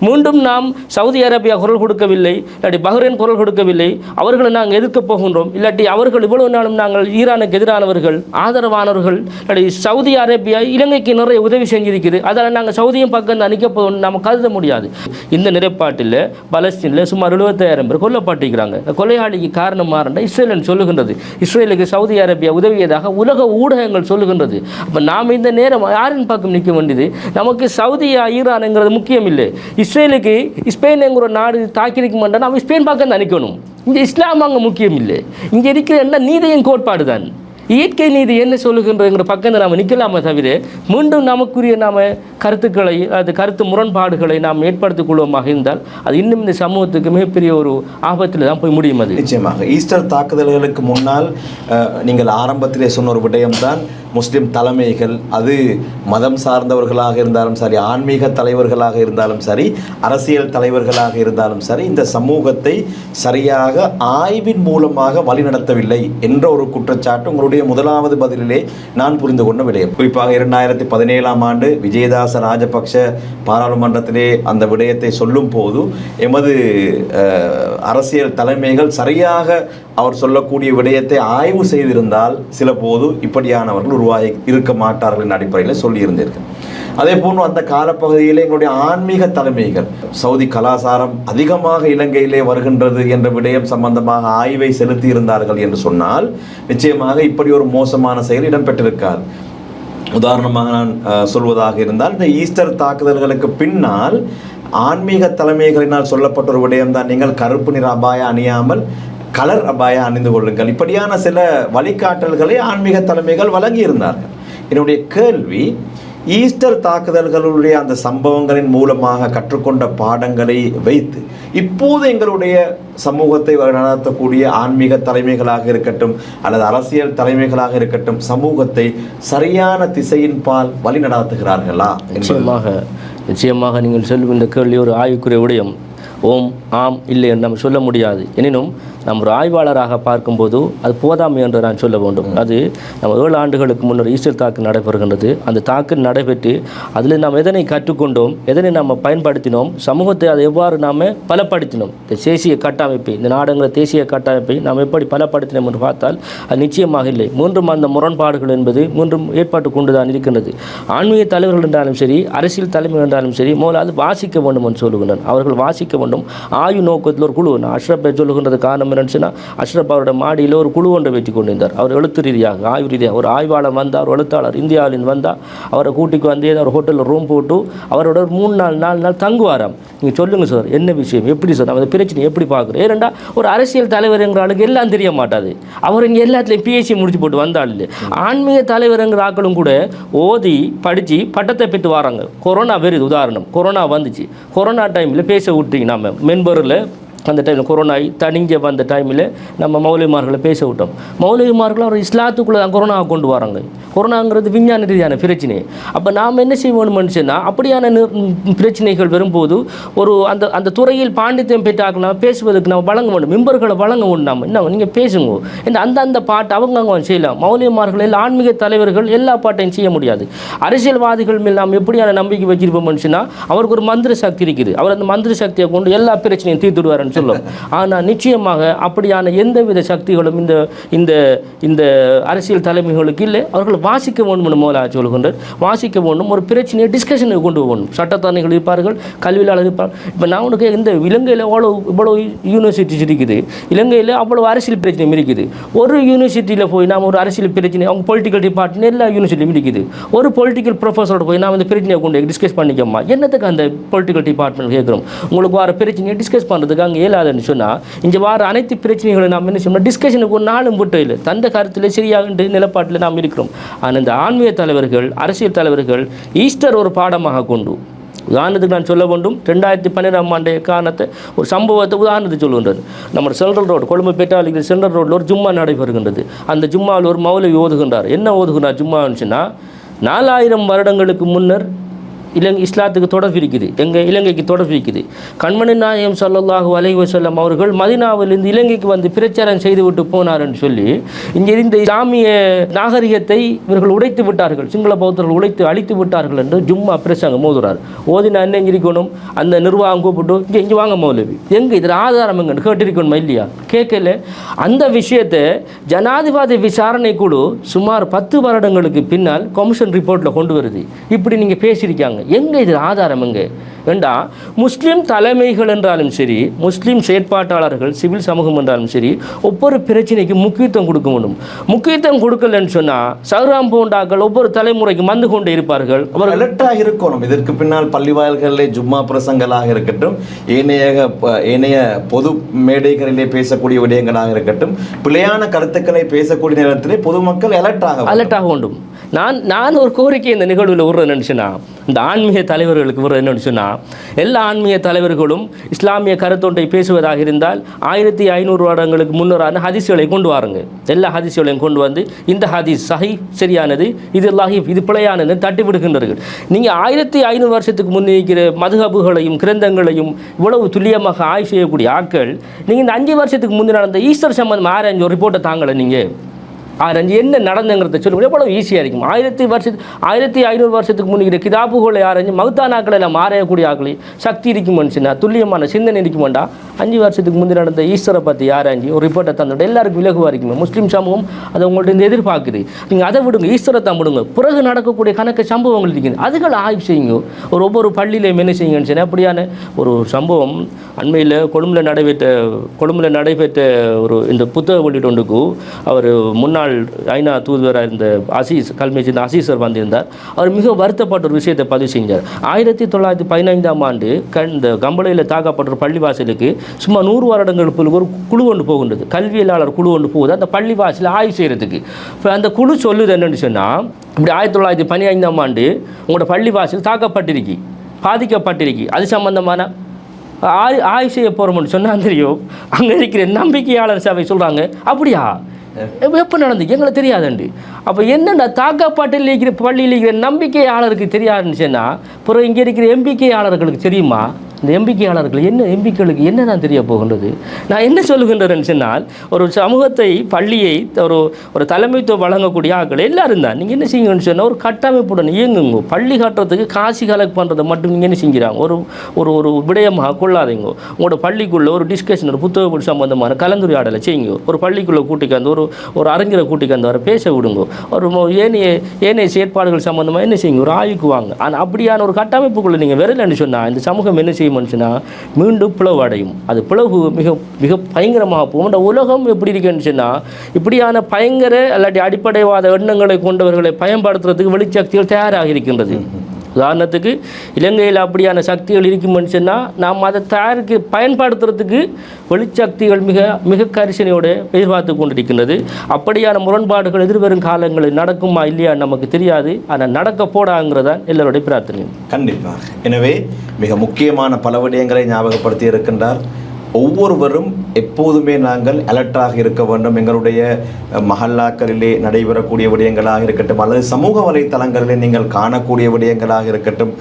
மீண்டும் நாம் சவுதி அரேபியா குரல் கொடுக்கவில்லை, இல்லாட்டி பஹ்ரைன் குரல் கொடுக்கவில்லை, அவர்களை நாங்கள் எதிர்க்கப் போகின்றோம், இல்லாட்டி அவர்கள் இவ்வளவு நாளும் நாங்கள் ஈரானுக்கு எதிரானவர்கள் ஆதரவானவர்கள், இல்லாட்டி சவுதி அரேபியா இலங்கைக்கு நிறைய உதவி செஞ்சிருக்குது, அதனால் நாங்கள் சவுதியும் பக்கம் தான் நிற்க போகணும் நம்ம கருத முடியாது. இந்த நிலைப்பாட்டில் பலஸ்தீனில் சுமார் 75,000 பேர் கொல்லப்பட்டிருக்கிறாங்க. கொலையாளிக்கு காரணம் மாறண்ட இஸ்ரேல் சொல்லுகின்றது. இஸ்ரேலுக்கு சவுதி அரேபியா உதவியதாக உலக ஊடகங்கள் சொல்லுகின்றது. அப்போ நாம் இந்த நேரம் யாரின் பக்கம் நிற்க வேண்டியது? நமக்கு சவுதியா ஈரானுங்கிறது முக்கியம் இல்லை. இஸ்ரேலுக்கு ஸ்பெயின் என்கிற நாடு தாக்கியிருக்க மாட்டோம், நம்ம ஸ்பெயின் பக்கம் தான் நிற்கணும். இங்கே இஸ்லாம் அங்கே முக்கியம் இல்லை. இங்கே இருக்கிற என்ன நீதியின் கோட்பாடு தான், இயற்கை நீதி என்ன சொல்லுகின்றங்கிற பக்கத்தில் நாம் நிற்கலாமே தவிர மீண்டும் நமக்குரிய நாம் கருத்துக்களை அது கருத்து முரண்பாடுகளை நாம் ஏற்படுத்திக் கொள்வோமாக இருந்தால் அது இன்னும் இந்த சமூகத்துக்கு மிகப்பெரிய ஒரு ஆபத்தில் தான் போய் முடியும். அது நிச்சயமாக ஈஸ்டர் தாக்குதல்களுக்கு முன்னால் நீங்கள் ஆரம்பத்திலே சொன்ன ஒரு விடயம்தான் முஸ்லிம் தலைமைகள், அது மதம் சார்ந்தவர்களாக இருந்தாலும் சரி, ஆன்மீக தலைவர்களாக இருந்தாலும் சரி, அரசியல் தலைவர்களாக இருந்தாலும் சரி, இந்த சமூகத்தை சரியாக ஆய்வின் மூலமாக வழிநடத்தவில்லை என்ற ஒரு குற்றச்சாட்டு உங்களுடைய முதலாவது பதிலிலே நான் புரிந்து கொண்ட விடயம். குறிப்பாக 2017ஆம் ஆண்டு விஜயதாச ராஜபக்ஷ பாராளுமன்றத்திலே அந்த விடயத்தை சொல்லும் போது எமது அரசியல் தலைமைகள் சரியாக அவர் சொல்லக்கூடிய விடயத்தை ஆய்வு செய்திருந்தால் சில போது இப்படியானவர்கள் உருவாகி இருக்க மாட்டார்கள் என்ற அடிப்படையில் சொல்லியிருந்தீர்கள். அதே போன்று அந்த காலப்பகுதியிலே எங்களுடைய ஆன்மீக தலைமைகள் சவுதி கலாச்சாரம் அதிகமாக இலங்கையிலே வருகின்றது என்ற விடயம் சம்பந்தமாக ஆய்வை செலுத்தி இருந்தார்கள் என்று சொன்னால் நிச்சயமாக இப்படி ஒரு மோசமான செயல் இடம்பெற்றிருக்காது. உதாரணமாக நான் சொல்வதாக இருந்தால், இந்த ஈஸ்டர் தாக்குதல்களுக்கு பின்னால் ஆன்மீக தலைமைகளினால் சொல்லப்பட்ட ஒரு விடயம்தான், நீங்கள் கருப்பு நிற அபாய அணியாமல் கலர் அபாயம் அணிந்து கொள்ளுங்கள், இப்படியான சில வழிகாட்டல்களை ஆன்மீக தலைமைகள் வழங்கி இருந்தார்கள். என்னுடைய கேள்வி, ஈஸ்டர் தாக்குதல்களுடைய அந்த சம்பவங்களின் மூலமாக கற்றுக்கொண்ட பாடங்களை வைத்து இப்போது எங்களுடைய சமூகத்தை நடத்தக்கூடிய ஆன்மீக தலைமைகளாக இருக்கட்டும் அல்லது அரசியல் தலைமைகளாக இருக்கட்டும் சமூகத்தை சரியான திசையின் பால் வழி நடத்துகிறார்களா? நிச்சயமாக நீங்கள் சொல்லும் இந்த கேள்வி ஒரு ஆய்வுக்குரிய விடயம். ஓம் ஆம் இல்லை என்று நம்ம சொல்ல முடியாது. எனினும் நம்ம ஒரு ஆய்வாளராக பார்க்கும்போது அது போதாமை என்று நான் சொல்ல வேண்டும். அது நம்ம 7 ஆண்டுகளுக்கு முன்னர் ஈஸ்டர் தாக்கு நடைபெறுகின்றது. அந்த தாக்கு நடைபெற்று அதில் நாம் எதனை கற்றுக்கொண்டோம், எதனை நாம் பயன்படுத்தினோம், சமூகத்தை அதை எவ்வாறு நாம் பலப்படுத்தினோம், இந்த தேசிய கட்டமைப்பை, இந்த நாடுங்கிற தேசிய கட்டமைப்பை நாம் எப்படி பலப்படுத்தினோம் என்று பார்த்தால் அது நிச்சயமாக இல்லை. மீண்டும் அந்த முரண்பாடுகள் என்பது மீண்டும் ஏற்பட்டு கொண்டு தான் இருக்கின்றது. ஆன்மீக தலைவர்கள் என்றாலும் சரி, அரசியல் தலைமை என்றாலும் சரி, முதலாவது வாசிக்க வேண்டும் என்று சொல்லுகின்றனர். அவர்கள் வாசிக்க வேண்டும். ஆய்வு நோக்கத்தில் ஒரு குழு, அஷ்ரப்பை சொல்லுகின்றது காரணம் என்னச்சுன்னா, அஷ்ரப் அவருடைய மாடியில் ஒரு குழு ஒன்றை வைத்து கொண்டிருந்தார். அவர் எழுத்து ரீதியாக ஆய்வு ரீதியாக ஒரு ஆய்வாளர் வந்தார், ஒரு எழுத்தாளர் இந்தியாவில் வந்தால் அவரை கூட்டிக்கு வந்து ஒரு ஹோட்டலில் ரூம் போட்டு அவரோட ஒரு 3 நாள் தங்குவாராம். நீங்கள் சொல்லுங்கள் சார், என்ன விஷயம், எப்படி சார் நம்ம பிரச்சனை எப்படி பார்க்குறோம்? ஏனெண்டா ஒரு அரசியல் தலைவர்ங்கிற ஆளுக்கு எல்லாம் தெரிய மாட்டாது. அவர் இங்கே எல்லாத்துலேயும் பிஹெச்டி முடிச்சு போட்டு வந்தாள் இல்லை. ஆன்மீக தலைவருங்கிற ஆக்களும் கூட ஓதி படித்து பட்டத்தை பெற்று வராங்க. கொரோனா வருது, உதாரணம் கொரோனா வந்துச்சு, கொரோனா டைமில் பேச விட்டீங்க, நம்ம மென்பொருளில் அந்த டைமில் கொரோனா தனிஞ்ச வந்த டைமில் நம்ம மௌலிமார்களை பேச விட்டோம். மௌலிமார்கள் அவர் இஸ்லாத்துக்குள்ளே தான் கொரோனாவை கொண்டு வராங்க. கொரோனாங்கிறது விஞ்ஞான ரீதியான பிரச்சனை. அப்போ நாம் என்ன செய்வோம்னு சொன்னால், அப்படியான பிரச்சனைகள் வரும்போது ஒரு அந்த துறையில் பாண்டித்யம் பெற்றாக்கலாம் பேசுவதற்கு நம்ம வழங்க வேண்டும், மெம்பர்களை வழங்க வேண்டும். நாம் என்ன நீங்கள் பேசுங்க, இந்த அந்த பாட்டு அவங்க செய்யலாம். மௌலிமார்கள் எல்லா ஆன்மீக தலைவர்கள் எல்லா பாட்டையும் செய்ய முடியாது. அரசியல்வாதிகள் மேல் நாம் எப்படியான நம்பிக்கை வச்சிருப்போம்னு சொன்னால், அவருக்கு ஒரு மந்திர சக்தி இருக்குது, அவர் அந்த மந்திர சக்தியை கொண்டு எல்லா பிரச்சனையும் தீர்த்துடுவாருன்னு சொல்லும். ஆனால் நிச்சயமாக அப்படியான எந்தவித சக்திகளும் இந்த இந்த அரசியல் தலைமைகளுக்கு இல்லை. அவர்கள் வாசிக்க வேண்டும் மௌலா சொல்கின்றார். வாசிக்க வேண்டும், ஒரு பிரச்சனையை டிஸ்கஷனுக்கு கொண்டு போகணும். சட்டத்தரணிகள் இருப்பார்கள், கல்வியாளர் இருப்பார்கள். இப்போ நான் உனக்கு இந்த இலங்கையில் இவ்வளோ யூனிவர்சிட்டிஸ் இருக்குது, இலங்கையில் அவ்வளோ அரசியல் பிரச்சனையும் இருக்குது. ஒரு யூனிவர்சிட்டியில் போய் நாம் ஒரு அரசியல் பிரச்சனை, அவங்க பொலிட்டிக்கல் டிபார்ட்மெண்ட் எல்லா யூனிவர்சிட்டியும் இருக்குது. ஒரு பொலிட்டிக்கல் ப்ரொஃபஸரோட போய் நாம் இந்த பிரச்சனையை கொண்டு டிஸ்கஸ் பண்ணிக்கோமா, என்னத்துக்கு அந்த பொலிட்டிக்கல் டிபார்ட்மெண்ட் கேட்குறோம்? உங்களுக்கு வர பிரச்சனையை டிஸ்கஸ் பண்ணுறதுக்கு அங்கே இயலாதுன்னு சொன்னால், இங்கே வர அனைத்து பிரச்சனைகளை நாம் என்ன செய்யணும், டிஸ்கஷனுக்கு ஒரு நாளும் விட்டு இல்லை, தந்த கருத்தில் சரியாக நிலப்பாட்டில் நாம் இருக்கிறோம். ஆனால் இந்த ஆன்மீக தலைவர்கள், அரசியல் தலைவர்கள் ஈஸ்டர் ஒரு பாடமாக கொண்டு, உதாரணத்துக்கு நான் சொல்ல வேண்டும், 2012ஆம் ஆண்டு காரணத்தை ஒரு சம்பவத்தை உதாரணத்துக்கு சொல்லுகின்றது. நம்ம சென்ட்ரல் ரோடு, கொழும்பு பெற்றாலிக்கு சென்ட்ரல் ரோட்டில் ஒரு ஜும்மா நடைபெறுகின்றது. அந்த ஜும்மாவில் ஒரு மௌலவி ஓதுகின்றார். என்ன ஓதுகின்றார் ஜும்மாச்சுன்னா, 4000 வருடங்களுக்கு முன்னர் இஸ்லாத்துக்கு தொடர்பு இருக்குது, எங்கள் இலங்கைக்கு தொடர்பு இருக்குது. கண்மணி நாயகம் ஸல்லல்லாஹு அலைஹி வஸல்லம் அவர்கள் மதீனாவிலிருந்து இலங்கைக்கு வந்து பிரச்சாரம் செய்துவிட்டு போனார்னு சொல்லி இங்கே இருந்த இஸ்லாமிய நாகரிகத்தை இவர்கள் உடைத்து விட்டார்கள், சிங்கள பௌத்தர்கள் உடைத்து அழித்து விட்டார்கள் என்று ஜும்மா பிரசங்கம் மோதுறார். ஓதினா என்ன இருக்கணும், அந்த நிர்வாகம் கூப்பிட்டு இங்கே வாங்க மௌலவி, எங்கே இதில் ஆதாரம் எங்கன்னு கேட்டிருக்கணுமா இல்லையா? கேட்கல. அந்த விஷயத்தை ஜனாதிபதி விசாரணை குழு சுமார் 10 வருடங்களுக்கு பின்னால் கமிஷன் ரிப்போர்ட்டில் கொண்டு வருது. இப்படி நீங்கள் பேசியிருக்காங்க, எங்கே இது ஆதாரம் எங்கே வேண்டா? முஸ்லீம் தலைமைகள் என்றாலும் சரி, முஸ்லீம் செயற்பாட்டாளர்கள், சிவில் சமூகம் என்றாலும் சரி, ஒவ்வொரு பிரச்சனைக்கு முக்கியத்துவம் கொடுக்க வேண்டும். முக்கியத்துவம் கொடுக்கலன்னு சொன்னால் சௌராம் போண்டாக்கள் ஒவ்வொரு தலைமுறைக்கு வந்து கொண்டே இருப்பார்கள். அவர் அலர்ட்டாக இருக்கணும். இதற்கு பின்னால் பள்ளிவாயல்களிலே ஜும்மா பிரசங்களாக இருக்கட்டும், ஏனைய பொது மேடைகளிலே பேசக்கூடிய விடயங்களாக இருக்கட்டும், பிழையான கருத்துக்களை பேசக்கூடிய நேரத்திலே பொதுமக்கள் அலர்ட்டாக வேண்டும். நான் ஒரு கோரிக்கை இந்த நிகழ்வில் விடுறேன் நினச்சுன்னா, இந்த ஆன்மீக தலைவர்களுக்கு விடுறேன் நினச்சுன்னா, எல்லா ஆன்மீக தலைவர்களும் இஸ்லாமிய கருத்தொன்றை பேசுவதாக இருந்தால் 1500 வருடங்களுக்கு முன்னரான ஹதீஸ்களை கொண்டு வாருங்க. எல்லா ஹதீஸ்களையும் கொண்டு வந்து இந்த ஹதீஸ் சஹி சரியானது, இது லஹீஃப் இது பிழையானது தட்டி விடுகின்றார்கள். நீங்கள் 1500 வருஷத்துக்கு முன்னே இருக்கிற மதுஹபுகளையும் கிரந்தங்களையும் இவ்வளவு துல்லியமாக ஆய்வு செய்யக்கூடிய ஆட்கள், நீங்கள் இந்த 5 வருஷத்துக்கு முன்னே நடந்த ஈஸ்டர் சம்பந்தம் ஆராய்ஞ்ச ஒரு ரிப்போர்ட்டை தாங்களை நீங்கள் ஆராய்ஞ்சு என்ன நடந்துங்கிறத சொல்லுங்கள், எவ்வளோ ஈஸியாக இருக்கும். 1500 வருஷத்துக்கு முன்னிக்கிற கிதாபுகளை ஆராய்ஞ்சு மகுத்தானாக்களை எல்லாம் ஆராயக்கூடிய ஆக்களை சக்தி இருக்கும் மனுஷனா, துல்லியமான சிந்தனை இருக்குமாண்டா. 5 வருஷத்துக்கு முந்தைய நடந்த ஈஸ்டரை பற்றி ஆராய்ஞ்சு ஒரு ரிப்போர்ட்டை தந்துவிட எல்லாருக்கும் விலகுவாக இருக்குமே. முஸ்லீம் சமூகம் அதை உங்கள்கிட்ட எதிர்பார்க்குது. நீங்கள் அதை விடுங்க, ஈஸ்டரை தான் விடுங்க. பிறகு நடக்கக்கூடிய கணக்கு சம்பவங்கள் இருக்குது, அதுகளை ஆய்வு செய்யுங்க. ஒவ்வொரு பள்ளியிலையும் என்ன செய்யுங்கன்னு சொன்னால், அப்படியான ஒரு சம்பவம் அண்மையில் கொழும்பில் நடைபெற்ற ஒரு இந்த புத்தக வெளியீட்டுக்கு அவர் முன்னாள் ஐநா தூதுவராக இருந்த கல்வியை சேர்ந்த அசீசர் வந்திருந்தார். அவர் மிக வருத்தப்பட்ட ஒரு விஷயத்தை பதிவு செஞ்சார். 1915ஆம் ஆண்டு இந்த கம்பளையில் தாக்கப்பட்ட ஒரு பள்ளிவாசலுக்கு சும்மா 100 வருடங்களுக்கு ஒரு குழு ஒன்று போகின்றது, கல்வியலாளர் குழு ஒன்று போகுது அந்த பள்ளிவாசலை ஆய்வு செய்கிறதுக்கு. இப்போ அந்த குழு சொல்லுது என்னென்னு சொன்னால், இப்படி 1915ஆம் ஆண்டு உங்களோட பள்ளிவாசல் தாக்கப்பட்டிருக்கு, பாதிக்கப்பட்டிருக்கு, அது சம்பந்தமான ஆய்வு செய்ய போகிறோம்னு சொன்னால் தெரியும். அங்கே இருக்கிற நம்பிக்கையாளர் சபை சொல்கிறாங்க, அப்படியா எப்போ நடந்துச்சு எங்களுக்கு தெரியாதுண்டு. அப்போ என்னென்ன தாக்காப்பாட்டில் இருக்கிற பள்ளியில் இருக்கிற நம்பிக்கையாளருக்கு தெரியாதுன்னு சொன்னால், பிறகு இங்கே இருக்கிற எம்பிக்கையாளர்களுக்கு தெரியுமா? இந்த எம்பிக்கையாளர்கள் எம்பிக்களுக்கு என்ன தான் தெரிய போகின்றது? நான் என்ன சொல்லுகின்றேன்னு சொன்னால், ஒரு சமூகத்தை பள்ளியை ஒரு தலைமைத்துவம் வழங்கக்கூடிய ஆட்கள் எல்லாரும் தான் நீங்கள் என்ன செய்யுங்கன்னு சொன்னால், ஒரு கட்டமைப்புடன் இயங்குங்க. பள்ளி கட்டுறதுக்கு காசு கலெக்ட் பண்ணுறதை மட்டும் நீங்கள் என்ன செஞ்சுறாங்க, ஒரு விடயமாக கொள்ளாதீங்க. உங்களோட பள்ளிக்குள்ளே ஒரு டிஸ்கஷன், ஒரு புத்தக சம்பந்தமான கலந்துரையாடலை செய்யுங்க. ஒரு பள்ளிக்குள்ளே கூட்டிக்காந்து ஒரு அறிஞரை கூட்டிக்காந்து வர பேச விடுங்க. ஒரு ஏனைய செயற்பாடுகள் சம்பந்தமாக என்ன செய்யுங்க, ஒரு ஆய்வுக்கு வாங்க. ஆனால் அப்படியான ஒரு கட்டமைப்புக்குள்ளே நீங்கள் வரலன்னு சொன்னால், இந்த சமூகம் என்ன செய்யும் மனுஷனா, மீண்டும் பிளவு அடையும். அது பிளவு மிக மிக பயங்கரமாக போகும். இந்த உலகம் எப்படி இருக்குன்னு சொன்னால், இப்படியான பயங்கர அல்லாட்டி அடிப்படைவாத எண்ணங்களை கொண்டவர்களை பயன்படுத்துறதுக்கு வெளிச்சக்திகள் தயாராக இருக்கின்றது. உதாரணத்துக்கு இலங்கையில் அப்படியான சக்திகள் இருக்குமென்னு சொன்னால், நாம் அதை பயன்படுத்துறதுக்கு வெளிச்சக்திகள் மிக மிக கரிசனையோடு எதிர்பார்த்து கொண்டிருக்கின்றது. அப்படியான முரண்பாடுகள் எதிர்வரும் காலங்களில் நடக்குமா இல்லையா நமக்கு தெரியாது. ஆனால் நடக்க போடாங்கிறதான் எல்லாருடைய பிரார்த்தனை. கண்டிப்பாக. எனவே மிக முக்கியமான பல விடயங்களை ஞாபகப்படுத்தி இருக்கின்றார். ஒவ்வொருவரும் எப்போதுமே நாங்கள் அலர்ட்டாக இருக்க வேண்டும். எங்களுடைய மஹல்லாக்களிலே நடைபெறக்கூடிய விடயங்களாக இருக்கட்டும், அல்லது சமூக வலைத்தளங்களிலே நீங்கள் காணக்கூடிய விடயங்களாக இருக்கட்டும்,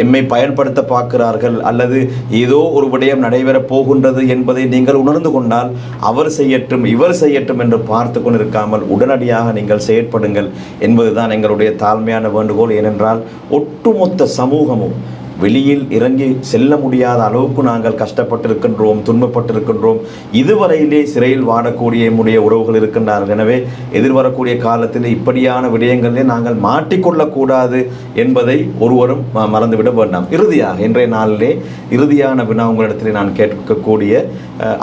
எம்மை பயன்படுத்த பார்க்கிறார்கள் அல்லது ஏதோ ஒரு விடயம் நடைபெறப் போகின்றது என்பதை நீங்கள் உணர்ந்து கொண்டால் அவர் செய்யட்டும் இவர் செய்யட்டும் என்று பார்த்து கொண்டிருக்காமல் உடனடியாக நீங்கள் செயற்படுங்கள் என்பதுதான் எங்களுடைய தாழ்மையான வேண்டுகோள். ஏனென்றால் ஒட்டுமொத்த சமூகமும் வெளியில் இறங்கி செல்ல முடியாத அளவுக்கு நாங்கள் கஷ்டப்பட்டிருக்கின்றோம், துன்பப்பட்டிருக்கின்றோம். இதுவரையிலே சிறையில் வாடக்கூடிய நம்முடைய உறவுகள் இருக்கின்றார்கள். எனவே எதிர்வரக்கூடிய காலத்தில் இப்படியான விடயங்களிலே நாங்கள் மாட்டிக்கொள்ளக்கூடாது என்பதை ஒருவரும் மறந்துவிட வேண்டாம். இறுதியாக இன்றைய நாளிலே இறுதியான வினா உங்களிடத்திலே நான் கேட்கக்கூடிய,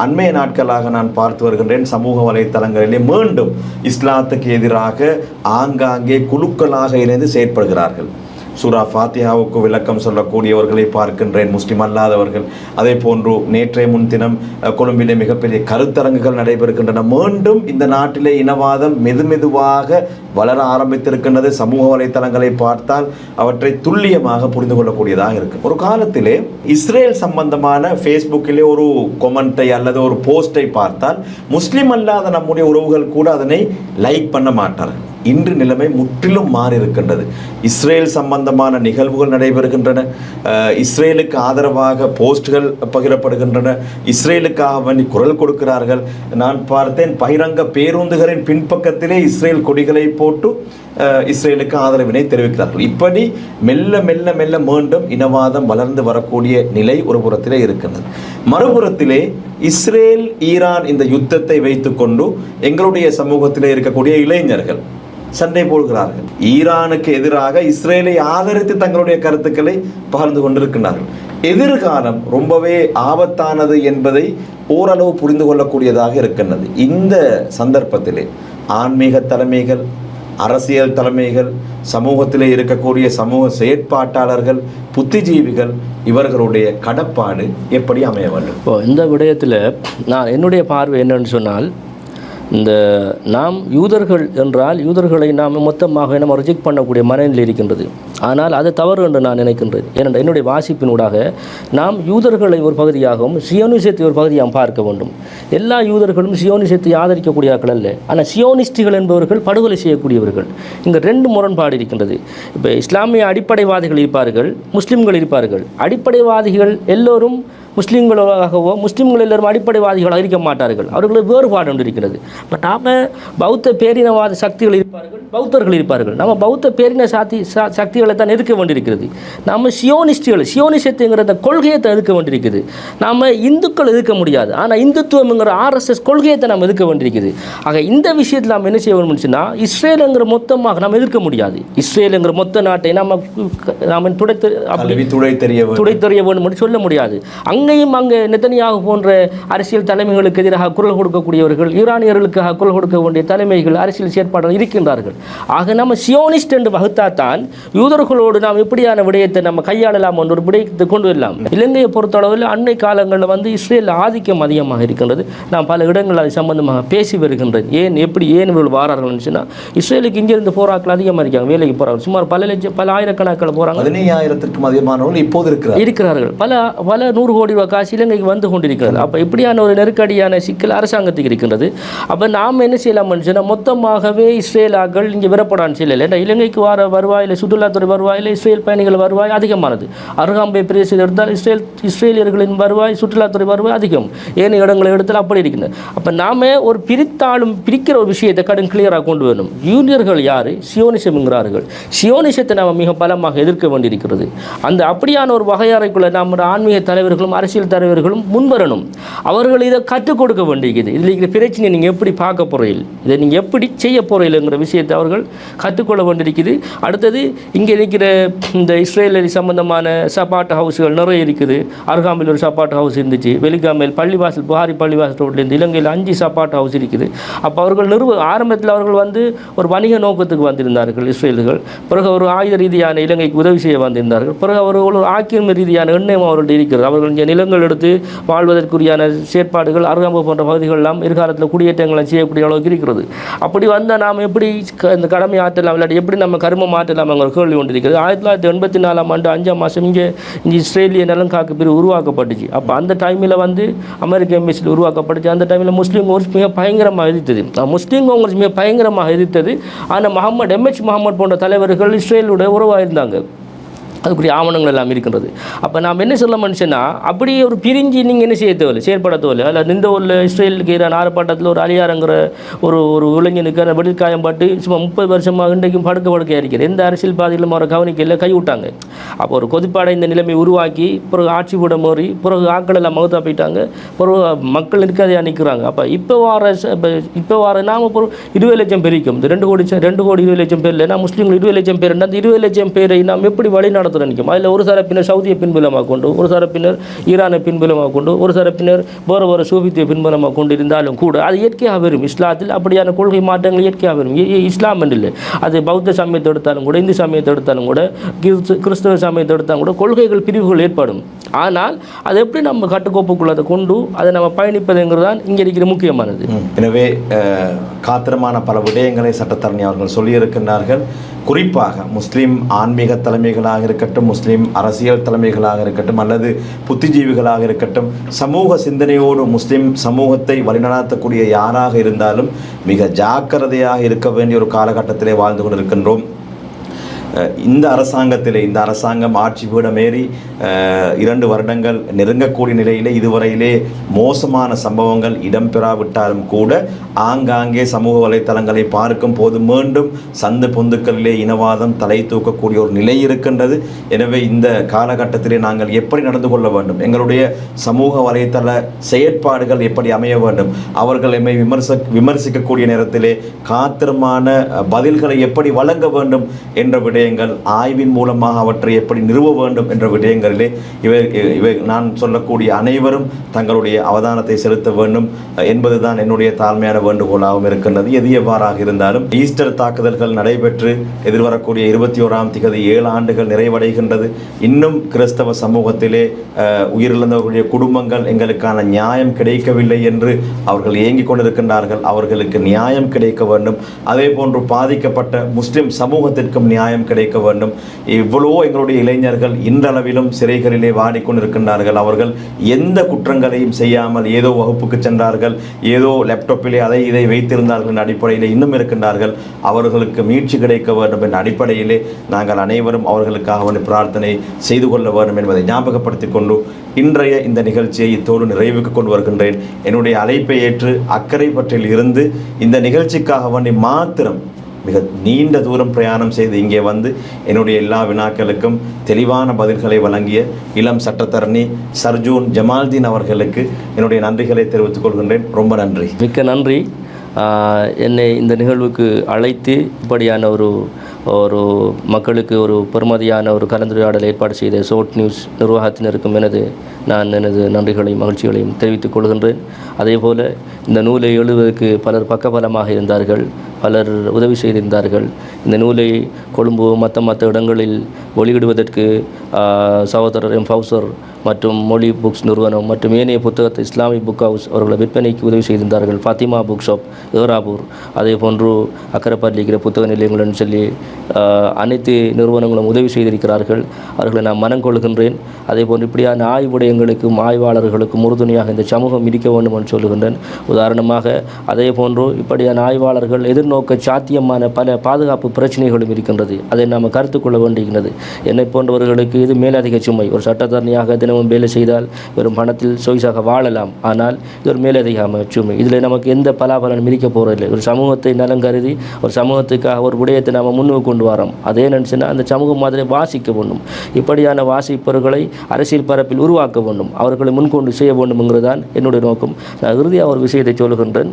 அண்மைய நாட்களாக நான் பார்த்து வருகின்றேன் சமூக வலைத்தளங்களிலே மீண்டும் இஸ்லாத்துக்கு எதிராக ஆங்காங்கே குழுக்களாக இணைந்து செயற்படுகிறார்கள். சூரா ஃபாத்திஹாவுக்கு விளக்கம் சொல்லக்கூடியவர்களை பார்க்கின்றேன், முஸ்லிம் அல்லாதவர்கள். அதே போன்று நேற்றைய முன்தினம் கொழும்பிலே மிகப்பெரிய கருத்தரங்குகள் நடைபெறுகின்றன. மீண்டும் இந்த நாட்டிலே இனவாதம் மெதுமெதுவாக வளர ஆரம்பித்திருக்கின்றது. சமூக வலைத்தளங்களை பார்த்தால் அவற்றை துல்லியமாக புரிந்து கொள்ளக்கூடியதாக இருக்கு. ஒரு காலத்திலே இஸ்ரேல் சம்பந்தமான ஃபேஸ்புக்கிலே ஒரு கொமெண்ட்டை அல்லது ஒரு போஸ்டை பார்த்தால் முஸ்லிம் அல்லாத நம்முடைய உறவுகள் கூட அதனை லைக் பண்ண மாட்டார்கள். இன்று நிலைமை முற்றிலும் மாறி இருக்கின்றது. இஸ்ரேல் சம்பந்தமான நிகழ்வுகள் நடைபெறுகின்றன, இஸ்ரேலுக்கு ஆதரவாக போஸ்ட்கள் பகிரப்படுகின்றன, இஸ்ரேலுக்காக வேண்டி குரல் கொடுக்கிறார்கள். நான் பார்த்தேன், பகிரங்க பேருந்துகளின் பின்பக்கத்திலே இஸ்ரேல் கொடிகளை போட்டு இஸ்ரேலுக்கு ஆதரவினை தெரிவிக்கிறார்கள். இப்படி மெல்ல மெல்ல மெல்ல மீண்டும் இனவாதம் வளர்ந்து வரக்கூடிய நிலை ஒரு புறத்திலே இருக்கின்றது. மறுபுறத்திலே இஸ்ரேல் ஈரான் இந்த யுத்தத்தை வைத்துக்கொண்டு எங்களுடைய சமூகத்திலே இருக்கக்கூடிய இளைஞர்கள் சண்டை போடுகிறார்கள். ஈரானுக்கு எதிராக இஸ்ரேலை ஆதரித்து தங்களுடைய கருத்துக்களை பகிர்ந்து கொண்டிருக்கிறார்கள். எதிர்காலம் ரொம்பவே ஆபத்தானது என்பதை ஓரளவு புரிந்து கொள்ளக்கூடியதாக இருக்கின்றது. இந்த சந்தர்ப்பத்திலே ஆன்மீக தலைமைகள், அரசியல் தலைமைகள், சமூகத்திலே இருக்கக்கூடிய சமூக செயற்பாட்டாளர்கள், புத்திஜீவிகள், இவர்களுடைய கடப்பாடு எப்படி அமைய வேண்டும்? இந்த விடயத்தில் நான் என்னுடைய பார்வை என்னன்னு சொன்னால், இந்த நாம் யூதர்கள் என்றால் யூதர்களை நாம் மொத்தமாக நம்ம ரிஜெக்ட் பண்ணக்கூடிய மனநிலை இருக்கின்றது. ஆனால் அது தவறு என்று நான் நினைக்கின்றேன். ஏனென்றால் என்னுடைய வாசிப்பினூடாக நாம் யூதர்களை ஒரு பகுதியாகவும் சியோனிசத்தை ஒரு பகுதியாகவும் பார்க்க வேண்டும். எல்லா யூதர்களும் சியோனிசத்தை ஆதரிக்கக்கூடியவர்கள் அல்ல. ஆனால் சியோனிஸ்டுகள் என்பவர்கள் படுகொலை செய்யக்கூடியவர்கள். இங்கே ரெண்டு முரண்பாடு இருக்கின்றது. இப்போ இஸ்லாமிய அடிப்படைவாதிகள் இருப்பார்கள், முஸ்லீம்கள் இருப்பார்கள். அடிப்படைவாதிகள் எல்லோரும் முஸ்லீம்களாகவோ முஸ்லீம்கள் எல்லோரும் அடிப்படைவாதிகளாக இருக்க மாட்டார்கள். அவர்களுக்கு வேறுபாடு ஒன்று இருக்கிறது. பட் நாம் பௌத்த பேரினவாத சக்திகள் இருப்பார்கள், பௌத்தர்கள் இருப்பார்கள். நம்ம பௌத்த பேரின சக்திகளை தான் எதிர்க்க வேண்டியிருக்கிறது. நம்ம சியோனிசத்துங்கிற அந்த கொள்கையை தான் எதிர்க்க வேண்டியிருக்குது. நாம் இந்துக்கள் எதிர்க்க முடியாது. ஆனால் இந்துத்துவம்ங்கிற RSS கொள்கையை நம்ம எதிர்க்க வேண்டியிருக்குது. ஆக இந்த விஷயத்தில் நாம் என்ன செய்ய வேண்டும்னா, இஸ்ரேலுங்கிற மொத்தமாக நாம் எதிர்க்க முடியாது. இஸ்ரேலுங்கிற மொத்த நாட்டை நாம் துடை தெரிய வேண்டும் என்று சொல்ல முடியாது. அங்கேயும் அங்கே நெத்தனியாக போன்ற அரசியல் தலைமைகளுக்கு எதிராக குரல் கொடுக்கக்கூடியவர்கள், ஈரானியர்களுக்காக குரல் கொடுக்க வேண்டிய தலைமைகள், அரசியல் செயற்பாடுகள் இருக்கின்றார்கள். ஆக நம்ம சியோனிஸ்ட் என்று வகுத்தாத்தான் யூதர்களோடு நாம் எப்படியான விடயத்தை நம்ம கையாளலாம் என்ற ஒரு விடயத்தை கொண்டு வரலாம். இலங்கையை பொறுத்தளவில் அன்னை காலங்களில் இஸ்ரேல் ஆதிக்கம் அதிகமாக இருக்கின்றது. நான் பல இடங்கள் அது சம்பந்தமாக பேசி வருகின்றேன். ஏன் இவர்கள் வாரார்கள் சொன்னால், இஸ்ரேலுக்கு இங்கிருந்து போராக்கள் அதிகமாக இருக்காங்க, வேலைக்கு போகிறாங்க. சுமார் பல ஆயிரக்கணக்கில் போகிறாங்க. 15,000க்கும் அதிகமானவர்கள் இப்போது இருக்கிறார்கள். பல 100 கோடி ரூபாய் காசு இலங்கைக்கு வந்து கொண்டிருக்கிறது. அப்போ இப்படியான ஒரு நெருக்கடியான சிக்கல் அரசாங்கத்துக்கு இருக்கின்றது. அப்போ நாம் என்ன செய்யலாம்னு சொன்னால், மொத்தமாகவே இஸ்ரேலாக்கள் இங்கே விரப்படான்னு சொல்லலை. ஏன்னா இலங்கைக்கு வர வருவாயில், சுற்றுலாத்துறை வருவாயில் இஸ்ரேல் பயணிகள் வருவாய் அதிகமானது. அருகாம்பை பிரதேசத்தில் எடுத்தால் இஸ்ரேலியர்களின் வருவாய், சுற்றுலாத்துறை வருவாய் அதிகம். ஏனைய இடங்களை எடுத்தால் அப்படி இருக்கின்றது. அப்போ நாம் ஒரு பிரிக்கிற ஒரு விஷயத்தை கடும் கிளியராக கொண்டு வரணும். யூனியர்கள் யார்? சியோனிசம்ங்கிறார்கள். சியோனிசத்தை நாம் மிக பலமாக எதிர்க்க வேண்டியிருக்கிறது. அந்த அப்படியான ஒரு வகையறைக்குள்ள நம்ம ஆன்மீக தலைவர்களும் அரசியல் தலைவர்களும் முன்வரணும். அவர்கள் இதை கற்றுக் கொடுக்க வேண்டியது. இதில் இருக்கிற பிரச்சனையை நீங்கள் எப்படி பார்க்க போகிறீர்கள், இதை நீங்கள் எப்படி செய்ய போகிறீங்கிற விஷயத்தை அவர்கள் கற்றுக்கொள்ள வேண்டியிருக்குது. அடுத்தது இங்கே இருக்கிற இந்த இஸ்ரேலி சம்பந்தமான சப்பாட் ஹவுஸ்கள் நிறைய இருக்குது. அருகாமையில் ஒரு சப்பாட் ஹவுஸ் இருந்துச்சு. வெளிக்காமையில் பள்ளிவாசல், புகாரி பள்ளிவாசல் ரோட்லேருந்து இலங்கையில் 5 சப்பாட் ஹவுஸ் இருக்குது. அப்போ அவர்கள் ஆரம்பத்தில் அவர்கள் ஒரு வணிக நோக்கத்துக்கு வந்திருந்தார்கள் இஸ்ரேல்கள். பிறகு ஒரு ஆயுத ரீதியான இலங்கைக்கு உதவி செய்ய வந்திருந்தார்கள். பிறகு அவர்கள் ஒரு ஆக்கிரமிப்பு ரீதியான எண்ணம் அவர்கள் இருக்கிறது. அவர்கள் இங்கே நிலங்கள் எடுத்து வாழ்வதற்குரியான செயற்பாடுகள் அருகாம்பு போன்ற பகுதிகளெல்லாம் எதிர்காலத்தில் குடியேற்றங்களை செய்யக்கூடிய அளவுக்கு இருக்கிறது. அப்படி வந்தால் நாம் எப்படி இந்த கடமை ஆற்றலாம், இல்லாட்டி எப்படி நம்ம கருமம் ஆற்றலாம்ங்கிற கேள்வி கொண்டு இருக்கிறது. 1984 ஆண்டு 5ஆம் மாதம் இங்கே இஸ்ரேலிய நலன்காக்கு பிரிவு உருவாக்கப்பட்டுச்சு. அப்போ அந்த டைமில் அமெரிக்க எம்பசியில் உருவாக்கப்பட்டுச்சு. அந்த டைமில் முஸ்லீம் காங்கிரஸ் மிக பயங்கரமாக எதிர்த்தது. முஸ்லீம் காங்கிரஸ் மிக பயங்கரமாக எதிர்த்தது. ஆனால் MH முகமது போன்ற தலைவர்கள் இஸ்ரேலுடைய உறவாக இருந்தாங்க. அதுக்குரிய ஆவணங்கள் எல்லாம் இருக்கின்றது. அப்போ நாம் என்ன சொல்ல மனுஷன்னா, அப்படியே ஒரு பிரிஞ்சு நீங்கள் என்ன செய்ய தேவையில்லை, செயற்பட தேவையில்லை. அதில் இந்த ஒரு இஸ்ரேலுக்கு ஈரான் ஆர்ப்பாட்டத்தில் ஒரு அலியாருங்கிற ஒரு இளைஞனுக்கு அந்த வெடிக்காயம் பட்டு சும்மா 30 வருஷமாக இன்றைக்கும் படுக்கையாக இருக்கிறது. எந்த அரசியல்வாதிகளும் அவரை கவனிக்கல, கைவிட்டாங்க. அப்போ ஒரு கொதிப்பாடை இந்த நிலைமை உருவாக்கி பிறகு ஆட்சி கூட மாறி பிறகு ஆட்கள் எல்லாம் மகத்தா போயிட்டாங்க. பிறகு மக்கள் இருக்காதையாக நிற்கிறாங்க. அப்போ இப்போ வார நாம் ஒரு 20 லட்சம் பேர் இருக்கும். இந்த 2 கோடி 20 லட்சம் பேரில் நான் முஸ்லீம்கள் 20 லட்சம் பேர். அந்த 20 லட்சம் பேரை நாம் எப்படி வழி நடத்த நிற்கும்? அதில் ஒரு தரப்பினர் சவுதியை பின்புலமாக கொண்டு, ஒரு தரப்பினர் ஈரானை பின்புலமாக கொண்டு, ஒரு தரப்பினர் வேறு சோவியத்தை பின்புலமாக கொண்டு இருந்தாலும் கூட அது இயற்கையாக வரும். இஸ்லாத்தில் அப்படியான கொள்கை மாற்றங்கள் இயற்கையாக வரும். இஸ்லாம் என்று இல்லை, அது பௌத்த சமயத்தை எடுத்தாலும் கூட, இந்து சமயத்தை எடுத்தாலும் கூட, கிறிஸ்தவ சமயத்தை எடுத்தாலும் கூட கொள்கைகள் பிரிவுகள் ஏற்படும். ஆனால் அதை எப்படி நம்ம கட்டுக்கோப்புக்குள்ளதை கொண்டு அதை நம்ம பயணிப்பதுங்கிறது தான் இங்கே இருக்கிற முக்கியமானது. எனவே காத்திரமான பல விடயங்களை சட்டத்தரணி அவர்கள் சொல்லியிருக்கின்றார்கள். குறிப்பாக முஸ்லீம் ஆன்மீக தலைமைகளாக இருக்கட்டும், முஸ்லீம் அரசியல் தலைமைகளாக இருக்கட்டும், அல்லது புத்திஜீவிகளாக இருக்கட்டும், சமூக சிந்தனையோடு முஸ்லீம் சமூகத்தை வழிநடத்தக்கூடிய யாராக இருந்தாலும் மிக ஜாக்கிரதையாக இருக்க வேண்டிய ஒரு காலகட்டத்திலே வாழ்ந்து கொண்டிருக்கின்றோம். இந்த அரசாங்கம் ஆட்சி பீடமேறி 2 வருடங்கள் நெருங்கக்கூடிய நிலையிலே இதுவரையிலே மோசமான சம்பவங்கள் இடம்பெறாவிட்டாலும் கூட ஆங்காங்கே சமூக வலைத்தளங்களை பார்க்கும் போது மீண்டும் சந்து பொந்துக்களிலே இனவாதம் தலை தூக்கக்கூடிய ஒரு நிலை இருக்கின்றது. எனவே இந்த காலகட்டத்திலே நாங்கள் எப்படி நடந்து கொள்ள வேண்டும், எங்களுடைய சமூக வலைத்தள செயற்பாடுகள் எப்படி அமைய வேண்டும், அவர்கள் எம்மை விமர்சிக்கக்கூடிய நேரத்திலே காத்திரமான பதில்களை எப்படி வழங்க வேண்டும் என்ற விடயங்கள், ஆய்வின் மூலமாக அவற்றை எப்படி நிறுவ வேண்டும் என்ற விடயங்களிலே இவை நான் சொல்லக்கூடிய அனைவரும் தங்களுடைய அவதானத்தை செலுத்த வேண்டும் என்பதுதான் என்னுடைய தாழ்மையான வேண்டுகோளாகவும் இருக்கின்றது. எது எவ்வாறாக இருந்தாலும் ஈஸ்டர் தாக்குதல்கள் நடைபெற்று எதிர்வரக்கூடிய 21ஆம் திகதி 7 ஆண்டுகள் நிறைவடைகின்றது. இன்னும் கிறிஸ்தவ சமூகத்திலே உயிரிழந்தவர்களுடைய குடும்பங்கள் எங்களுக்கான நியாயம் கிடைக்கவில்லை என்று அவர்கள் ஏங்கிக் கொண்டிருக்கின்றார்கள். அவர்களுக்கு நியாயம் கிடைக்க வேண்டும். அதே போன்று பாதிக்கப்பட்ட முஸ்லிம் சமூகத்திற்கும் நியாயம் கிடைக்க வேண்டும். இவ்வளவோ எங்களுடைய இளைஞர்கள் இன்றளவிலும் சிறைகளிலே வாடிக்கொண்டிருக்கின்றார்கள். அவர்கள் எந்த குற்றங்களையும் செய்யாமல் ஏதோ வகுப்புக்கு சென்றார்கள், ஏதோ லேப்டாப்பிலே அதை இதை வைத்திருந்தார்கள் என்ற அடிப்படையிலே இன்னும் இருக்கின்றார்கள். அவர்களுக்கு மீட்சி கிடைக்க வேண்டும் என்ற அடிப்படையிலே நாங்கள் அனைவரும் அவர்களுக்காக பிரார்த்தனை செய்து கொள்ள வேண்டும் என்பதை ஞாபகப்படுத்திக் கொண்டு இன்றைய இந்த நிகழ்ச்சியை இத்தோடு நிறைவுக்கு கொண்டு வருகின்றேன். என்னுடைய அழைப்பை ஏற்று அக்கரைப்பற்றில் இருந்து இந்த நிகழ்ச்சிக்காக மாத்திரம் மிக நீண்ட தூரம் பிரயாணம் செய்து இங்கே வந்து என்னுடைய எல்லா வினாக்களுக்கும் தெளிவான பதில்களை வழங்கிய இளம் சட்டத்தரணி சர்ஜூன் ஜமால்தீன் அவர்களுக்கு என்னுடைய நன்றிகளை தெரிவித்துக் கொள்கின்றேன். ரொம்ப நன்றி. மிக்க நன்றி. என்னை இந்த நிகழ்வுக்கு அழைத்து இப்படியான ஒரு மக்களுக்கு ஒரு பெருமதியான ஒரு கலந்துரையாடல் ஏற்பாடு செய்த ஷோர்ட் நியூஸ் நிர்வாகத்தினருக்கும் நான் எனது நன்றிகளையும் மகிழ்ச்சிகளையும் தெரிவித்துக் கொள்கின்றேன். அதே போல் இந்த நூலை எழுதுவதற்கு பலர் பக்கபலமாக இருந்தார்கள், பலர் உதவி செய்திருந்தார்கள். இந்த நூலை கொழும்பு மற்ற இடங்களில் வெளியிடுவதற்கு சகோதரர் எம் ஃபவுசர் மற்றும் மொழி புக்ஸ் நிறுவனம் மற்றும் ஏனைய புத்தகத்தை இஸ்லாமிக் புக் ஹவுஸ் அவர்களை விற்பனைக்கு உதவி செய்திருந்தார்கள். ஃபாத்திமா புக் ஷாப் ஏராபூர், அதே போன்று அக்கரைப்பட்டில் இருக்கிற புத்தக நிலையங்களுடன் சொல்லி அனைத்து நிறுவனங்களும் உதவி செய்திருக்கிறார்கள். அவர்களை நான் மனம் கொள்கின்றேன். அதே போன்று இப்படியான ஆய்வுடையங்களுக்கும் ஆய்வாளர்களுக்கும் உறுதுணையாக இந்த சமூகம் இருக்க வேண்டும் என்று சொல்லுகின்றேன். உதாரணமாக அதே போன்று இப்படியான ஆய்வாளர்கள் எதிர்நோக்க சாத்தியமான பல பாதுகாப்பு பிரச்சனைகளும் இருக்கின்றது. அதை நாம் கருத்துக்கொள்ள வேண்டியிருக்கிறது. என்னை போன்றவர்களுக்கு இது மேலதிக சுமை. ஒரு சட்டத்தரணியாக தினமும் வேலை செய்தால் வெறும் பணத்தில் சொய்சாக வாழலாம். ஆனால் இது ஒரு மேலதிக சுமை. இதில் நமக்கு எந்த பலாபலனும் இருக்க போகிறதில்லை. ஒரு சமூகத்தை நலம் கருதி ஒரு சமூகத்துக்காக ஒரு விடயத்தை நாம் முன்னுக்கு கொண்டு வரோம். அதே நினச்சுன்னா அந்த சமூகம் மாதிரி வாசிக்க வேண்டும். இப்படியான வாசிப்பவர்களை அரசியல் பரப்பில் உருவாக்க வேண்டும், அவர்களை முன்கொண்டு செய்ய வேண்டும்ங்கிறதான் என்னுடைய நோக்கம். நான் இறுதியாக ஒரு விஷயத்தை சொல்லுகின்றேன்.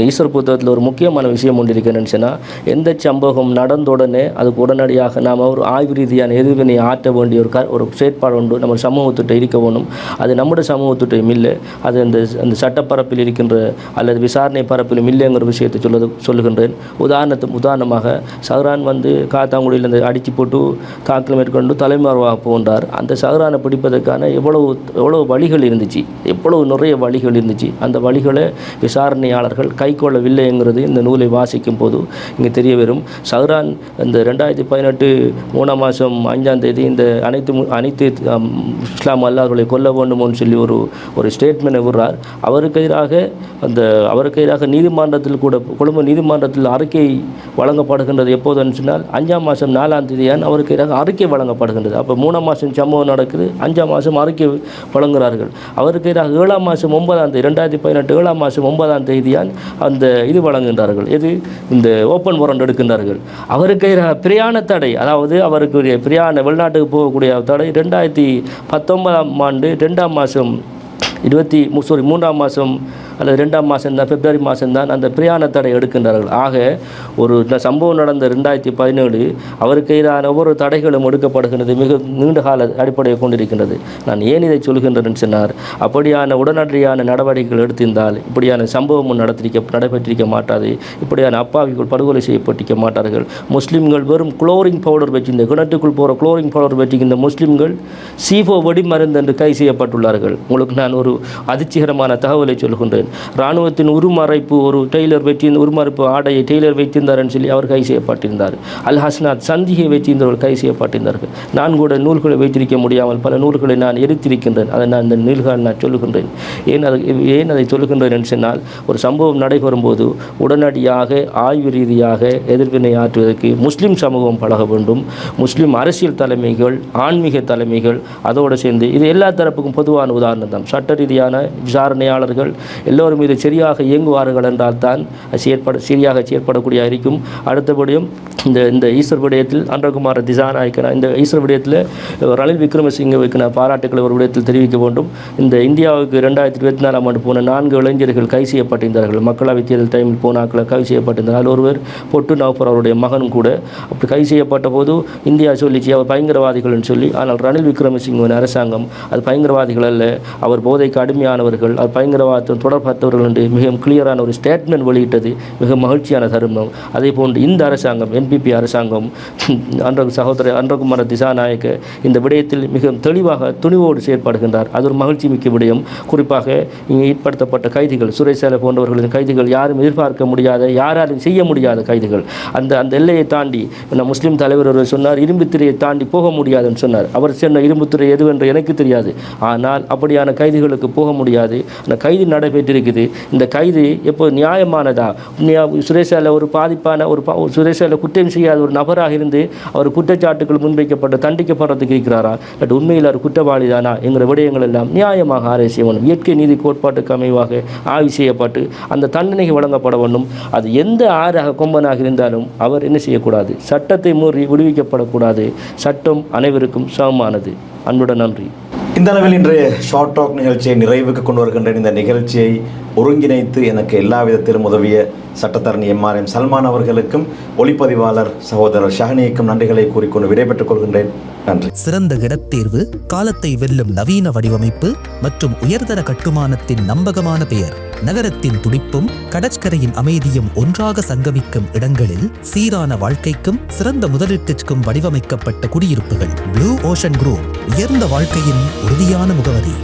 ஈஸ்டர் புத்தகத்தில் ஒரு முக்கியமான விஷயம் ஒன்று இருக்கிறேன்னு சொன்னால், எந்த சம்பவம் நடந்தவுடனே அதுக்கு உடனடியாக நாம் ஒரு ஆய்வு ரீதியான எதிர்வினை ஆற்ற வேண்டிய ஒரு செயற்பாடு உண்டு நம்ம சமூகத்திட்ட இருக்க வேணும். அது நம்முடைய சமூகத்திட்டையும் இல்லை, அது அந்த சட்டப்பரப்பில் இருக்கின்ற அல்லது விசாரணை பரப்பிலும் இல்லைங்கிற விஷயத்தை சொல்லுகின்றேன். உதாரணமாக சஹ்ரான் காத்தாங்குடியில் அடித்து போட்டு தாக்கல் மேற்கொண்டு தலைமறைவாக போன்றார். அந்த சஹ்ரானை பிடிப்பதற்கான எவ்வளவு வழிகள் இருந்துச்சு, எவ்வளவு நிறைய வழிகள் இருந்துச்சு. அந்த வழிகளை விசாரணையாளர்கள் கை கொள்ளவில்லைங்கிறது இந்த நூலை வாசிக்கும் போது இங்கே தெரிய வரும். சஹ்ரான் இந்த 2018 3ஆம் மாதம் 5ஆம் தேதி இந்த அனைத்து இஸ்லாம் அல்லாஹ்களை கொல்ல வேண்டும்னு சொல்லி ஒரு ஸ்டேட்மெண்ட் விடுறார். அவருக்கு எதிராக நீதிமன்றத்தில் கூட கொழும்பு நீதிமன்றத்தில் அறிக்கை வழங்கப்படுகின்றது. எப்போதுன்னு சொன்னால் 5ஆம் மாதம் 4ஆம் தேதியான் அவருக்கு எதிராக அறிக்கை வழங்கப்படுகின்றது. அப்போ 3ஆம் மாதம் சம்பவம் நடக்குது, 5ஆம் மாதம் அறிக்கை வழங்குகிறார்கள். அவருக்கு எதிராக 7ஆம் மாதம் 9ஆம் தேதி 2018 7ஆம் மாதம் 9ஆம் தேதியான் அந்த இது வழங்குகின்றார்கள். இந்த ஓப்பன் வாரண்ட் எடுக்கின்றார்கள். அவருக்கு எதிராக பிரயாண தடை, அதாவது அவருக்கு பிரயாண வெளிநாட்டுக்கு போகக்கூடிய தடை 2019ஆம் ஆண்டு 2ஆம் மாதம் 3ஆம் மாதம் அல்லது 2ஆம் மாதம் தான், பிப்ரவரி மாதம் தான் அந்த பிரயாண தடை எடுக்கின்றார்கள். ஆக ஒரு சம்பவம் நடந்த 2017 அவருக்கு எதிரான ஒவ்வொரு தடைகளும் எடுக்கப்படுகின்றது, மிக நீண்ட கால அடிப்படையை கொண்டிருக்கின்றது. நான் ஏன் இதை சொல்கின்றேன் சொன்னார், அப்படியான உடனடியான நடவடிக்கைகள் எடுத்திருந்தால் இப்படியான சம்பவமும் நடைபெற்றிருக்க மாட்டாது, இப்படியான அப்பாவிகள் படுகொலை செய்யப்பட்டிருக்க மாட்டார்கள். முஸ்லீம்கள் வெறும் குளோரிங் பவுடர் வச்சு, இந்த கிணற்றுக்குள் போகிற குளோரிங் பவுடர் வச்சுக்கின்ற முஸ்லீம்கள் C4 வெடிமருந்து என்று கை செய்யப்பட்டுள்ளார்கள். உங்களுக்கு நான் ஒரு அதிர்ச்சிகரமான தகவலை சொல்கின்றேன். இராணுவத்தின் உருமறைப்பு, ஒரு டெய்லர் உருமறைப்பு ஆடையை டெய்லர் வைத்திருந்தார் என்று சொல்லி அவர் கை செய்யப்பட்டிருந்தார். அல் ஹஸ்னாத் சந்தியை வைத்திருந்தவர்கள் கை செய்யப்பட்டிருந்தார்கள். நான் கூட நூல்களை வைத்திருக்க முடியாமல் பல நூல்களை நான் எரித்திருக்கின்றேன். அதை நான் இந்த நூல்கள் நான் சொல்லுகின்றேன். ஏன் அதை சொல்லுகின்றேன் என்று சொன்னால், ஒரு சம்பவம் நடைபெறும் போது உடனடியாக ஆய்வு ரீதியாக எதிர்வினை ஆற்றுவதற்கு முஸ்லீம் சமூகம் பழக வேண்டும். முஸ்லீம் அரசியல் தலைமைகள், ஆன்மீக தலைமைகள், அதோடு சேர்ந்து இது எல்லா தரப்புக்கும் பொதுவான உதாரணம் தான். சட்ட ரீதியான விசாரணையாளர்கள் எல்லோரும் இது சரியாக இயங்குவார்கள் என்றால் தான் சரியாக செயற்படக்கூடிய இருக்கும். அடுத்தபடியும் இந்த ஈஸ்வர் விடயத்தில் அன்றகுமார திசாநாயக்கனா, இந்த ஈஸ்வர் விடயத்தில் ரணில் விக்ரமசிங்கவுக்கு பாராட்டுக்களை ஒரு விடயத்தில் தெரிவிக்க வேண்டும். இந்த இந்தியாவுக்கு 2024ஆம் ஆண்டு போன 4 இளைஞர்கள் கை செய்யப்பட்டிருந்தார்கள். மக்களவைத் தேர்தல் டைமில் போனாக்களை கை செய்யப்பட்டிருந்தார். அதில் ஒருவர் பொட்டு நௌஃபர் அவருடைய மகனும் கூட. அப்படி கை செய்யப்பட்ட போது இந்தியா சொல்லிச்சு அவர் பயங்கரவாதிகள்னு சொல்லி. ஆனால் ரணில் விக்ரமசிங்கவின் அரசாங்கம் அது பயங்கரவாதிகள் அல்ல, அவர் போதைக்கு அடிமையானவர்கள், அது பயங்கரவாதத்துடன் தொடர்பற்றவர்கள் என்று மிகவும் கிளியரான ஒரு ஸ்டேட்மெண்ட் வெளியிட்டது மிக மகிழ்ச்சியான தருணம். அதே போன்று இந்த அரசாங்கம், NPP அரசாங்கம், சகோதரர் அன்றகுமார திசாநாயக்க இந்த விடயத்தில் மிக தெளிவாக துணிவோடு செயற்படுகின்றார். அது ஒரு மகிழ்ச்சி மிக்க விடயம். குறிப்பாக இங்கே ஈடுபடுத்தப்பட்ட கைதிகள், சுரேசாலை போன்றவர்களின் கைதிகள் யாரும் எதிர்பார்க்க முடியாத, யாராலும் செய்ய முடியாத கைதிகள். அந்த எல்லையை தாண்டி முஸ்லீம் தலைவர் ஒருவர் சொன்னார், இரும்புத்திரையை தாண்டி போக முடியாதுன்னு சொன்னார். அவர் சொன்ன இரும்புத்திரை எதுவென்று எனக்கு தெரியாது, ஆனால் அப்படியான கைதிகளுக்கு போக முடியாது. அந்த கைது நடைபெற்றிருக்குது. இந்த கைது எப்போ நியாயமானதா? சுரேசால ஒரு பாதிப்பான சுரேசால குற்றம் செய்யாத ஒரு நபராக இருந்து அவர் குற்றச்சாட்டுகள் முன்வைக்கப்பட்டு தண்டிக்கப்படுறதுக்கு இருக்கிறாரா, பட் உண்மையில் அவர் குற்றவாளி தானா என்கிற விடயங்கள் எல்லாம் நியாயமாக ஆராய செய்ய வேண்டும். இயற்கை நீதி கோட்பாட்டுக்கு அமைவாக ஆய்வு செய்யப்பட்டு அந்த தண்டனை வழங்கப்பட வேண்டும். அது எந்த ஆறாக கொம்பனாக இருந்தாலும் அவர் என்ன செய்யக்கூடாது, சட்டத்தை மீறி விடுவிக்கப்படக்கூடாது. சட்டம் அனைவருக்கும் சமமானது. அன்புடன் நன்றி. இந்த அளவில் இன்றைய ஷார்ட் டாக் நிகழ்ச்சியை நிறைவுக்கு கொண்டு வருகின்ற இந்த நிகழ்ச்சியை ஒருங்கிணைத்து எனக்கு எல்லா விதத்திலும் உதவிய சட்டத்தரணி MRM சல்மான் அவர்களுக்கும் ஒளிப்பதிவாளர் சகோதரர் ஷஹனிக்கும் நன்றிகளை கூறிக்கொண்டு விடைபெற்றுக் கொள்கின்றேன். நன்றி. சிறந்த இடத்தேர்வு, காலத்தை வெல்லும் நவீன வடிவமைப்பு மற்றும் உயர்தர கட்டுமானத்தின் நம்பகமான பெயர், நகரத்தின் துடிப்பும் கடற்கரையின் அமைதியும் ஒன்றாக சங்கமிக்கும் இடங்களில் சீரான வாழ்க்கைக்கும் சிறந்த முதலீட்டிற்கும் வடிவமைக்கப்பட்ட குடியிருப்புகள். ப்ளூ ஓஷன் குரூப், உயர்ந்த வாழ்க்கையின் உறுதியான முகவரி.